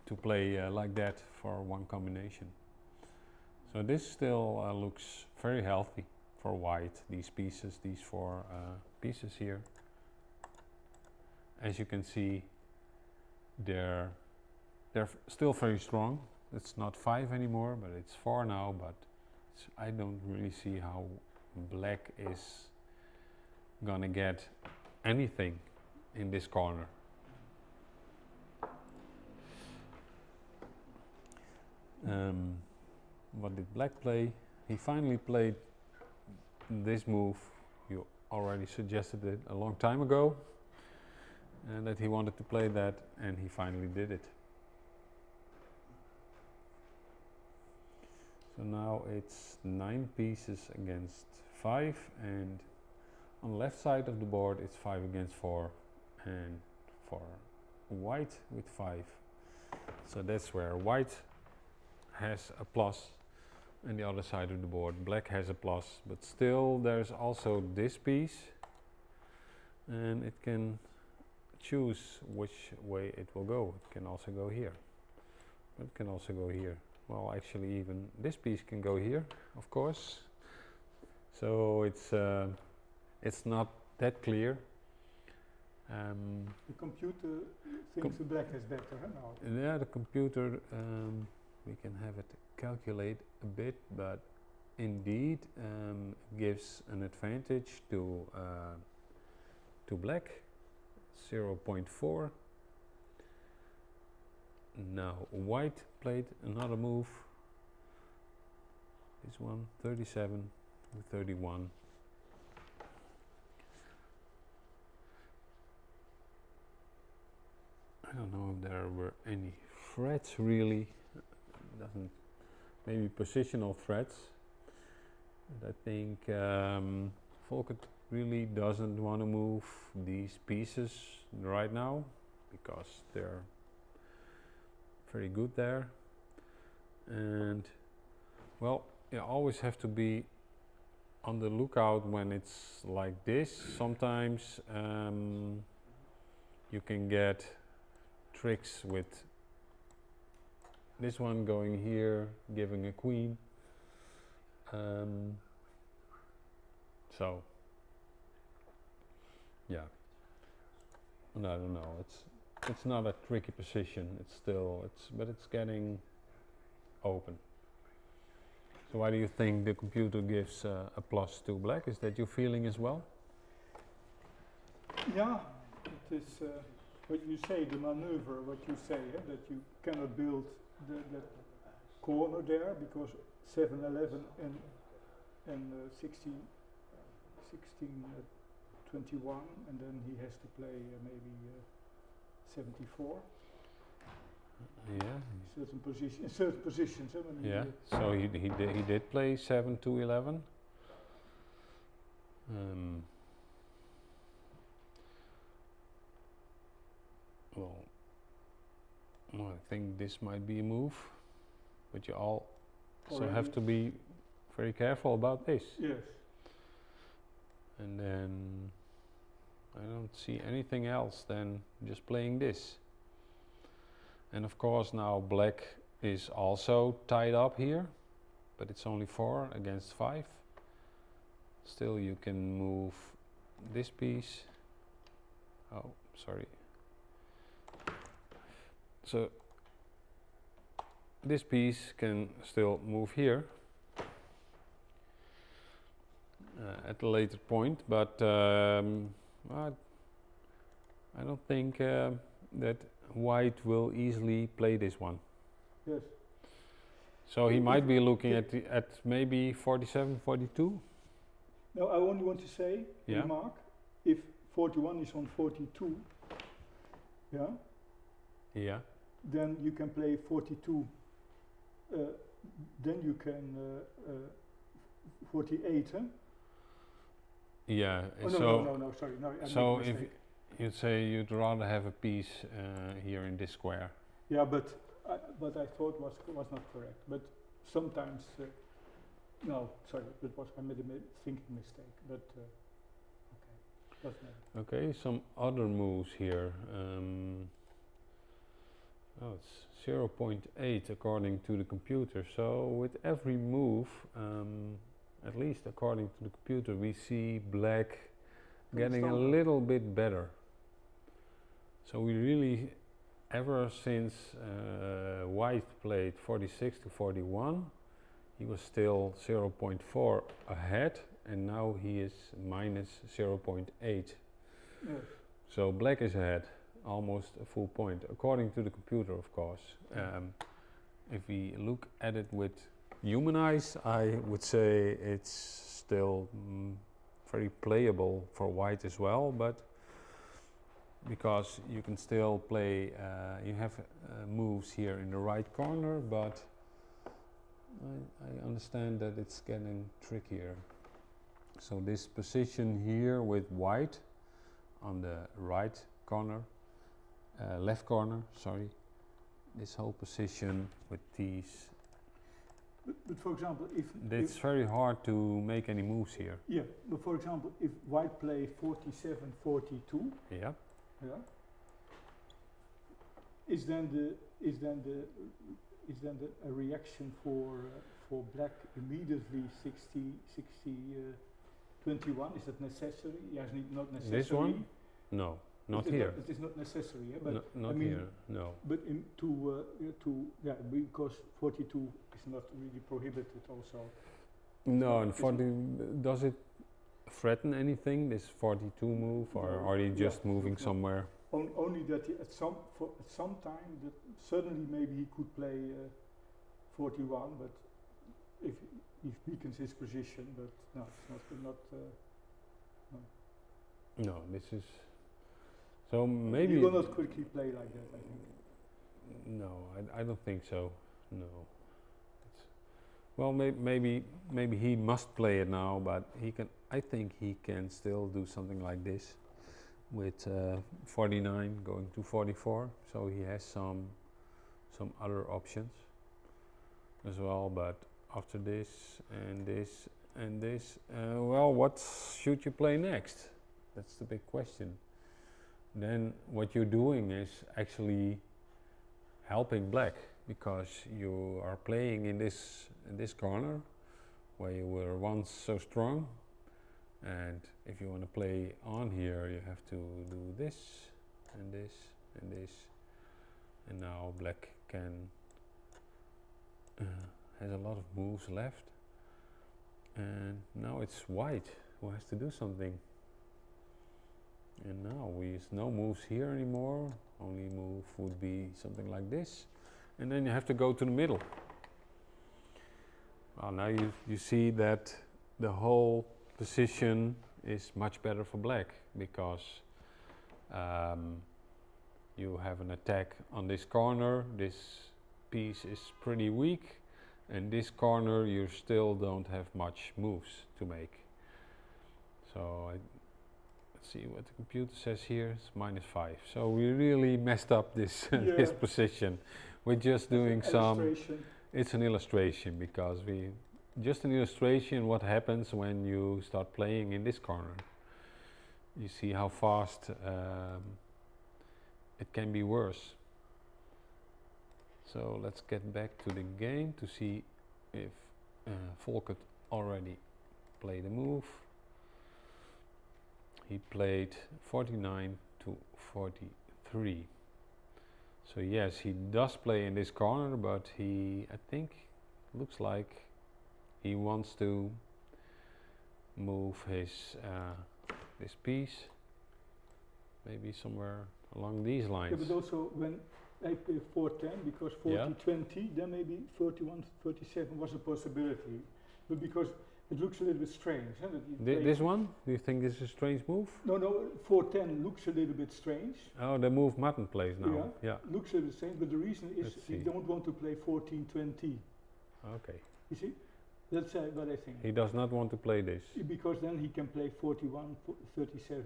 to play like that for one combination. So this still looks very healthy for white, these pieces, these four pieces here. As you can see, they're still very strong. It's not 5 anymore, but it's 4 now, but I don't really see how black is gonna get anything in this corner. What did black play? He finally played this move. You already suggested it a long time ago, and that he wanted to play that, and he finally did it. So now it's 9 pieces against 5, and on the left side of the board it's 5 against 4, and for white with 5. So that's where white has a plus, and the other side of the board black has a plus, but still there's also this piece, and it can choose which way it will go. It can also go here, but it can also go here. Well, actually even this piece can go here, of course. So it's not that clear. The computer thinks the black is better, huh, now? Yeah, the computer, we can have it calculate a bit, but indeed gives an advantage to black, 0.4. Now white played another move, this one, 37 to 31. I don't know if there were any threats really. Doesn't, maybe positional threats. But I think Volker really doesn't want to move these pieces right now because they're very good there. And well, you always have to be on the lookout when it's like this. Sometimes you can get tricks with this one going here, giving a queen. So yeah, and I don't know. It's not a tricky position. But it's getting open. So why do you think the computer gives a plus to black? Is that your feeling as well? Yeah, it is what you say, the maneuver, what you say, that you cannot build the corner there because 7, 11 and 16, 21, and then he has to play maybe 74. Yeah. Certain positions. Yeah. So he did play 7 to 11. Well, I think this might be a move, but you also have to be very careful about this. Yes. And then I don't see anything else than just playing this. And of course now black is also tied up here, but it's only 4 against 5. Still you can move this piece. Oh, sorry. So this piece can still move here at a later point, but I don't think that white will easily play this one. Yes. So he might be looking at maybe 47, 42. No, I only want to say, Yeah. remark, if 41 is on 42, yeah, Yeah. then you can play 42, then you can 48, huh? Yeah. Oh, so no, sorry, no, I so made a if mistake. you'd say you'd rather have a piece here in this square. Yeah, but I thought was not correct. But sometimes, no, sorry, I made a thinking mistake. But okay, doesn't matter. Okay, some other moves here. Oh, it's 0.8 according to the computer. So with every move, at least according to the computer, we see black getting a little bit better. So we really, ever since white played 46 to 41, he was still 0.4 ahead, and now he is minus 0.8. Yeah. So black is ahead, almost a full point, according to the computer, of course. If we look at it with human eyes, I would say it's still very playable for white as well, but because you can still play, you have moves here in the right corner, but I understand that it's getting trickier. So this position here with white on the right corner, left corner, sorry, this whole position with these, But for example, it's very hard to make any moves here. yeah, but for example, if white play 47, 42, Yeah. yeah, is then a reaction for black immediately 60, 21? Is that necessary? Yes, not necessary. This one? No, not here. It is not necessary, yeah, but Not I mean, here, no. But because 42 is not really prohibited also. No, and 40, does it threaten anything, this 42 move, or No, are you yeah, just moving no. somewhere? Only that at some time that certainly maybe he could play 41, but if he weakens his position, but no, it's not. No, this is, so maybe, He will not quickly play like that, I think. no, I don't think so, no. It's, well, maybe he must play it now, but he can, I think he can still do something like this with 49 going to 44, so he has some other options as well, but after this and this and this, well, what should you play next? That's the big question. Then what you're doing is actually helping black, because you are playing in this corner where you were once so strong, and if you want to play on here, you have to do this and this and this, and now black can has a lot of moves left, and now it's white who has to do something. And now there's no moves here anymore, only move would be something like this, and then you have to go to the middle. Well, now you see that the whole position is much better for black, because you have an attack on this corner, this piece is pretty weak, and this corner you still don't have much moves to make. So let's see what the computer says here, it's -5. So we really messed up this this position. We're just doing some, it's an illustration, because just an illustration what happens when you start playing in this corner. You see how fast it can be worse. So let's get back to the game to see if Volkert already played a move. He played 49 to 43. So yes, he does play in this corner, but I think, looks like he wants to move his this piece maybe somewhere along these lines. Yeah, but also when I play 4-10, because 40-20, then maybe 31-37 was a possibility. But because it looks a little bit strange. Huh, that you This one? Do you think this is a strange move? No, 4-10 looks a little bit strange. Oh, the move Martin plays now. Yeah. Looks a little bit strange, but the reason is Let's he see. don't want to play 14-20. Okay. You see? That's what I think. He does not want to play this. Because then he can play 41-37.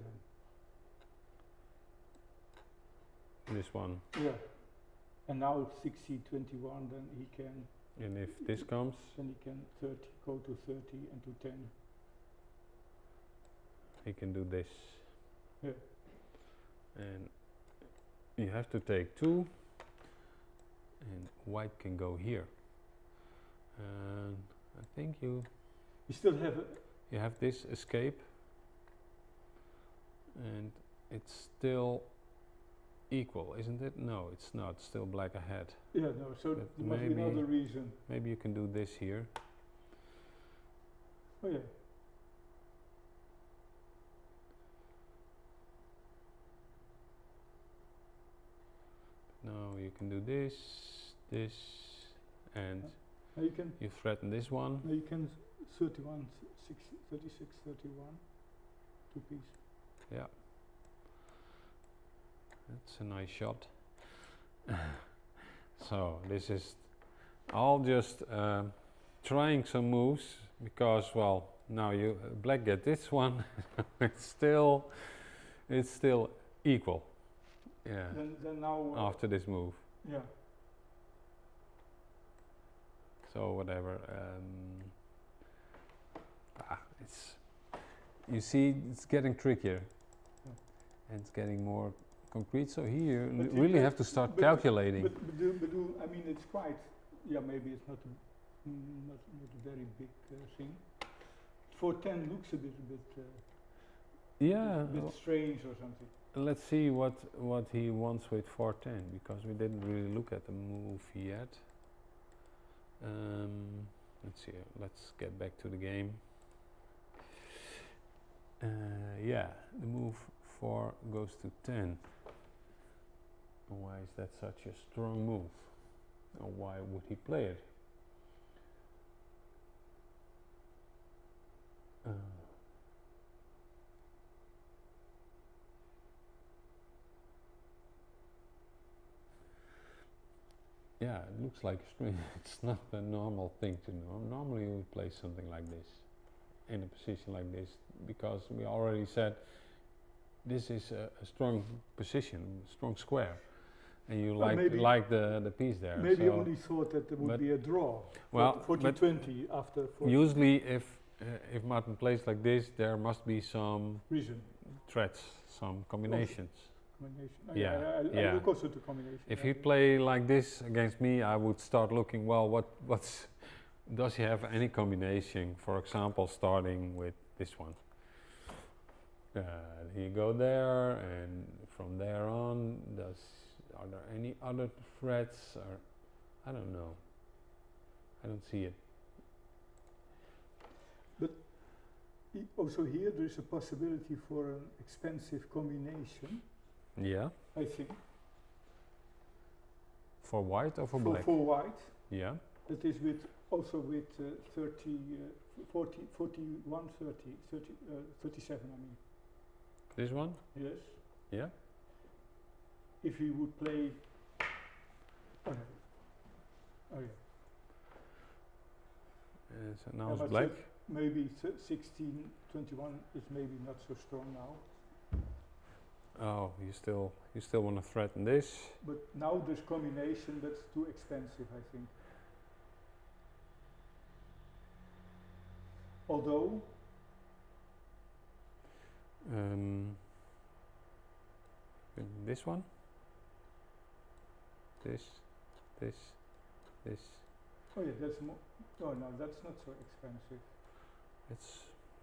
This one. Yeah. And now it's 60-21, then he can. And if this comes, then he can go to 30 and to 10. he can do this. Yeah. And you have to take 2. and white can go here. And I think You still have a, you have this escape, and it's still equal, isn't it? No, it's not. Still black ahead. yeah, no, so But there must be maybe- another reason. Maybe you can do this here. Oh yeah, No, you can do this, this, and now you can, you threaten this one. 31, 36, 31, two piece. Yeah. That's a nice shot. So this is all just trying some moves because, well, now you black get this one. it's still equal. Yeah. Then now, After this move. yeah, So whatever. It's, you see, it's getting trickier. Yeah. And it's getting more concrete. So here, But you you really can- have to start but- calculating. but I mean, it's quite, yeah, maybe it's not a very big thing. 410 looks a bit Yeah. strange or something. Let's see what he wants with 410 because we didn't really look at the move yet. Let's see. Let's get back to the game. Yeah, the move 4 goes to 10. Why is that such a strong move? Or why would he play it? Yeah, it looks like a string. It's not a normal thing to do. Normally you would play something like this in a position like this because we already said this is a strong position, strong square, and you Well, maybe- like the piece there. Maybe so only thought that there would but- be a draw. well, 40-20 after 40 usually if Martin plays like this, there must be some reason. threats, some combinations. Combination. Yeah, I yeah. look also to combination. If yeah. he play like this against me, I would start looking. Well, what's does he have any combination? For example, starting with this one. He go there, and from there on, are there any other threats? Or I don't know. I don't see it. Also here there is a possibility for an expensive combination, Yeah. I think, For white or for black? for white. Yeah. That is with also with 30, 40, 41, 30, 37, I mean. This one? Yes. Yeah. If he would play. Oh yeah. Oh yeah. So now Yeah, it's but black. Maybe 16, 21 is maybe not so strong now. Oh, you still want to threaten this? But now this combination, that's too expensive, I think. Although, This one? This. oh yeah, that's more. Oh no, that's not so expensive. It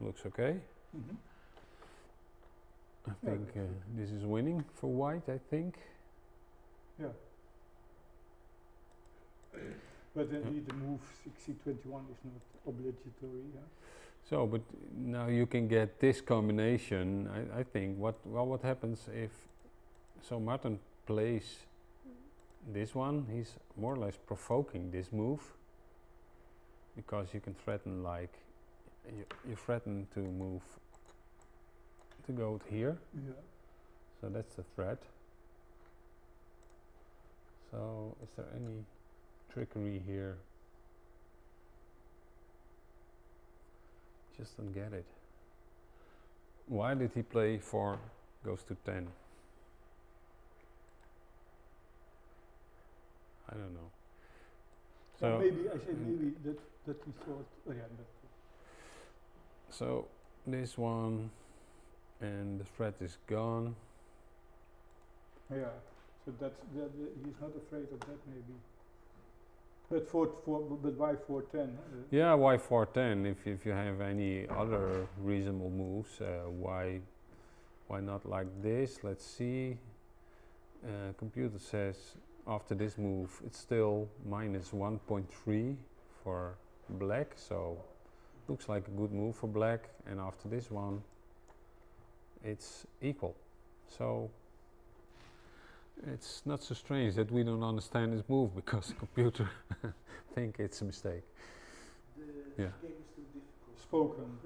looks okay. Mm-hmm. I Yeah, think that's this is winning for white, I think. Yeah. But indeed, the move 60-21 is not obligatory. Yeah? So, but now you can get this combination. I think what happens if Martin plays this one? He's more or less provoking this move because you can threaten you threaten to move to go here. Yeah. So that's the threat. So is there any trickery here? Just don't get it. Why did he play 4 goes to 10? I don't know. So Maybe I said maybe that he thought. Oh yeah. so this one and the threat is gone. Yeah. So he's not afraid of that maybe. But but why 410? Yeah, why 410? If you have any other reasonable moves, why not like this? Let's see. Computer says after this move it's still minus 1.3 for black, so looks like a good move for black. And after this one, it's equal. So it's not so strange that we don't understand this move because the computer think it's a mistake. The Yeah. game is too difficult. Spoken.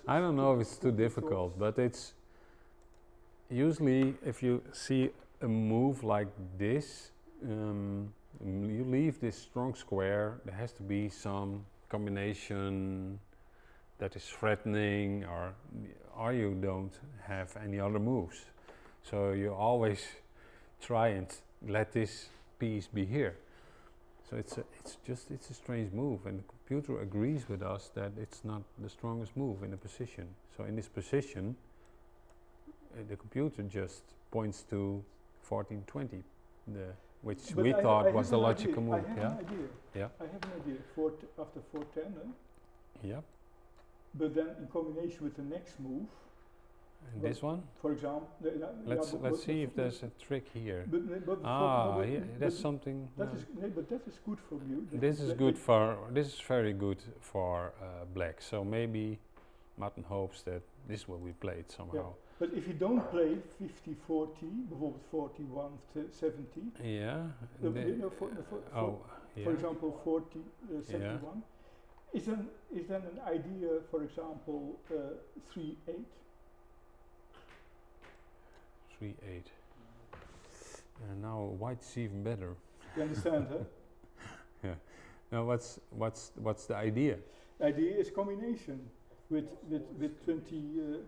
I don't know if it's too difficult, but it's usually if you see a move like this, you leave this strong square, there has to be some combination that is threatening, or you don't have any other moves. So you always try and let this piece be here. So it's a strange move, and the computer agrees with us that it's not the strongest move in the position. So in this position, the computer just points to 1420, which But we I thought have was the an logical idea. move. I have Yeah, an idea. yeah, I have an idea. After 410, yeah. but then in combination with the next move, And But this one. for example, Let's see if there's a trick here. But That's something. but that is good for you. This is good for. This is very good for black. So maybe Martin hopes that this will be played somehow. But if you don't play 50-40, bijvoorbeeld 41-70, Yeah. Yeah. for example 40-71, is then an idea, for example, 3-8? 3-8. Now white is even better. You understand, huh? Yeah. Now what's the idea? The idea is combination with 25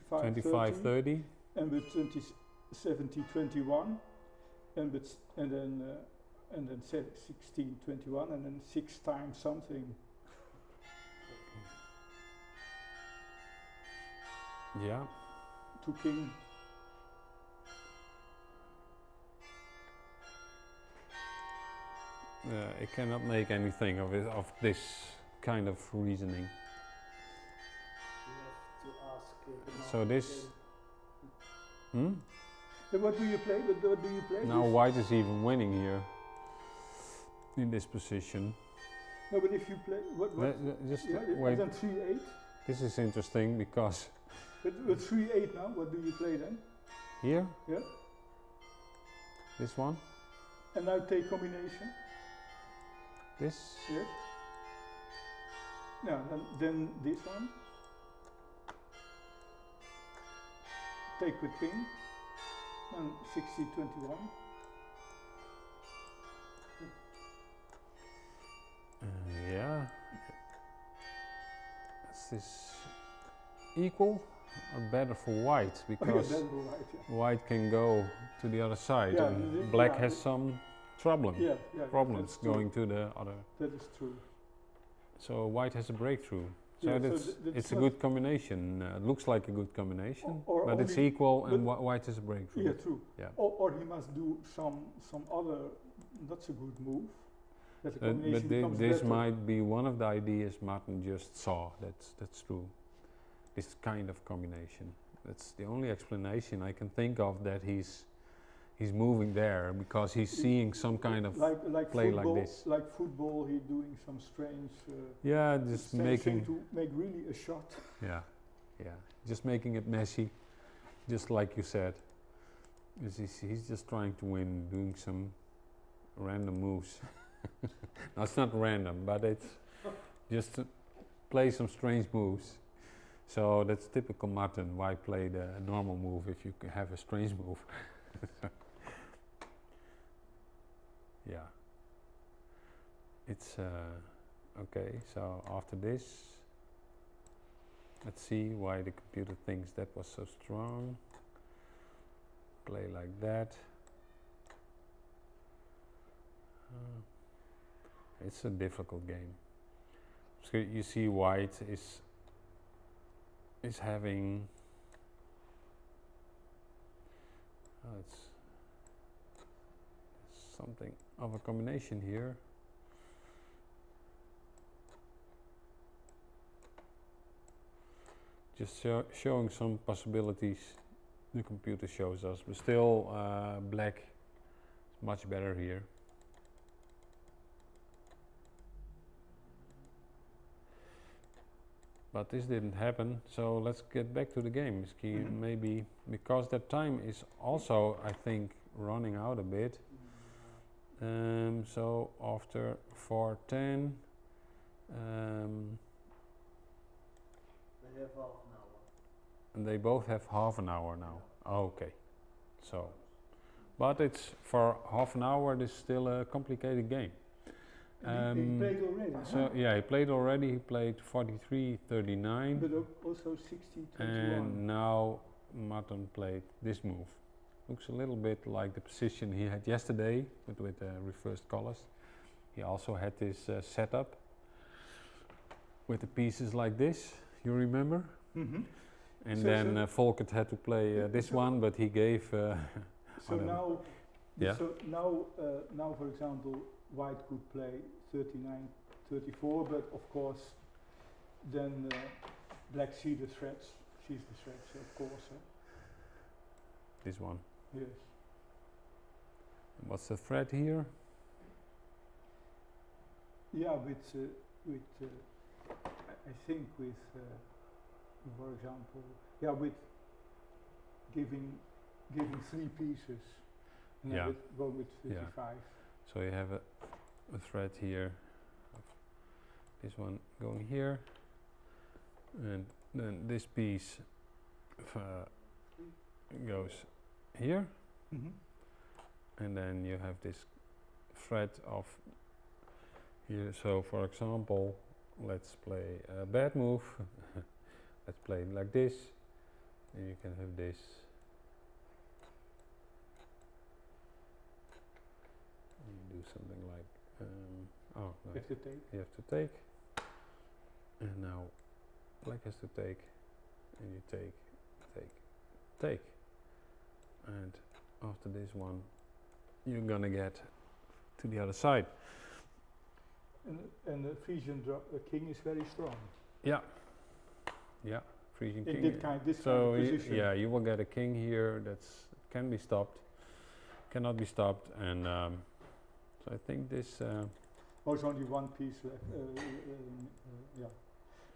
30 25-30. and with 20-70-21 and then 16-21 and then 6 times something. Yeah. To king. It cannot make anything of it, of this kind of reasoning. You have to ask. So this. But what do you play? What do you play? Now white is even winning here in this position. No, but if you play what? Just Yeah, wait. then 3-8. This is interesting because With 3-8 now, what do you play then? here, Yeah. this one, And now take combination. this, Yes. Yeah. Then this one. Take with king. And 60-21. yeah. Is this equal or better for white? Because Then go right, yeah. white can go to the other side Yeah, and black yeah. has some problems That's true. going to the other. That is true. So white has a breakthrough. So Yeah, so that's, that's it's a not- good combination. Looks like a good combination, Or but it's only- equal and but- white has a breakthrough. Yeah, true. Yeah. Or he must do some other not so good move. That the But combination becomes this better. might be one of the ideas Martin just saw. That's true. This kind of combination. That's the only explanation I can think of that he's moving there because he's seeing some kind of like play football, like this. Like football, he's doing some strange. Yeah, just strange making. thing to make really a shot. Yeah, just making it messy, just like you said. He's just trying to win, doing some random moves. No, it's not random, but it's just to play some strange moves. So that's typical Martin. Why play the normal move if you have a strange move? Yeah. It's okay. So after this, let's see why the computer thinks that was so strong. Play like that. It's a difficult game. So you see white is having it's something of a combination here. just showing some possibilities the computer shows us, but still black is much better here. But this didn't happen, so let's get back to the game. Maybe because that time is also, I think, running out a bit. So after 4:10, They have half an hour. and they both have half an hour now. Okay, so, but it's for half an hour. This is still a complicated game. And he played already. So yeah, he played already. He played 43-39, But also 60-21. and now Martin played this move. Looks a little bit like the position he had yesterday, but with reversed colors. He also had this setup with the pieces like this. You remember? Mhm. And So- then Volkert had to play this one, but he gave. So I don't now, Yeah. so now, for example, White could play 39-34, but of course, then Black sees the threats, of course. This one. Yes. What's the threat here? Yeah, I think with, for example, yeah, with giving 3 pieces, and Yeah. then go with Yeah. 55. So you have a thread here, of this one going here, and then this piece goes here, Mhm. and then you have this thread of here. So for example, let's play a bad move. Let's play it like this, and you can have this. You do something like, oh no, If they take. you have to take, and now black has to take, and you take, take, and after this one, you're gonna get to the other side. And the Frisian king is very strong. Yeah, Frisian In king. this So kind of position. yeah, you will get a king here that's can be stopped, cannot be stopped, and so I think this. There's only one piece left. Yeah,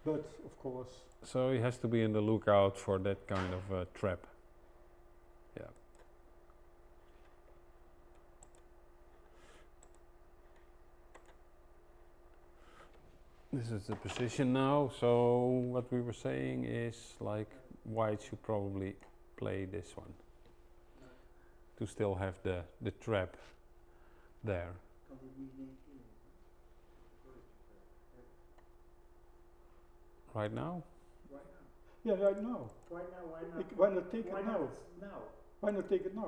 but of course. So he has to be in the lookout for that kind of trap. Yeah. This is the position now. So what we were saying is like white should probably play this one to still have the trap there. Kan die niet in? Right now? Right now. Yeah, right now. Right now, why not? Why not take Why it now? not now? Why not take it now?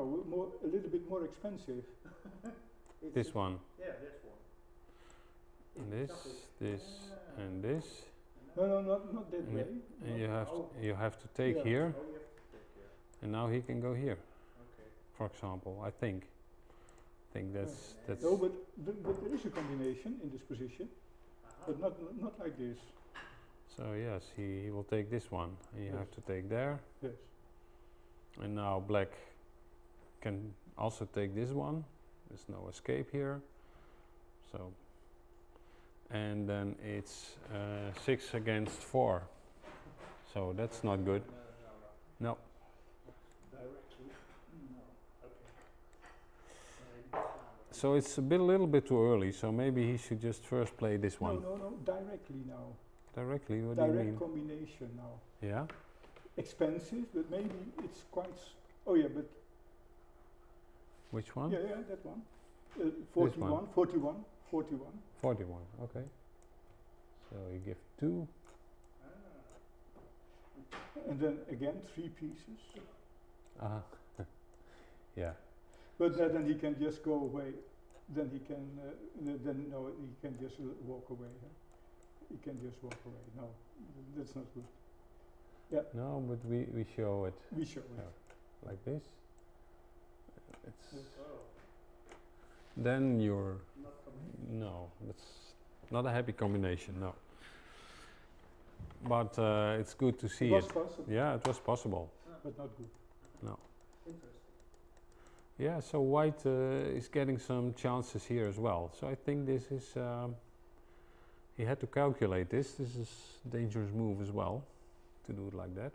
A little bit more expensive. It's This one. Yeah, this one. And this, and this. No, not that And way. And you have Oh. you have to take Yeah. here, Oh, you have to take care. and now he can go here, Okay. for example. I think that's No, but there is a combination in this position, but not like this. so. Yes, he will take this one, and you Yes. have to take there, Yes. and now black can also take this one. There's no escape here, so. And then it's 6 against 4, so that's not good. No. Directly? No. Okay. So it's a little bit too early. So maybe he should just first play this one No, directly now. directly. What do you Direct mean? combination now. Yeah. Expensive, but maybe it's quite. Oh yeah, but Which one? yeah, that one. 41. 41. Okay. So you give 2. And then again 3 pieces. Uh-huh. Yeah. But then he can just go away. Then he can. Then no, he can just walk away. Huh? He can just walk away. No, that's not good. No, but we show it We show it. Yeah. like this. It's Yes. then you're Not coming. no. That's not a happy combination. No. but it's good to see It was it. possible, Yeah, it was possible. but not good. No. Interesting. Yeah, so white is getting some chances here as well. So I think this is, he had to calculate this. This is a dangerous move as well, to do it like that.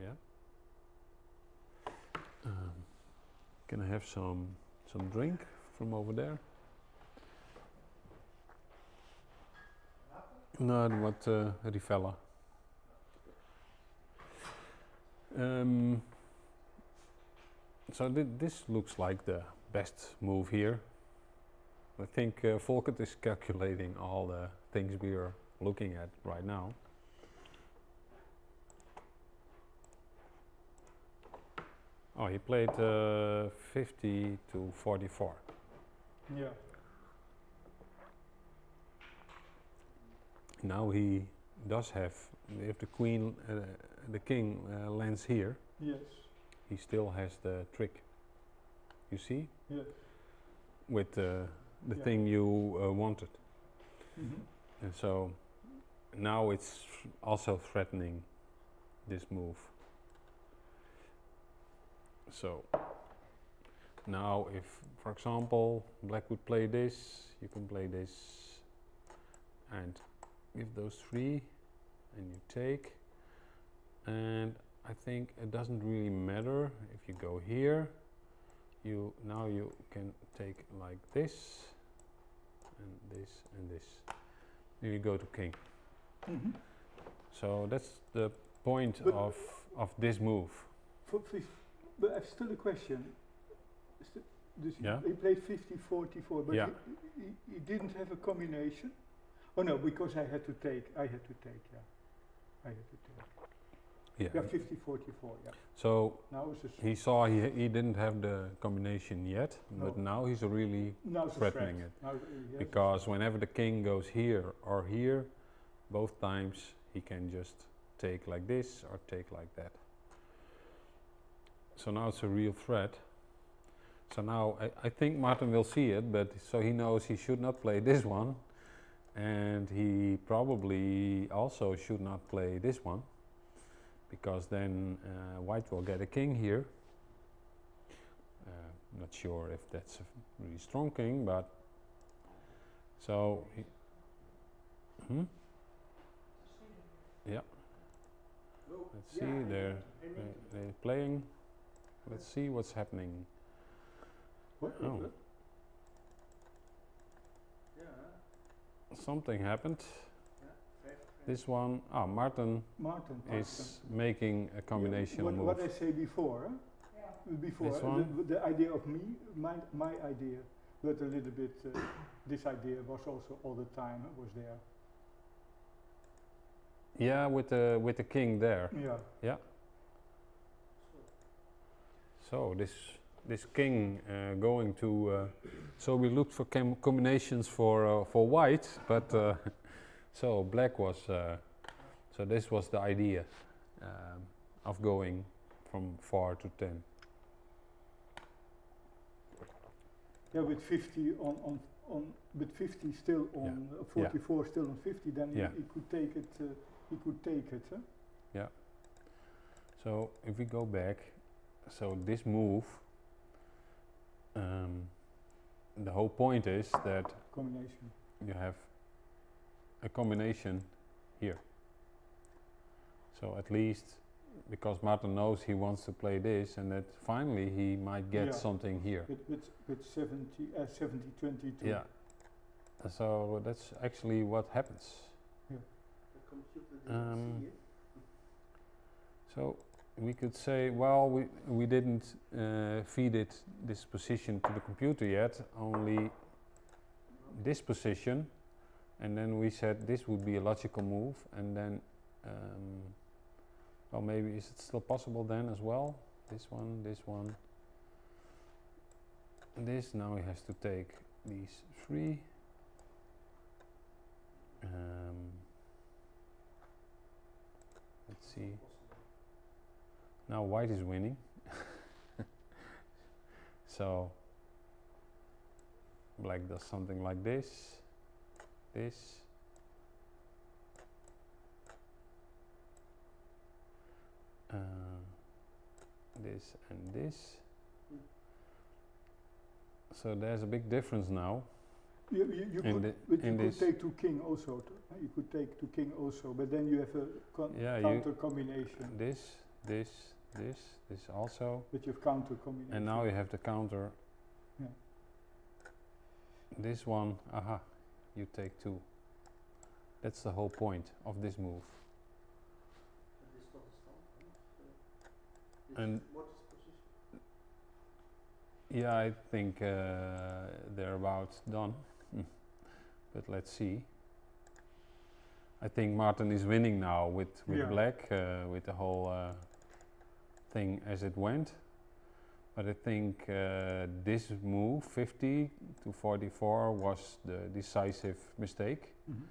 Yeah. Can I have some drink from over there? No, what Rivella. So this looks like the best move here. I think Volkert is calculating all the things we are looking at right now. Oh, he played 50 to 44. Yeah. Now he does have, if the queen, the king lands here, Yes. he still has the trick. You see? Yes. With the Yeah. thing you wanted. Mhm. And so now it's also threatening this move. So now if, for example, black would play this, you can play this and give those three and you take. And I think it doesn't really matter if you go here. Now you can take like this and this and this. Then you go to king. Mhm. So that's the point But of this move. But I've still a question. Yeah? He played 50-44, but Yeah. he didn't have a combination. Oh no, because I had to take. Yeah. I had to take. Yeah. Yeah, 50-44. Yeah. So Now it's a he saw he didn't have the combination yet, but No. now he's really now it's a threatening threat. it. Now he has Because whenever the king goes here or here, both times he can just take like this or take like that. So now it's a real threat. So now I think Martin will see it, but so he knows he should not play this one, and he probably also should not play this one, because then white will get a king here. Not sure if that's a really strong king, but so yeah. Oh, Let's yeah, see, Hamilton. they're playing. Let's see what's happening. What? Oh. Yeah, Something happened. yeah. Five, This one, Martin Martin is making a combination what, move. what I say before, huh? Before This one? the idea of me, my idea, but a little bit. This idea was also all the time was there. Yeah, with the king there. Yeah. Yeah. So this king going to. So we looked for combinations for white, but so black was. So this was the idea of going from 4 to 10. Yeah, with 50 on with 50 still on 44 still on 50, then Yeah. he could take it. He could take it. Huh? Yeah. So if we go back, so this move, the whole point is that Combination. you have a combination here. So at least, because Martin knows he wants to play this, and that finally he might get Yeah. something here. With 70-22. Yeah. So that's actually what happens. The computer didn't see it. So we could say, well, we didn't feed it this position to the computer yet, only this position, and then we said this would be a logical move, and then, well, maybe is it still possible then as well? This one, and this. Now he has to take these three. Let's see. Now white is winning. So black does something like this, this and this. Mm. So there's a big difference now. You In could, the- but you in could this- take to king also. You could take to king also, but then you have a Yeah, counter combination. This also, But you have counter combination. and now you have the counter. Yeah. This one, aha, you take two. That's the whole point of this move. But this is not a stand. Huh? And- What is position? Yeah, I think they're about done. But let's see. I think Martin is winning now with Yeah. black, with the whole thing as it went. But I think this move, 50 to 44, was the decisive mistake. Mhm.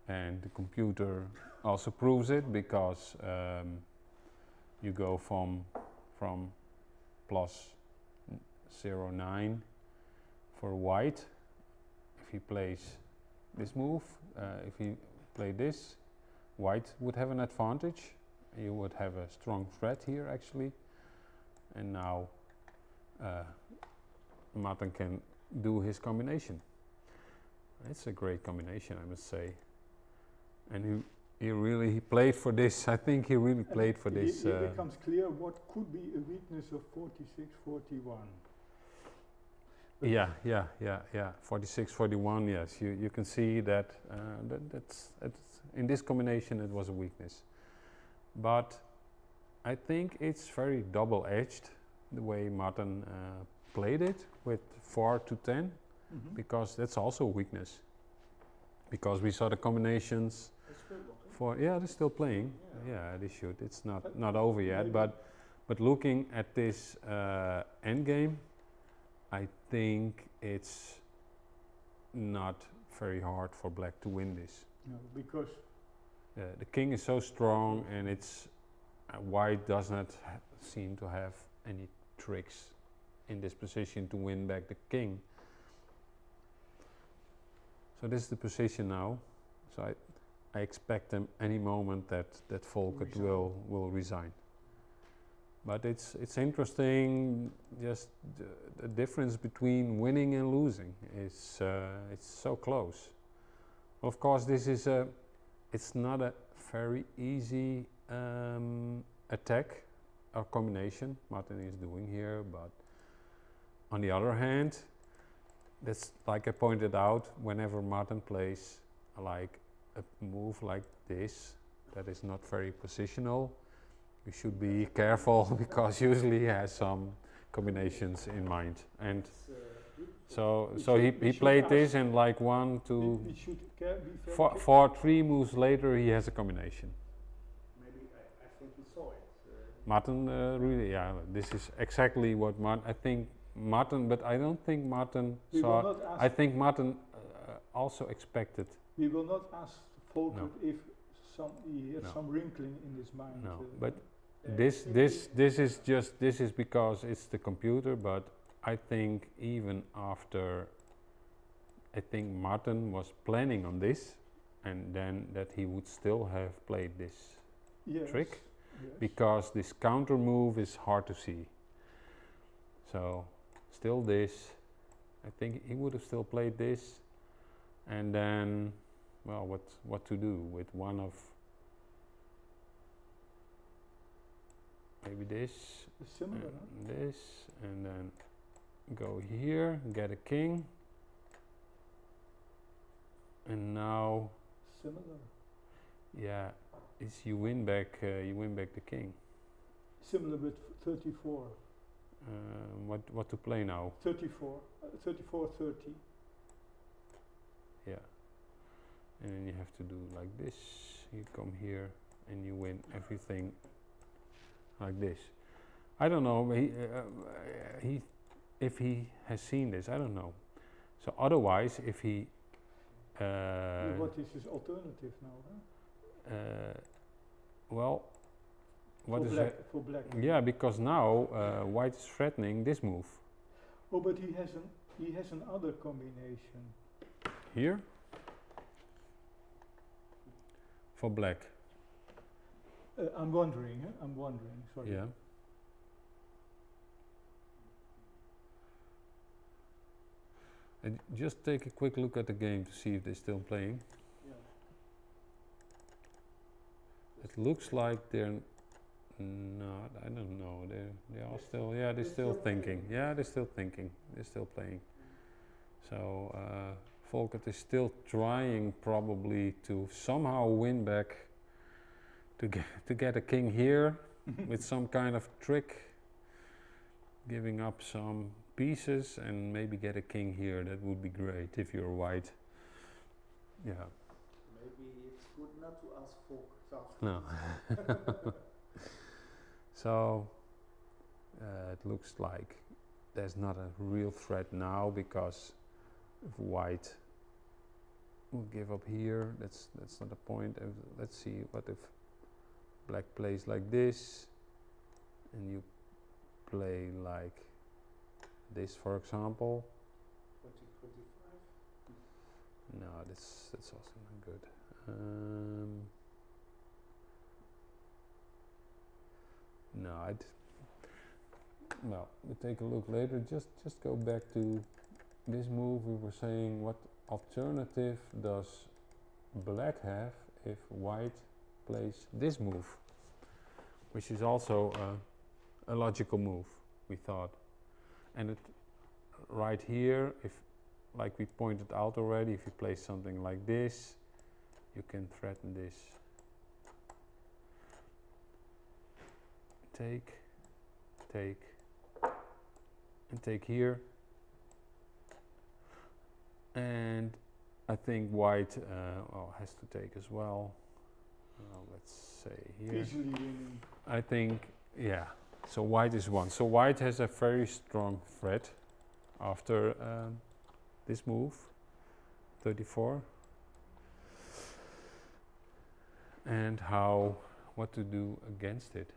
And the computer also proves it, because you go from plus 0.9 for white. If he plays this move, if he played this, white would have an advantage. You would have a strong threat here actually. And now Martin can do his combination. It's a great combination, I must say. And he played for this. I think he really played for this. It becomes clear what could be a weakness of 46, 41. Yeah. 46, 41. Yes, you can see that. That's in this combination it was a weakness, but I think it's very double-edged the way Martin played it with 4 to 10, because that's also a weakness. Because we saw the combinations. It's still blocking. They're still playing. Yeah. Yeah, they should. It's not over yet. But looking at this end game, I think it's not very hard for black to win this. No, because The king is so strong, and it's white does not seem to have any tricks in this position to win back the king. So this is the position now. So I expect them any moment that Volkert will resign. But it's interesting. Just the difference between winning and losing is it's so close. Of course, this is it's not a very easy attack or combination Martin is doing here. But on the other hand, that's like I pointed out. Whenever Martin plays like a move like this, that is not very positional, you should be careful because usually he has some combinations in mind. And so he played this, and like 1, 2, we should be very 4, 3 moves later he has a combination. Maybe I think he saw it. Martin really, yeah, this is exactly what I think Martin, but I don't think Martin We saw. will not ask. I think Martin also expected. We will not ask Volkert No. if he has No. some wrinkling in his mind. No, but Uh, this if is because it's the computer. But I think even after, I think Martin was planning on this, and then that he would still have played this yes, trick, yes. because this counter move is hard to see. So still this, I think he would have still played this, and then, well, what to do with one of maybe this, Similar, and this, and then go here, get a king, and now, Similar. yeah, it's you win back the king. Similar with 34. What to play now? 34. 34, 30. Yeah, and then you have to do like this. You come here and you win everything like this. I don't know. If he has seen this, I don't know. So otherwise, if he What is his alternative now? Huh? well, what for is black, it? For black. Yeah, because now white is threatening this move Oh, but he has another combination. here for black. I'm wondering, sorry. Yeah. And just take a quick look at the game to see if they're still playing. Yeah. It looks like they're not. I don't know. They are still. Yeah, they're still thinking. Yeah, they're still thinking. They're still playing. So Volkert is still trying probably to somehow win back to get a king here with some kind of trick, giving up some pieces and maybe get a king here. That would be great if you're white. Yeah. Maybe it's good not to ask focus after. No. So it looks like there's not a real threat now because if white will give up here, that's not the point. Let's see what if black plays like this and you play like this, for example. 2025. No, that's also not good. No, well, we take a look later. Just go back to this move. We were saying what alternative does black have if white plays this move, which is also a logical move, we thought. And it right here, if like we pointed out already, if you play something like this, you can threaten this. Take, and take here. And I think white has to take as well. Let's say here. Easily winning. I think, yeah. So white is one. So white has a very strong threat after this move, 34. And what to do against it.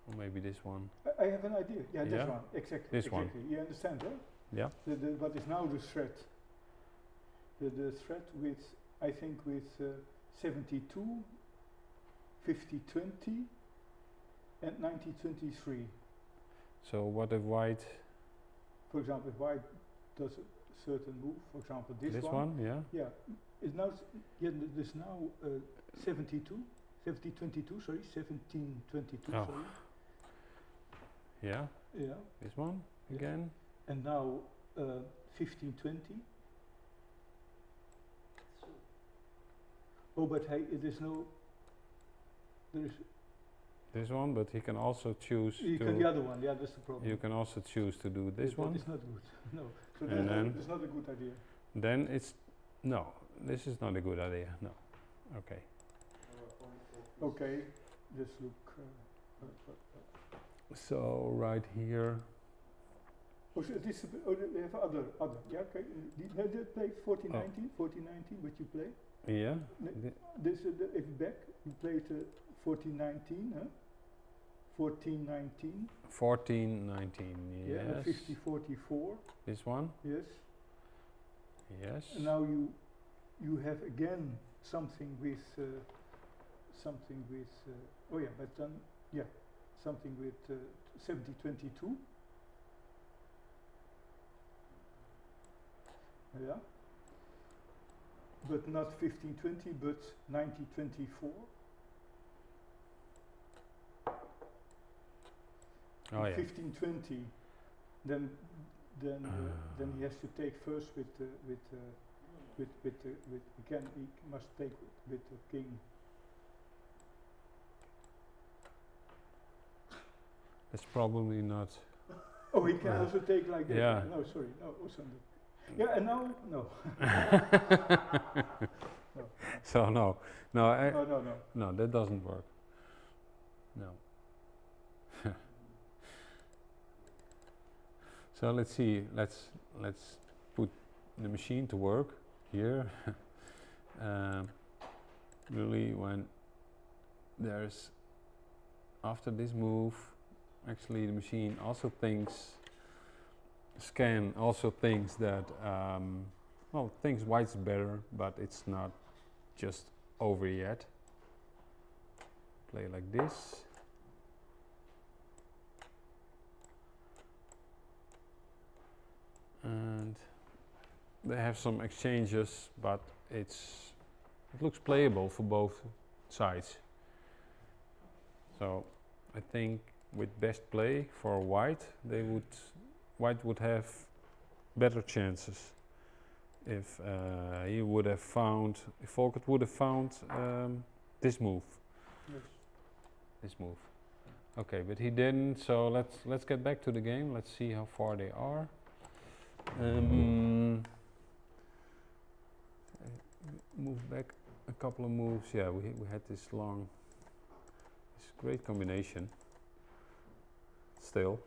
Or maybe this one. I have an idea. Yeah, Yeah? this one. Exactly. This one. You understand, huh? Yeah. What is now the threat? The threat with, I think, with 72, 50, 20, and 90, 23. So what if white? For example, if white does a certain move, for example, this This one. one, yeah. Yeah, it's now there's now 72, 70, 22. Sorry, 17, 22. Oh. Sorry. Yeah. Yeah, This one Yes. again. and now 15, 20. So, Oh, but hey, it is no. There is. This one, but he can also choose You to. can the other one. Yeah, that's the problem. You can also choose to do this one. It's not good. No. So And then- that's not a good idea. Then it's no. This is not a good idea. No. Okay. our point for peace. Okay, just look. So right here. Oh, so this. Oh, they have other. Yeah, okay. They play 14-19, 14-19. What you play? Yeah. Ne- thi- This if back you played 14-19, huh? 14-19. 14, 19. Yeah, and Yes. 50-44. This one. Yes. Yes. And now you have again something with oh yeah, but then yeah, something with 70-22. Yeah. But not 15-20, but 90-24. Oh yeah. 15-20, then he has to take first again he must take with the king. It's probably not. Oh, he can also take like this. Yeah. No, sorry, no, also not. Yeah, and now no. So no. No. No, that doesn't work. No. So let's see. Let's put the machine to work here. Really, when there's after this move, actually the machine also thinks. Scan also thinks that well, thinks white's better, but it's not just over yet. Play like this. And they have some exchanges, but it looks playable for both sides. So I think with best play for white, white would have better chances if he would have found, if Volkert would have found this move. Yes. This move. Okay, but he didn't. So let's get back to the game. Let's see how far they are. Move back a couple of moves. Yeah, we had this great combination. Still,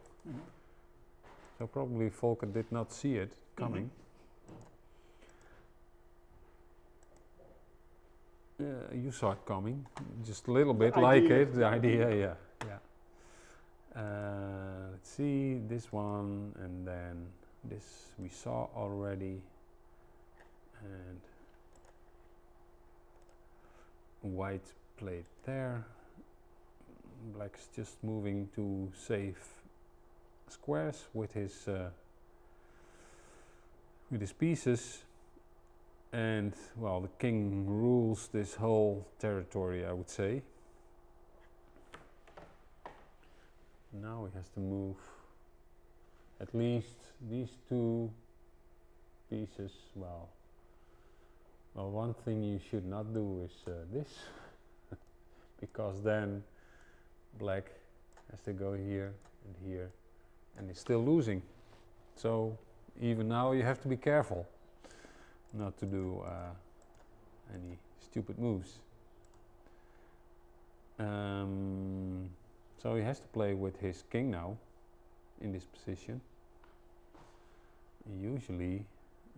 so probably Volkert did not see it coming. You saw it coming, just a little bit, The like idea. it. The idea, yeah. Let's see this one, and then this we saw already, and white played there. Black's just moving to save squares with his pieces, and well, the king rules this whole territory, I would say. Now he has to move at least these two pieces. Well, one thing you should not do is this, because then black has to go here and here, and he's still losing. So even now you have to be careful not to do any stupid moves. So he has to play with his king now in this position. Usually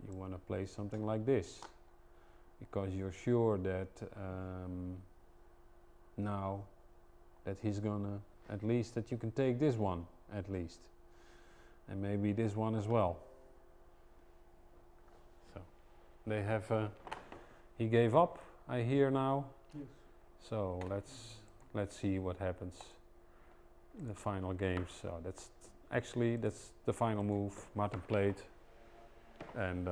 you want to play something like this, because you're sure that now that he's gonna, at least that you can take this one at least, and maybe this one as well. So they have he gave up, I hear now. Yes. So let's see what happens in the final game. So that's the final move Martin played, and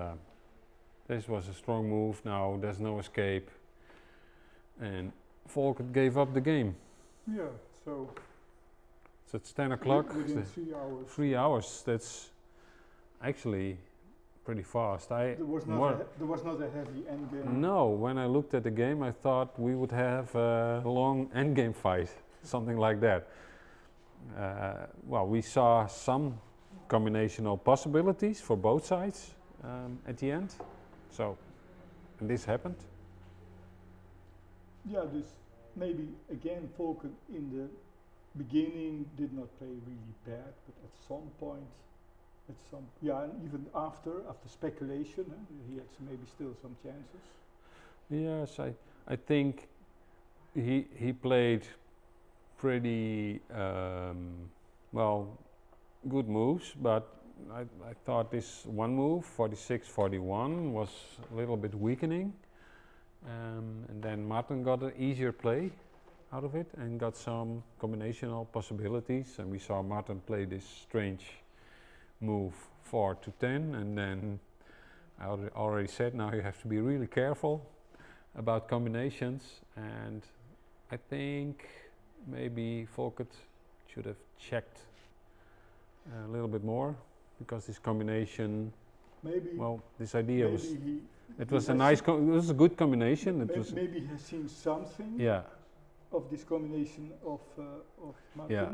this was a strong move. Now there's no escape, and Volkert gave up the game. Yeah, so It's 10 o'clock. within 3 hours. 3 hours. That's actually pretty fast. There was not a heavy endgame. No, when I looked at the game, I thought we would have a long endgame fight, something like that. Well, we saw some combinational possibilities for both sides at the end. So, and this happened. Yeah, this maybe again Volkert in the beginning did not play really bad, but at some point, and even after speculation, he had maybe still some chances. Yes, I think he played pretty well, good moves, but I thought this one move, 46-41, was a little bit weakening, and then Martin got an easier play out of it and got some combinational possibilities, and we saw Martin play this strange move 4-10, and then I already said now you have to be really careful about combinations, and I think maybe Volkert should have checked a little bit more, because this combination, Maybe. well, this idea maybe was, he it was a has nice, it was a good combination. It was, maybe he has seen something yeah, of this combination of Martin. Yeah.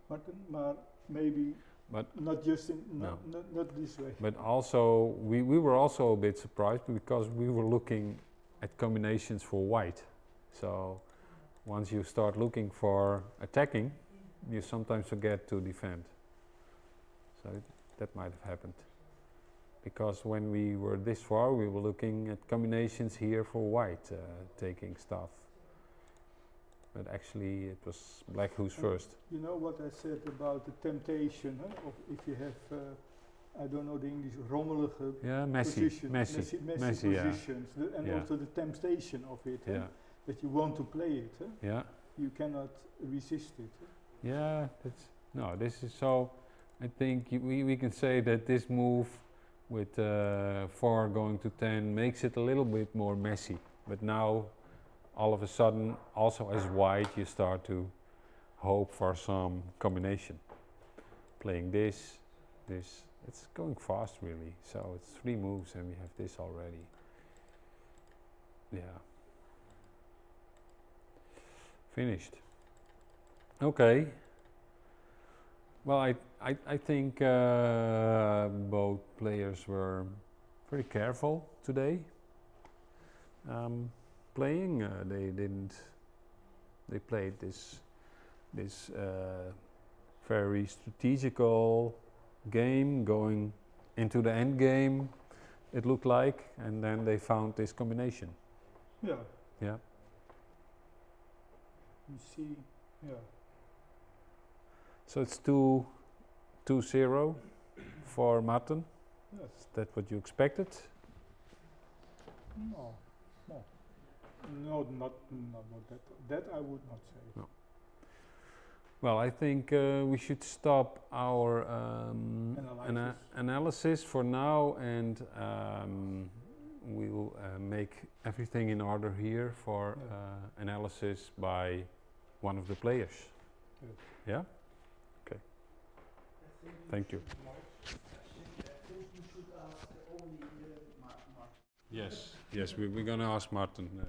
Martin, but maybe but not just in No. not this way. but also we were also a bit surprised, because we were looking at combinations for white. So once you start looking for attacking, you sometimes forget to defend. So that might have happened, because when we were this far, we were looking at combinations here for white taking stuff. But actually, it was black who's first. You know what I said about the temptation of if you have I don't know the English, rommelige Yeah, messy, position, messy, messy yeah. positions, and Yeah. also the temptation of it, Yeah, that you want to play it, yeah, you cannot resist it. yeah. That's no. This is so. I think we can say that this move with 4 going to 10 makes it a little bit more messy. But now, all of a sudden, also as white, you start to hope for some combination. Playing this, this. It's going fast, really. So it's 3 moves, and we have this already. Yeah. Finished. Okay. Well, I think both players were very careful today. Playing, they played this very strategical game going into the end game, it looked like, and then they found this combination. Yeah, Yeah. you see, yeah. So it's 2-0 for Martin. Yes. Is that what you expected? No, no. No, not that. That I would not say. No. Well, I think we should stop our analysis for now, and we'll make everything in order here for analysis by one of the players. Yes. Yeah? Okay. Thank you. Yes, yes, we're going to ask Martin. Yeah.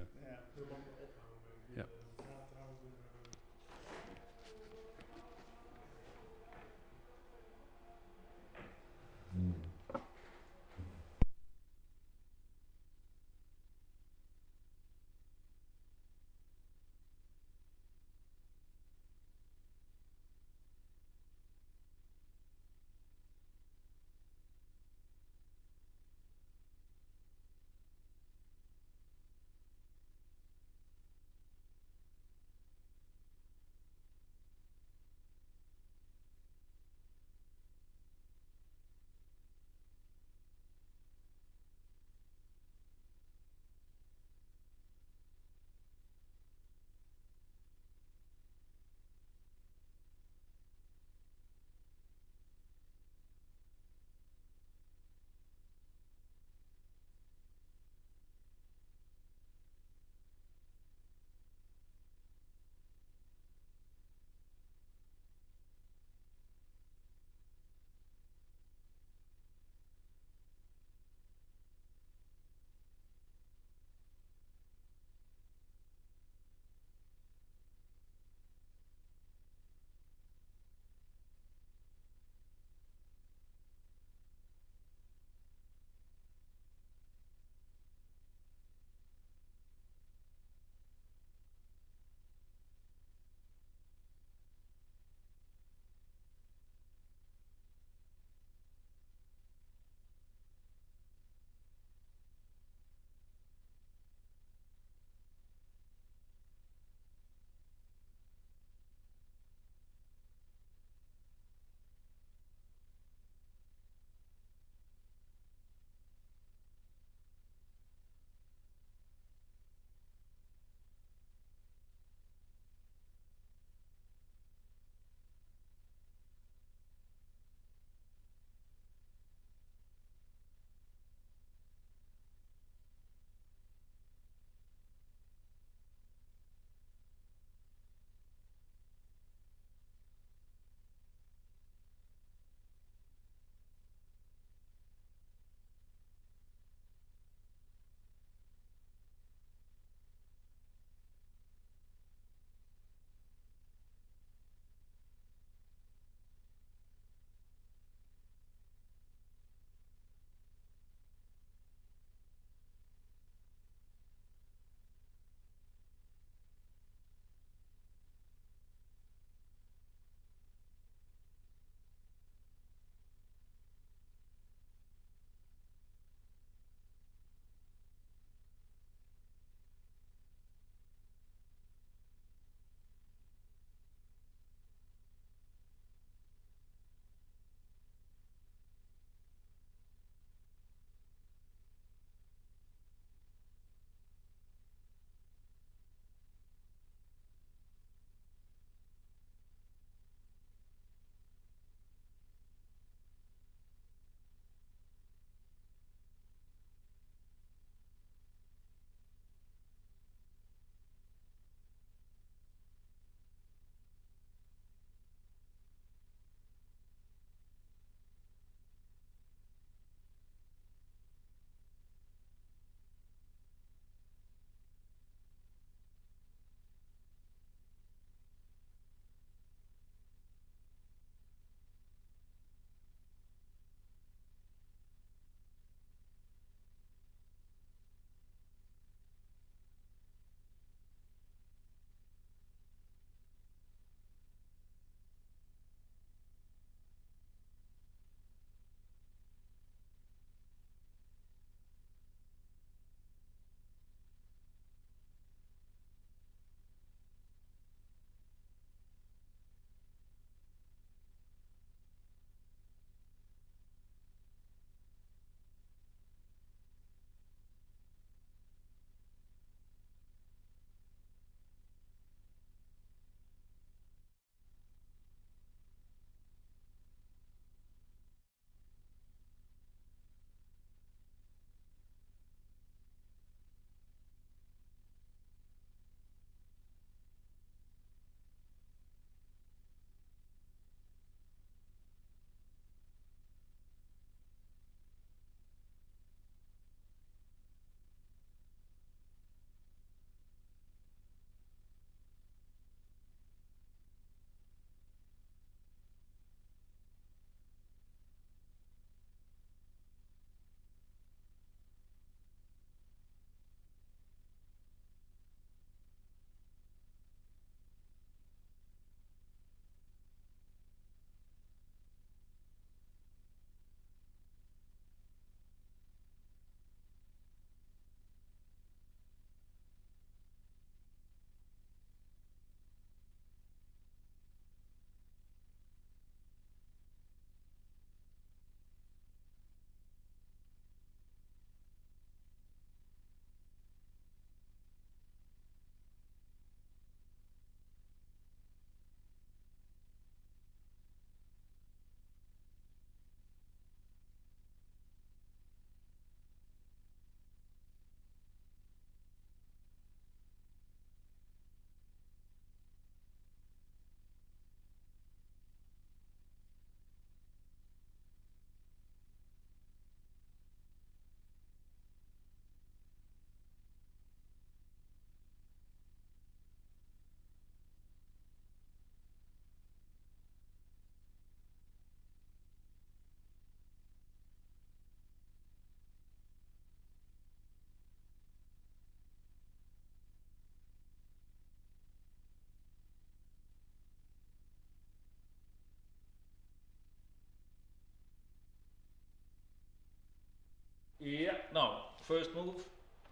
Now, first move,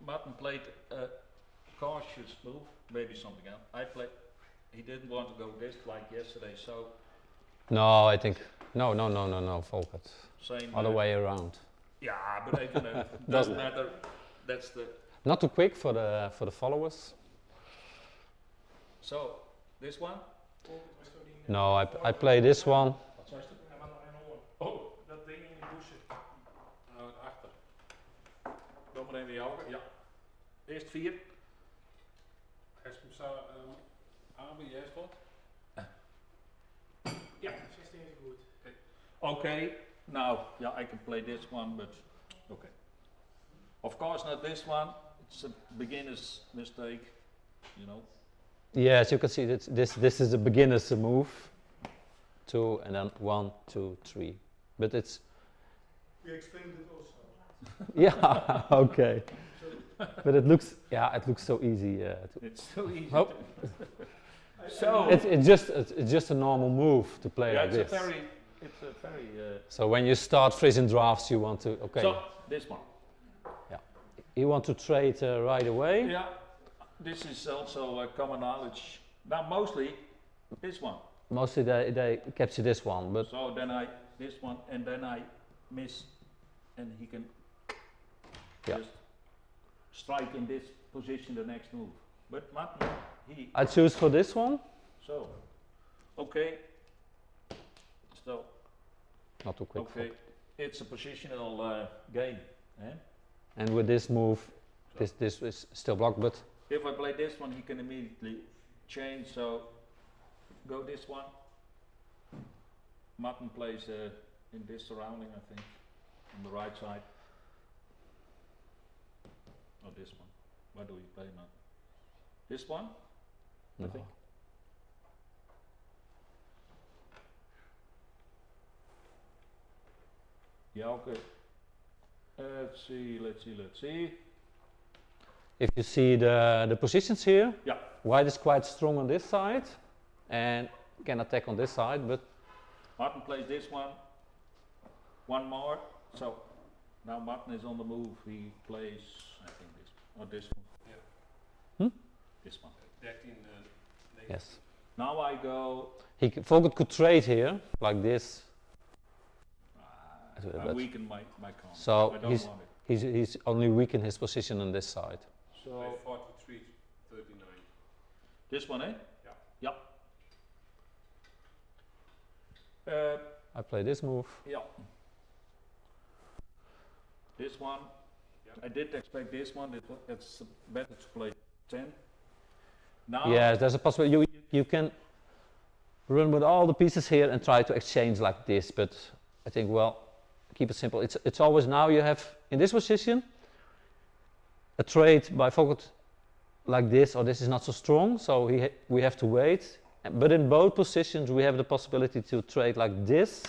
Martin played a cautious move, maybe something else. I played, he didn't want to go this like yesterday, so No, I think no, Volkert. same. Other way around. Yeah, but even doesn't Doesn't. matter. That's the. Not too quick for the followers. So, this one? No, I play this one. Wat zei je? Hij mag nog één horen. Oh, dat ding in die douche. Nou, achter. Doe maar in die ogen. Ja. Eerst 4. Hij zou Abi, jij stond? Ja, 16 is goed. Okay, now, yeah, I can play this one, but okay. Of course not this one. It's a beginner's mistake, you know. Yes, you can see that this is a beginner's move. 2 and then 1, 2, 3. But it's We explained it also. yeah okay. But it looks so easy. It's so easy. Oh. So It's just a normal move to play yeah, like it's this. a very. So when you start Frisian Draughts, you want to So this one. you want to trade right away. Yeah, this is also common knowledge. Now mostly this one. Mostly they capture this one, but So then this one, and then I miss, and he can Yeah. just strike in this position the next move. But Martin, he I choose for this one. so okay. So Not too quick. okay, it's a positional game. Eh? And with this move, this is still blocked, but If I play this one, he can immediately change. So go this one. Martin plays in this surrounding, I think, on the right side. Or this one. Why do we play Martin? This one? I no. think. Yeah, okay. Let's see. If you see the positions here, Yeah. white is quite strong on this side and can attack on this side, but Martin plays this one more. So now Martin is on the move. He plays, I think this or this one. Yeah. This one. 13. yes. Now I go. Volkert could trade here like this. I But- weaken my con. So I don't he's- want it. He's only weak in his position on this side. So 43, 39. this one, eh? Yeah. Yeah. I play this move. Yeah. This one. Yeah. I did expect this one. It's better to play 10. Now. Yes, there's a possibility. You can run with all the pieces here and try to exchange like this, but I think, well, keep it simple. It's always now you have in this position a trade by Volkert like this, or this is not so strong, so we have to wait. But in both positions we have the possibility to trade like this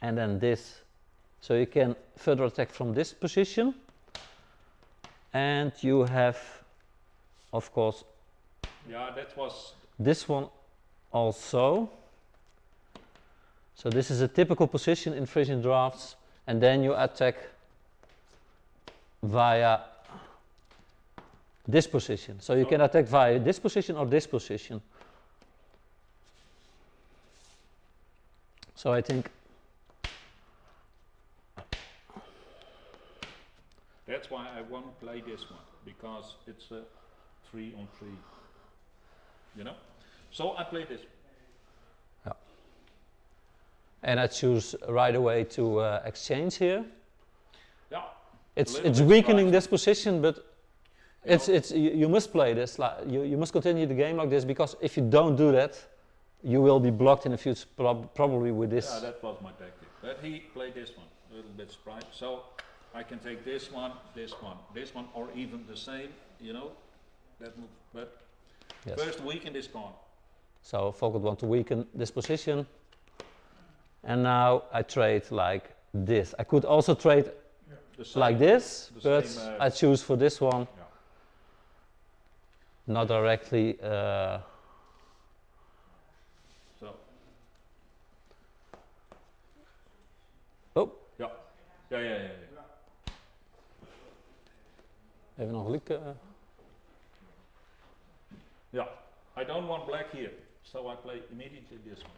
and then this. So you can further attack from this position, and you have, of course, Yeah, that was. this one also. So this is a typical position in Frisian Draughts, and then you attack via this position. So you So- can attack via this position or this position. So I think That's why I want to play this one, because it's a 3-on-3. You know? So I play this. and I choose right away to exchange here. Yeah. It's little it's bit weakening surprising. this position, but You you must play this. Like you must continue the game like this, because if you don't do that, you will be blocked in the future, probably with this. Yeah, that was my tactic. But he played this one, a little bit surprised. So I can take this one, this one, this one, or even the same, you know, that move. But Yes. first weaken this con. So Volkert want to weaken this position, and now I trade like this. I could also trade The same, like this, the but same, I choose for this one. Yeah. Not directly. So, Oh, yeah. Yeah. Even nog Lieke. Yeah, I don't want black here, so I play immediately this one.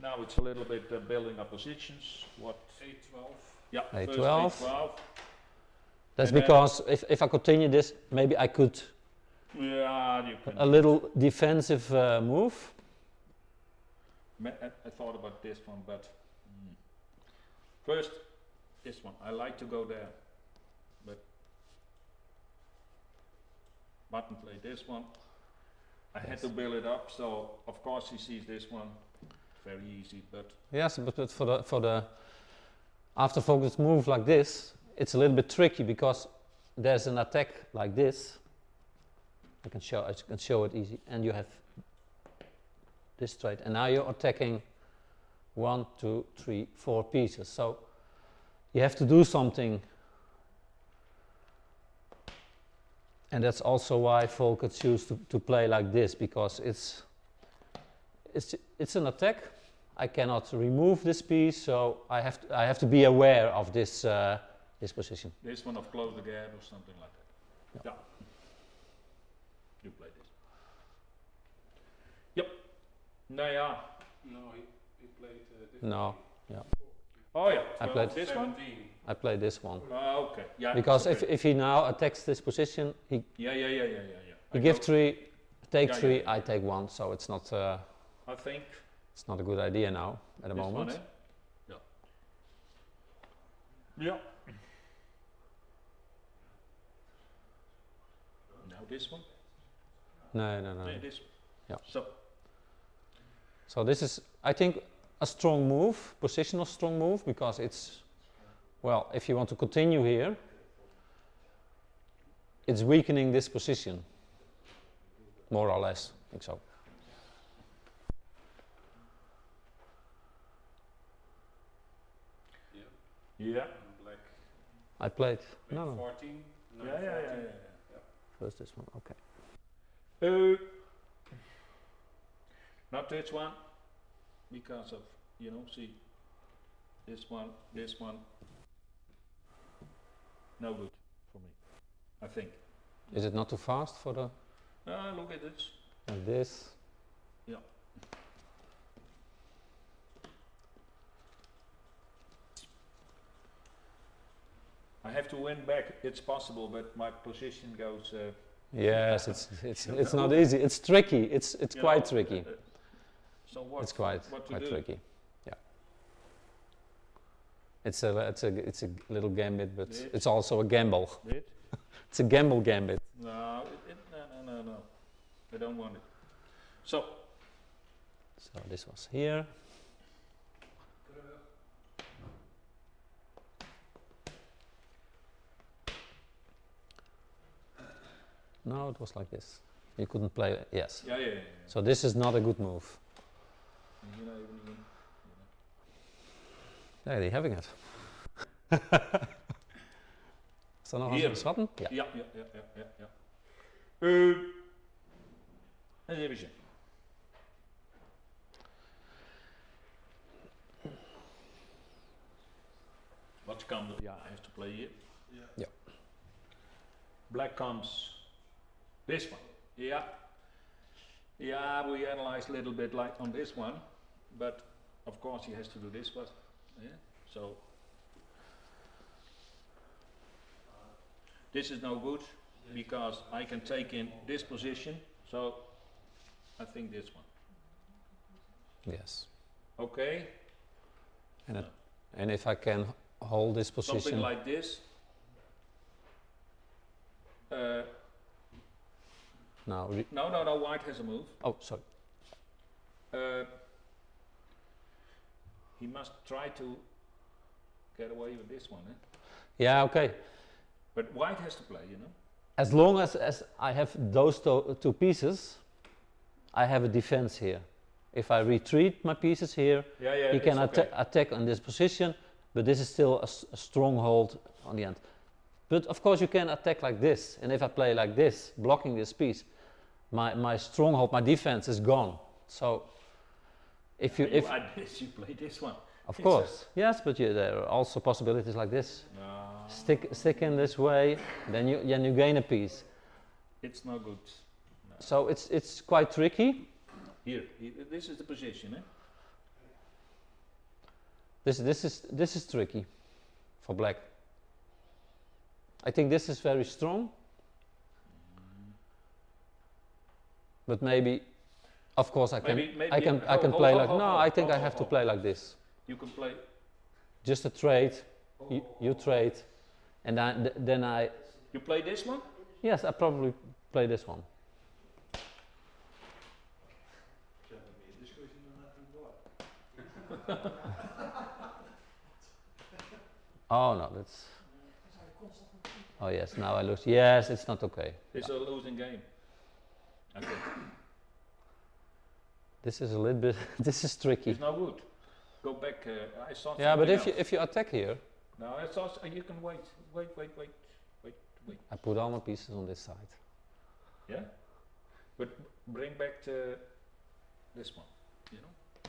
Now it's a little bit building up positions. What? A12. Yeah, first A12. A12. That's And then- because if I continue this, maybe I could Yeah, you can. a little defensive move. I thought about this one, but first this one. I like to go there, but button play this one. I had to build it up, so of course he sees this one. Very easy, but Yes, but for the after focus move like this, it's a little bit tricky because there's an attack like this. I can show it easy, and you have this trade, and now you're attacking 1, 2, 3, 4 pieces. So you have to do something, and that's also why Volker choose to play like this, because it's an attack. I cannot remove this piece, so I have to be aware of this this position. this one of close the gap or something like that. Yeah. You play this. Yep. No, yeah. No, he played different. No, Oh yeah. I 12, played this one. 17. I play this one Okay. Yeah. because okay. if he now attacks this position, he Yeah. he I give go- 3, take Yeah, 3, yeah. I take 1. So it's not I think it's not a good idea now at the this moment. one, eh? Yeah. Yeah. Now this one. No. Play this. Yeah. So So this is, I think, a strong move, positional strong move, because it's, well, if you want to continue here, it's weakening this position, more or less. I think so. yeah. Black. I played. Played No. 14. No, Yeah. 14. First this one. Okay. Not this one, because of, see, this one, no good for me, I think. Is it not too fast for the Look at this. like this? Yeah. I have to win back, it's possible, but my position goes... Yes, it's not easy. It's tricky. It's you quite know, tricky. So what? It's quite what to do? tricky. Yeah. It's a little gambit, but Bit. it's also a gamble. Bit? It's a gamble gambit. No, no. I don't want it. So, So this was here. No, it was like this. You couldn't play. Yes. yeah. So this is not a good move. There, die having it. Is er nog Hier. een schatten? Ja. Ja. Eens even zien. What comes? Yeah, I have to play here. Yeah. Black comes this one. Yeah. Yeah, we analyzed a little bit like on this one, but of course he has to do this one. Yeah. So this is no good because I can take in this position. So I think this one. Yes. Okay. And if I can hold this Something position. like this. Now. No, white has a move. Oh, sorry. He must try to get away with this one. Eh? Yeah, okay. But white has to play, As long as I have those two pieces, I have a defense here. If I retreat my pieces here, Yeah, he can it's okay. attack on this position, but this is still a stronghold on the end. But of course you can attack like this, and if I play like this, blocking this piece, my stronghold, my defense is gone. So if you add this, you play this one. Of It's course, yes, but there are also possibilities like this. No, Stick in this way, then you gain a piece. it's no good. No. So it's quite tricky. Here, this is the position, eh? This is tricky for black. I think this is very strong, but maybe, of course, I can play like no. I think I have to play like this. You can play. Just a trade. You trade, and then I. You play this one? Yes, I probably play this one. Oh no, that's. Oh yes, now I lose. Yes, it's not okay. It's a losing game. Okay. This is a little bit. This is tricky. It's no good. Go back. I saw. Yeah, but something if you attack here, no, I saw. You can wait. I put all my pieces on this side. Yeah. But bring back to this one. You know.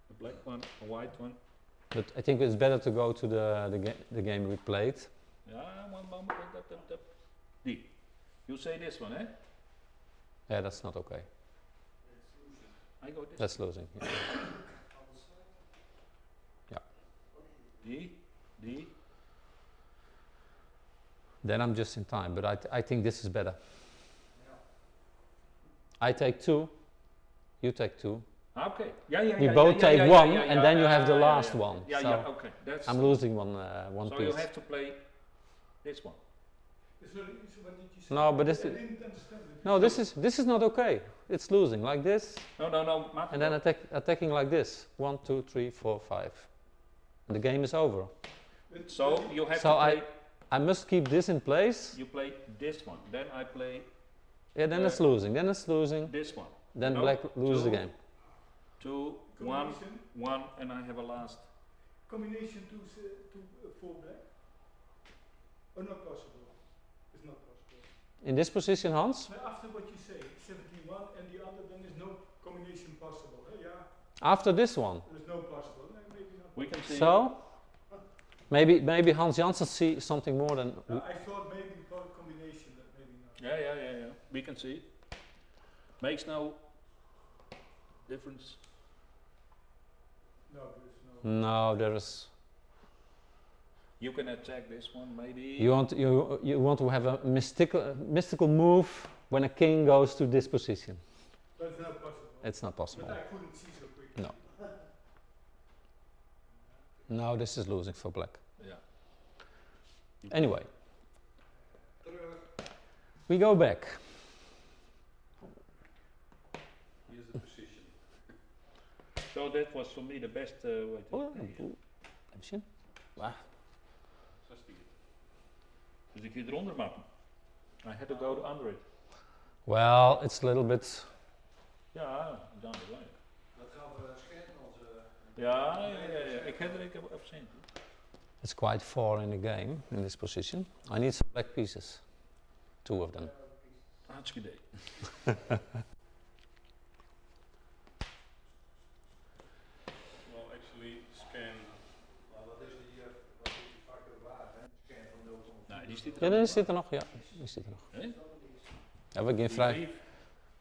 The black one, a white one. But I think it's better to go to the game we played. Yeah, one moment. Die. You say this one, eh? Yeah, that's not okay. I go this. That's losing. Yeah. Die. Then I'm just in time, but I think this is better. I take 2, you take 2. Okay. Yeah. We both take 1, and then you have the last one. Yeah, so okay. That's. I'm losing one so piece. you have to play this one. So what did you say? No, but this I didn't understand it. no, this is not okay. It's losing like this, No, Martin. and then attacking like this. 1, 2, 3, 4, 5. And the game is over. So you have So to play. I must keep this in place. You play this one. Then I play Yeah, then it's losing. Then it's losing. this one. Then No, black loses the 2, game. 2, 1, 1, and I have a last. Combination to 4 black? Or not possible? It's not possible. In this position, Hans. Now after what you say, 71 and the other, then there's no combination possible. Yeah, After this one. there's no possible. Maybe not. We can see. So maybe Hans Janssen see something more than. I thought maybe combination, but maybe not. Yeah. We can see. Makes no difference. No, there's no. No, there is. You can attack this one, maybe. You want to have a mystical move when a king goes to this position. But it's not possible. It's not possible. But I couldn't see so quick. No. No, this is losing for black. Yeah. Anyway, we go back. Here's the position. So that was for me the best way to Oh, play. Even zien. Waar? Zo is die. Dus ik hier eronder maken. I had to go under it. Well, it's a little bit. Ja, down the line. Dat gaan we scherpen onze. Ja. Ik heb er op zien. It's quite far in the game in this position. I need some black pieces. 2 of them. Hartstikke idee. Well, actually, scan. Maar wat is die factor waard, hè? Scan van 0,4. Nou, die zit er Ja, ook die nog. zit er nog. Ja, die zit er nog. Hè? Ja, we gaan vrij. Die-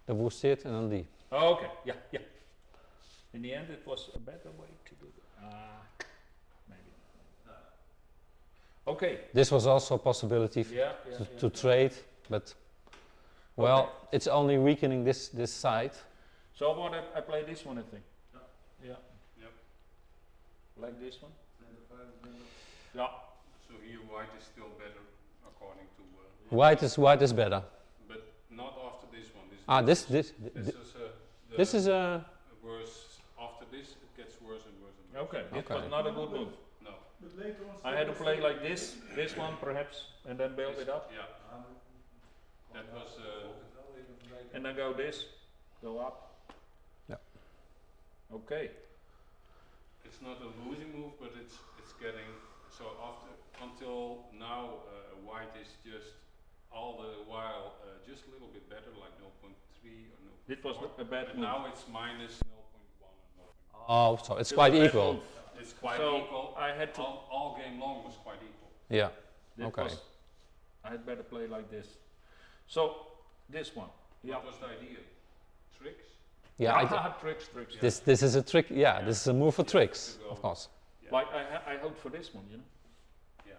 De woest zit en dan die. Oh, okay. Yeah. In the end, it was a better way to do it. Maybe. Okay. This was also a possibility to trade, but well, Okay. it's only weakening this side. So what I play this one, I think. Yeah. Yep. Like this one. So here white is still better according to. White is better. But not after this one. This This is a worse. After this, it gets worse and worse and worse. Okay. It Okay. was not a good move. No. But later on. I had to play like this one perhaps, and then build it up, Yeah. That was. and then go this, go up. Yeah. Okay. It's not a losing move, but it's getting so until now white is just all the while just a little bit better, like 0.3 or 0.4. This was a bad But move. now it's minus 0.1 and 0.4. Oh, so it's It quite was a bad equal. move. It's quite So equal. I had to. All game long was quite equal. Yeah. That Okay. was- I had better play like this. So this one. Yeah. What was the idea? Tricks? Yeah. Tricks. Yeah. This is a trick. Yeah, Yeah. this is a move for Yeah, tricks, to go. of course. Yeah. Like I hoped for this one, you know. Yeah.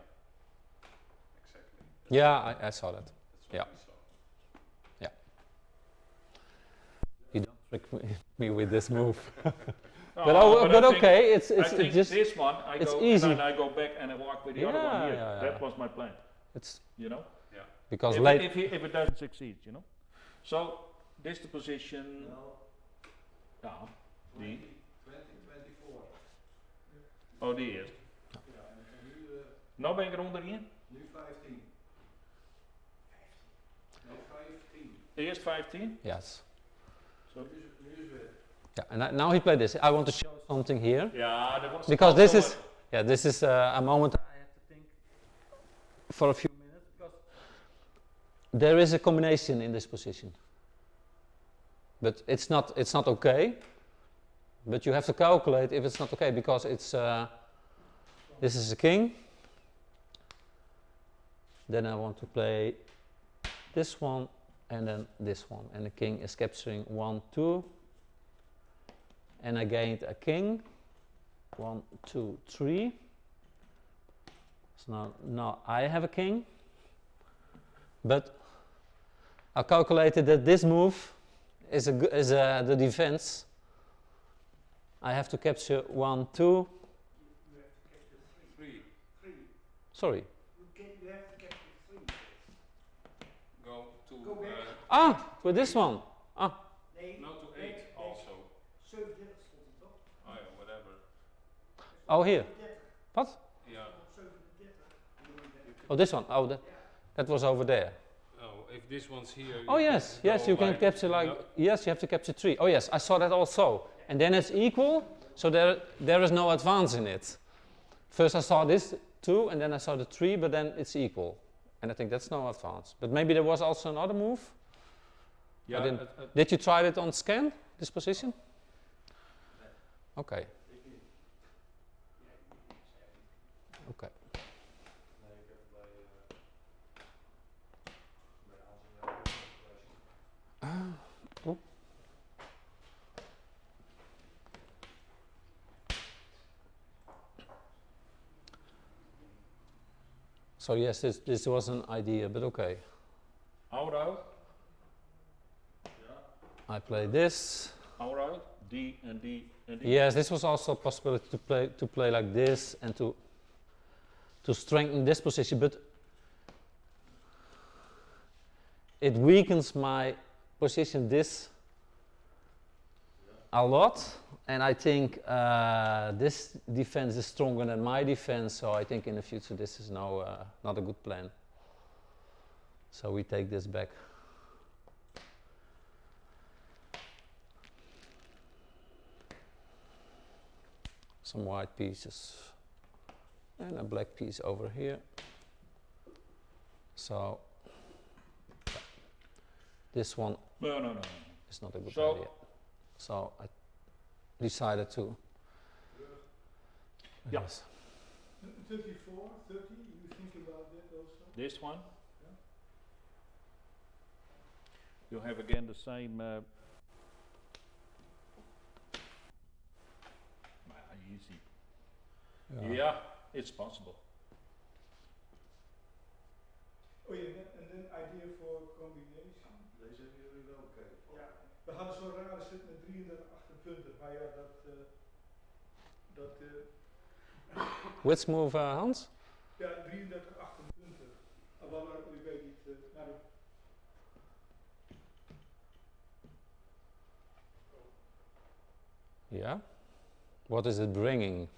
Exactly. Yeah, I saw that. That's what Yeah. we saw. You don't trick me with this move. No, but I think- okay, it's I think just this one. it's go easy. and then I go back and I walk with the other one Yeah, here. yeah, That yeah. was my plan. it's You know. Yeah. because if, late. if it doesn't succeed, you know. So this the position. No, Ja, 20, die. 2024. Oh, die eerst. Ja, en nu, Nou ben ik er onderin. nu 15. Nee, 15. Eerst 15. Yes. So. Nu is het. Yeah, and now he played this. I want to show something here Ja, dat was. because this also is this is a moment I have to think for a few minutes because there is a combination in this position, but it's not okay. But you have to calculate if it's not okay because it's this is a king. Then I want to play this one and then this one, and the king is capturing 1, 2. And I gained a king. 1, 2, 3. So now I have a king. But I calculated that this move is the defense. I have to capture 1, 2. You have to capture 3. 3. Sorry. You have to capture 3. Go to. Go back. With this one. Nee, No, to 8 also. 37 stond het toch? Oh yeah, whatever. Oh, here. 30. What? Yeah. 37. Oh, this one. Oh, that was over there. Oh, if this one's here. Oh yes, yes, you can capture like, yes, you have to capture 3. Oh yes, I saw that also. And then it's equal, so there is no advance in it. First I saw this 2, and then I saw the 3, but then it's equal. And I think that's no advance. But maybe there was also another move. Yeah. didn't- Did you try it on scan, this position? Okay. Okay. Nee, ik heb bij Hans en Cool. So yes, this was an idea, but okay. Ouroud. I play this. Ouroud. D and D and D. Yes, this was also a possibility to play like this and to strengthen this position, but it weakens my position this a lot, and I think this defense is stronger than my defense, so I think in the future this is not a good plan. So we take this back. Some white pieces and a black piece over here. So this one No. is not a good So- idea. So I decided to. Yeah. Yes. 34, 30, you think about that also? This one. Yeah. You have again the same. Easy. Yeah, it's possible. Oh ja, en dan idea voor combination. Deze hebben jullie wel bekeken. Ja, we hadden zo'n rare set met 33 punten, maar ja, Which move, Hans? ja, 33 punten. Maar ik weet niet, nou, Yeah. What is it bringing?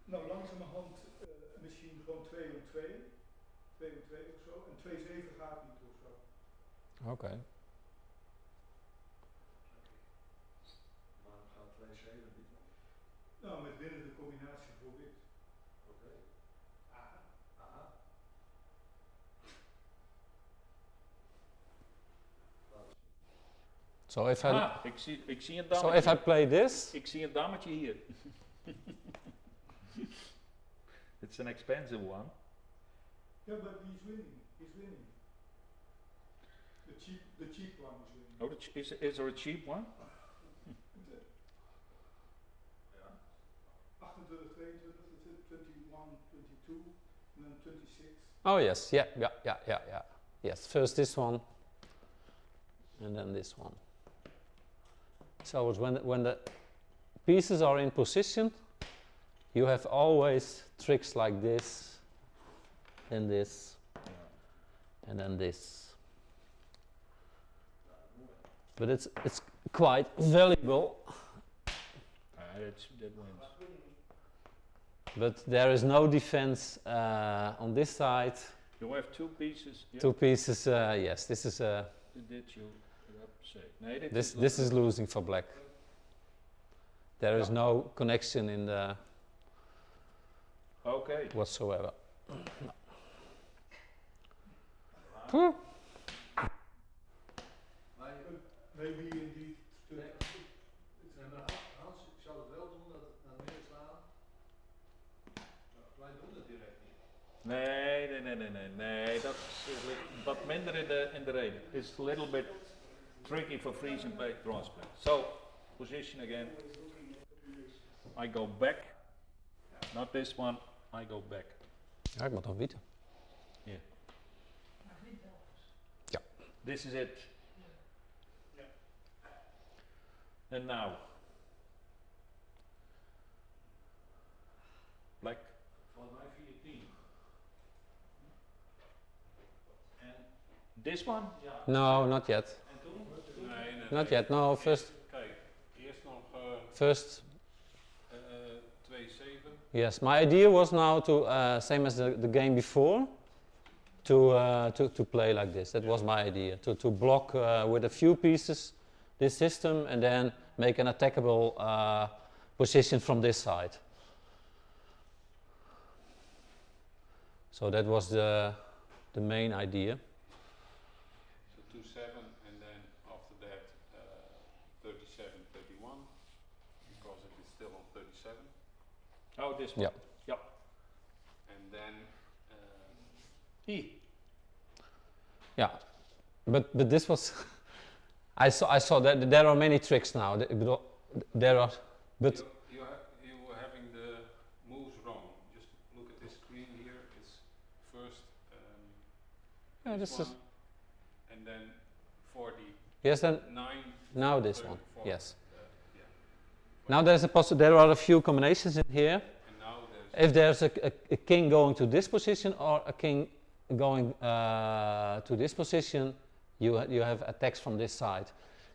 nou langzamerhand misschien gewoon 2 om 2. 2 om 2 of zo. En 2-7 gaat niet of zo. Okay. Waarom gaat 2-7 niet? Nou, met binnen de combinatie bijvoorbeeld. Oké. Aha. Aha. Laat eens zien. So if I Ik zie een so dammetje. if I play this, Ik zie een dammetje hier. It's an expensive one. Yeah, but he's winning. He's winning. The cheap one is winning. Oh, is there a cheap one? 28, 22, 21, 22, and then 26. oh yes, yeah. Yes, first this one, and then this one. So it's when the pieces are in position, you have always tricks like this, then this, and then this. But it's quite valuable. That wins. But there is no defense on this side. You have two pieces. Yeah. Two pieces. Yes, this is Did you say? Nee, this is losing for black. There is no connection in the Okay. whatsoever. Phew. Maybe indeed. Hans, ik zou het wel doen dat naar meer slaan. Wij doen het direct niet. Nee, dat is wat minder in de reden. It's a little bit tricky for Frisian Draughts play. So, position again. I go back. Not this one, I go back. Ja, ik moet nog wieten. Here. Ja. This is it. And now. Black. Volgens mij 14. En This one? ja. No, not yet. En toen? Nee, Not yet. No, first. Kijk, eerst nog First. 2-7. Yes, my idea was now to same as the game before, to play like this. That was my idea. To block with a few pieces this system and then make an attackable position from this side. So that was the main idea. So 2-7, and then after that 37-31, because it is still on 37. Oh, this one. Yeah. Yep. And then E. Yeah, but this was. I saw that there are many tricks now. There are, but you were having the moves wrong. Just look at this screen here. It's first yeah, this this one, is and then 40, yes. Then 9. now this one. 34. Yes. Yeah. Now there's there are a few combinations in here. And now there's If there's a king going to this position or a king going to this position, you have attacks from this side.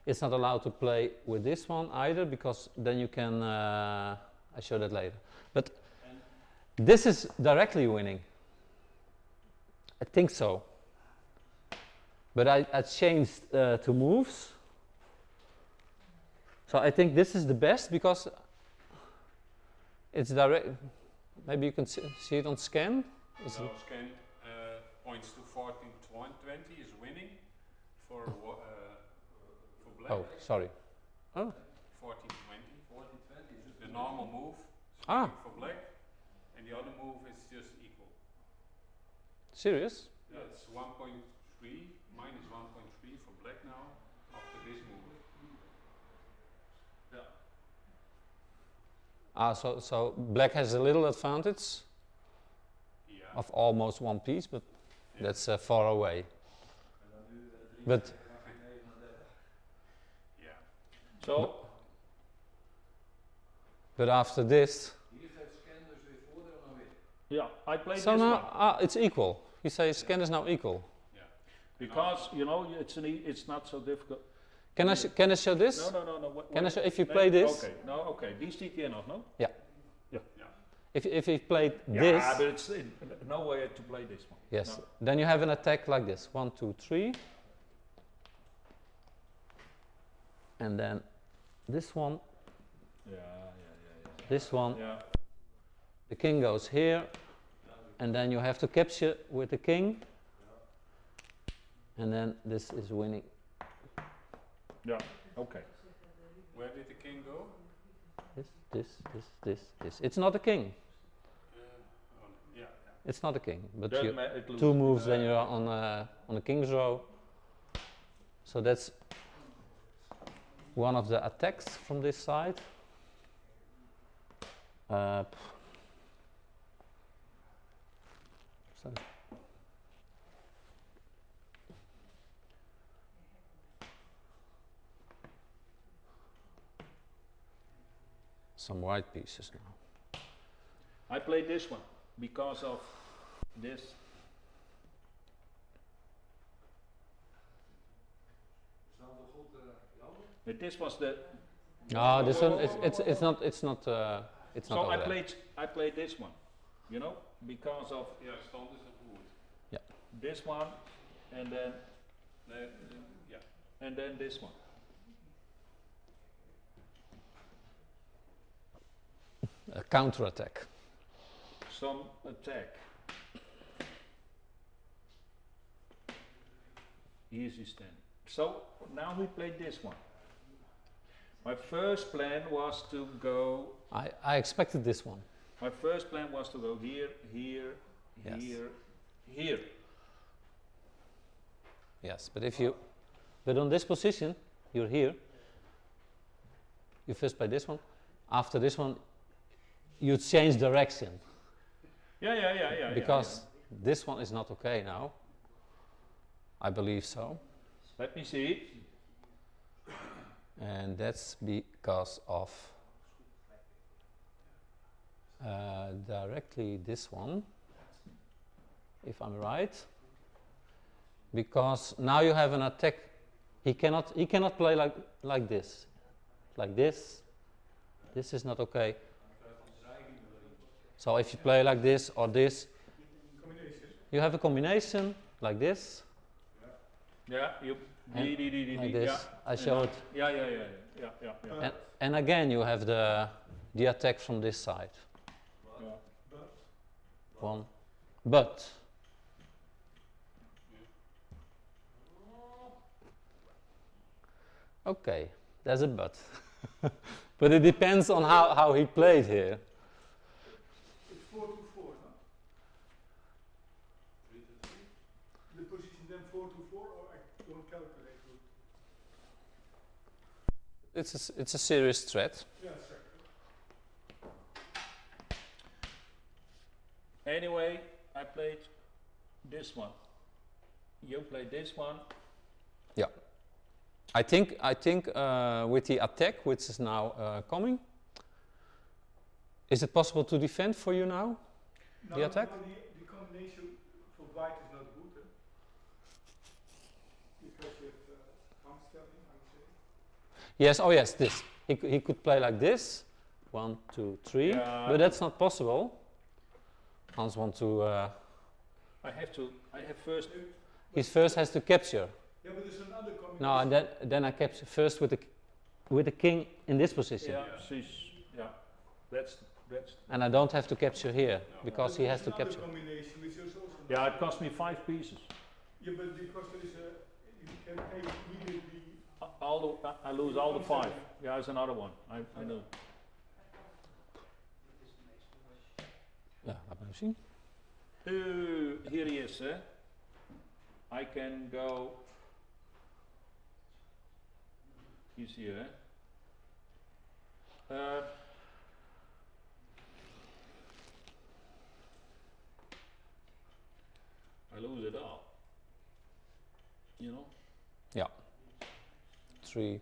It's not allowed to play with this one either because then you can. I show that later. But this is directly winning. I think so. But I changed to moves. So I think this is the best because it's direct. Maybe you can see it on scan. Is now it- scan points to 14-20 is winning for black. Oh, sorry. Oh, 14-20. 14, 20. The normal move is Ah. winning for black, and the other move is just equal. serious? Yeah, it's 1.3 minus 1.3 for black now after this move. So black has a little advantage Yeah. of almost one piece, but that's far away. But Yeah. So, but after this, Hier geeft scan dus weer voordeel naar wit. yeah, I played so this now one. it's equal. You say scan is now equal. Because, you know, it's not so difficult. Can I show this? No. Can I show if you play this? Okay. Die stiet hier nog, no? If you played Yeah, this, but it's no way to play this one. yes, No. then you have an attack like this: 1, 2, 3, and then this one, Yeah. this one. Yeah. The king goes here, and then you have to capture with the king, and then this is winning. Yeah. Okay. Where did the king go? This. It's not a king. Yeah. It's not a king. But Doesn't you, matter, it loses. two moves, then you're on a king's row. So that's one of the attacks from this side. So some white pieces now. I played this one because of this. But this was the. No, this one it's not So over there. I played this one, you know, because of Yeah, stand is een wood. this one, and then Yeah. and then this one. A counter attack. Some attack. Easy stand. So now we played this one. My first plan was to go. I expected this one. My first plan was to go here, here, Yes. here, here. Yes, but on this position, you're here. You first play this one. After this one, you change direction Yeah. because this one is not okay now. I believe so, Let me see. and that's because of directly this one, if I'm right. Because now you have an attack. He cannot play like this. Like this. This is not okay. So if you play like this or this, you have a combination like this. Yeah, you. And like this. Yeah. I show it. Yeah. And again you have the attack from this side. Yeah. One. But okay, there's a but. But it depends on how he played here. It's 4 to 4, no? The position then 4 to 4, or I don't calculate good. It's a serious threat. Yeah, exactly. Anyway, I played this one. You played this one. Yeah. I think with the attack, which is now coming, is it possible to defend for you now? No, The attack? no, the combination for white is not good, eh? Because you have handstelling, I would say. Yes. Oh yes. This. He could play like this. 1, 2, 3. Yeah. But that's not possible. Hans wants to. I have first. He first has to capture. Yeah, but there's another combination. No, and then I capture first with the king in this position. Yeah, that's. And I don't have to capture here because But he has there's to capture. another combination which is also not Yeah, it cost me 5 pieces. Yeah, but because there is you can take immediately. I lose all the 5. Yeah, there's another one. I know. Ja, laat maar zien. Here he is, eh? I can go. He's here, eh? I lose it all. You know? Ja. 3.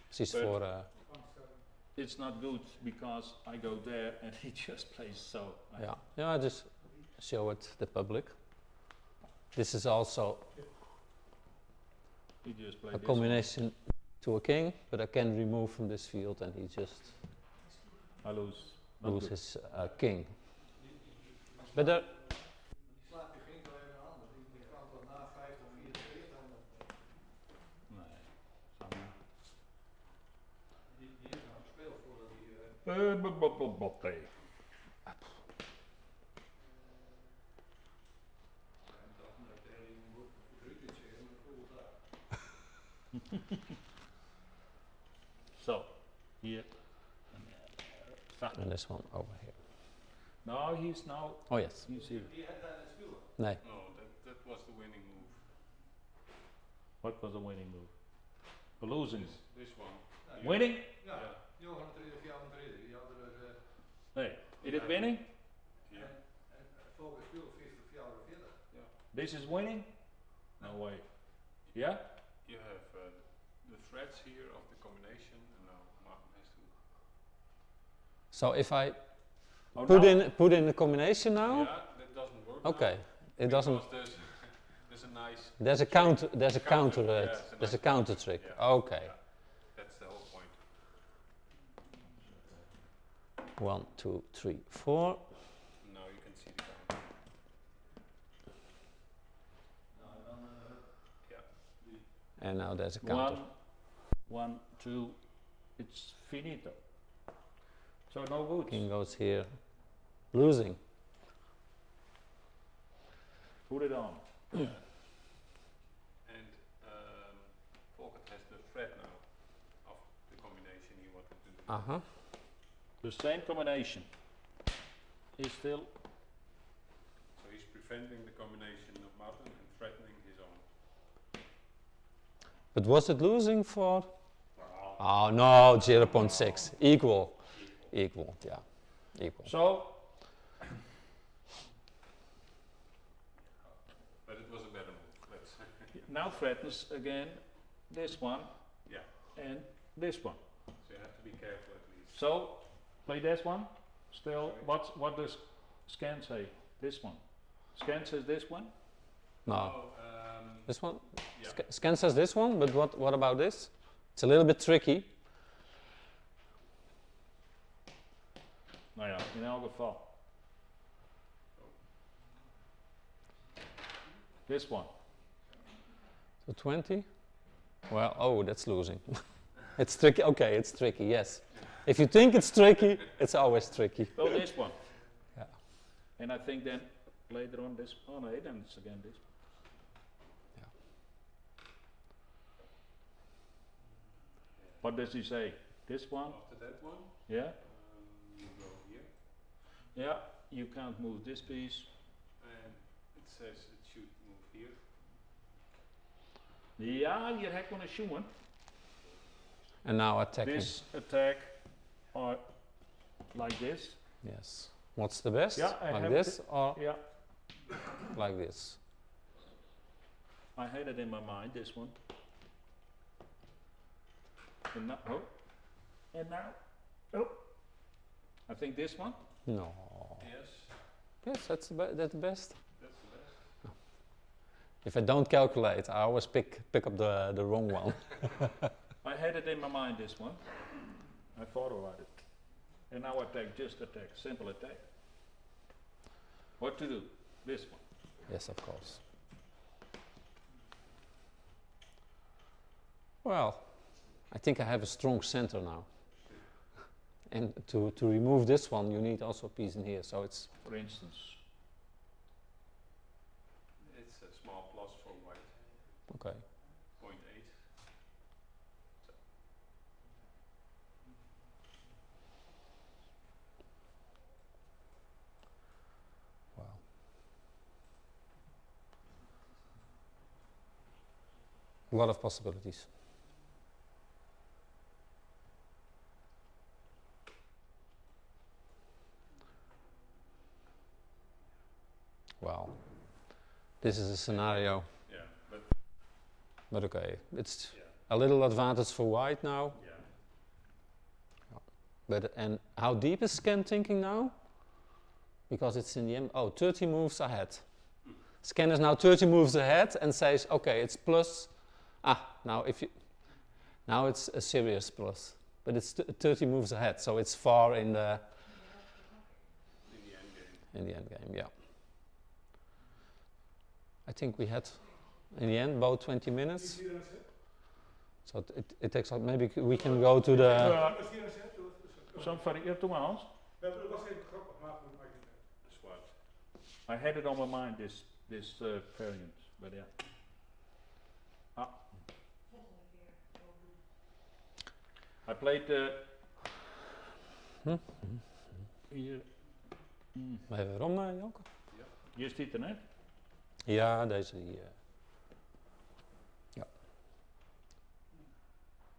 Precies But- voor. It's not good because I go there and he just plays so. Yeah. Yeah, just show it the public. This is also He just plays a combination to a king, but I can remove from this field and he just I lose. Not good. loses king. But there, Slaap je geen kleine handen. Die gaat dan na 5 of 4 keer dan. Nee. Samen. Die is nou gespeeld voordat hij. Boppé. here. And And this one over here. now he's now, Oh yes. he's here. Nee. No, that was the winning move. What was the winning move? The losing. This one. Winning? Yeah. Nee. Is it winning? Yeah. This is winning? No way. Yeah? You have the threads here of the combination, and now Martin has to. So if I Oh, put now- in the combination now, Yeah, that doesn't work. okay, Now it doesn't. because there's a nice. There's a counter. There's a Counter, counter. yeah, it's a There's a nice counter counter, trick. yeah. Okay. Yeah. That's the whole point. 1, 2, 3, 4. Now you can see the counter. Yeah. And now there's a counter. 1, 2, it's finito. So no good. King goes here. Losing. Put it on. And Volkert has the thread now of the combination he wanted to do. Uh-huh. The same combination is still. So he's preventing the combination of Martin and threatening his own. But was it losing for? Oh no, 0.6. Equal. Equal, yeah. Equal. So But it was a better move. Let's. now threatens again this one Yeah. and this one. So you have to be careful at least. So play this one. Still, what does Scan say? This one. Scan says this one. No. Oh, This one? yeah. Scan says this one, but what about this? It's a little bit tricky. Nou ja, in elk geval. This one. So 20? Well, oh, that's losing. It's tricky. Okay, it's tricky, yes. If you think it's tricky, it's always tricky. Well, this one. Yeah. And I think then later on this. Oh no, then it's again this. Yeah. What does he say? This one? After that one, Yeah? you go here, Yeah, you can't move this piece. and it says it should move here. Ja, hier heb ik een schoen. And now attacking. This attack or like this. Yes. What's the best? Yeah, I like have this or Yeah, like this? I had it in my mind, this one. And now, oh, and now, oh, I think this one. No. Yes, Yes, that's that's the best. that's the best. If I don't calculate, I always pick up the wrong one. I had it in my mind, this one. I thought about it. And now attack, just attack, simple attack. What to do? This one. Yes, of course. Well, I think I have a strong center now. And to remove this one, you need also a piece in here. So it's For instance. It's a small plus for white, okay. 0.8. Wow. A lot of possibilities. Wow. This is a scenario, Yeah, but okay. It's yeah, a little advantage for white now. yeah. But and how deep is Scan thinking now? Because it's in the end. Oh, 30 moves ahead. Scan is now 30 moves ahead and says, okay, it's plus. Now now it's a serious plus, but it's 30 moves ahead, so it's far in the In the end game. end game. Yeah. I think we had, in the end, about 20 minutes. So it takes out. Maybe we can go to the. Some variant to my house. Zwart. I had it on my mind, this variant, but yeah. I played Hier. Even rond, Joke. Hier zit er net. Ja, deze die.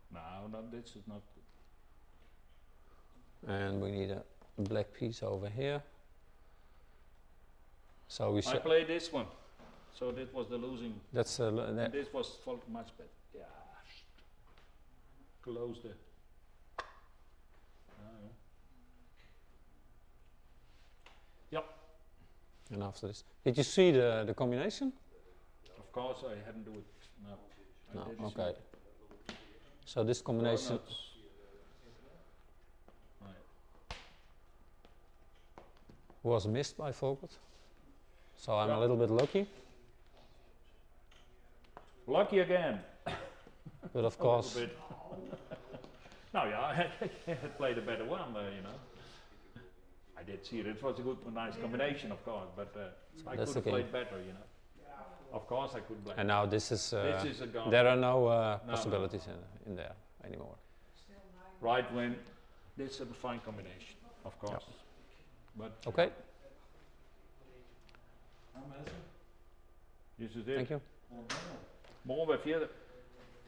Nou, this is not good. And we need a black piece over here. So we I should. played this one. So this was the losing. That's And this was much better. Yeah. Close the. and after this. Did you see the combination? Of course, I hadn't do it. No. I No. didn't Okay. see it. So this combination Right. was missed by Volkert. So I'm Yeah. a little bit lucky, Lucky again. but of A course. little bit. No, yeah, I had played a better one, you know. I did see it. It was a good, nice combination, of course, but I That's could have okay. played better, you know. Of course, I could play. And now this is. This is a gone. There are no No. possibilities in there anymore. Right when this is a fine combination, of course. But Okay. this is it. Thank you. Morgen bij vierde.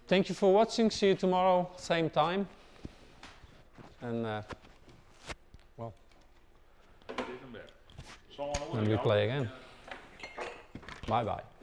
Thank you for watching. See you tomorrow, same time. And Dit en weer. Zo aan de then we play again. Bye bye.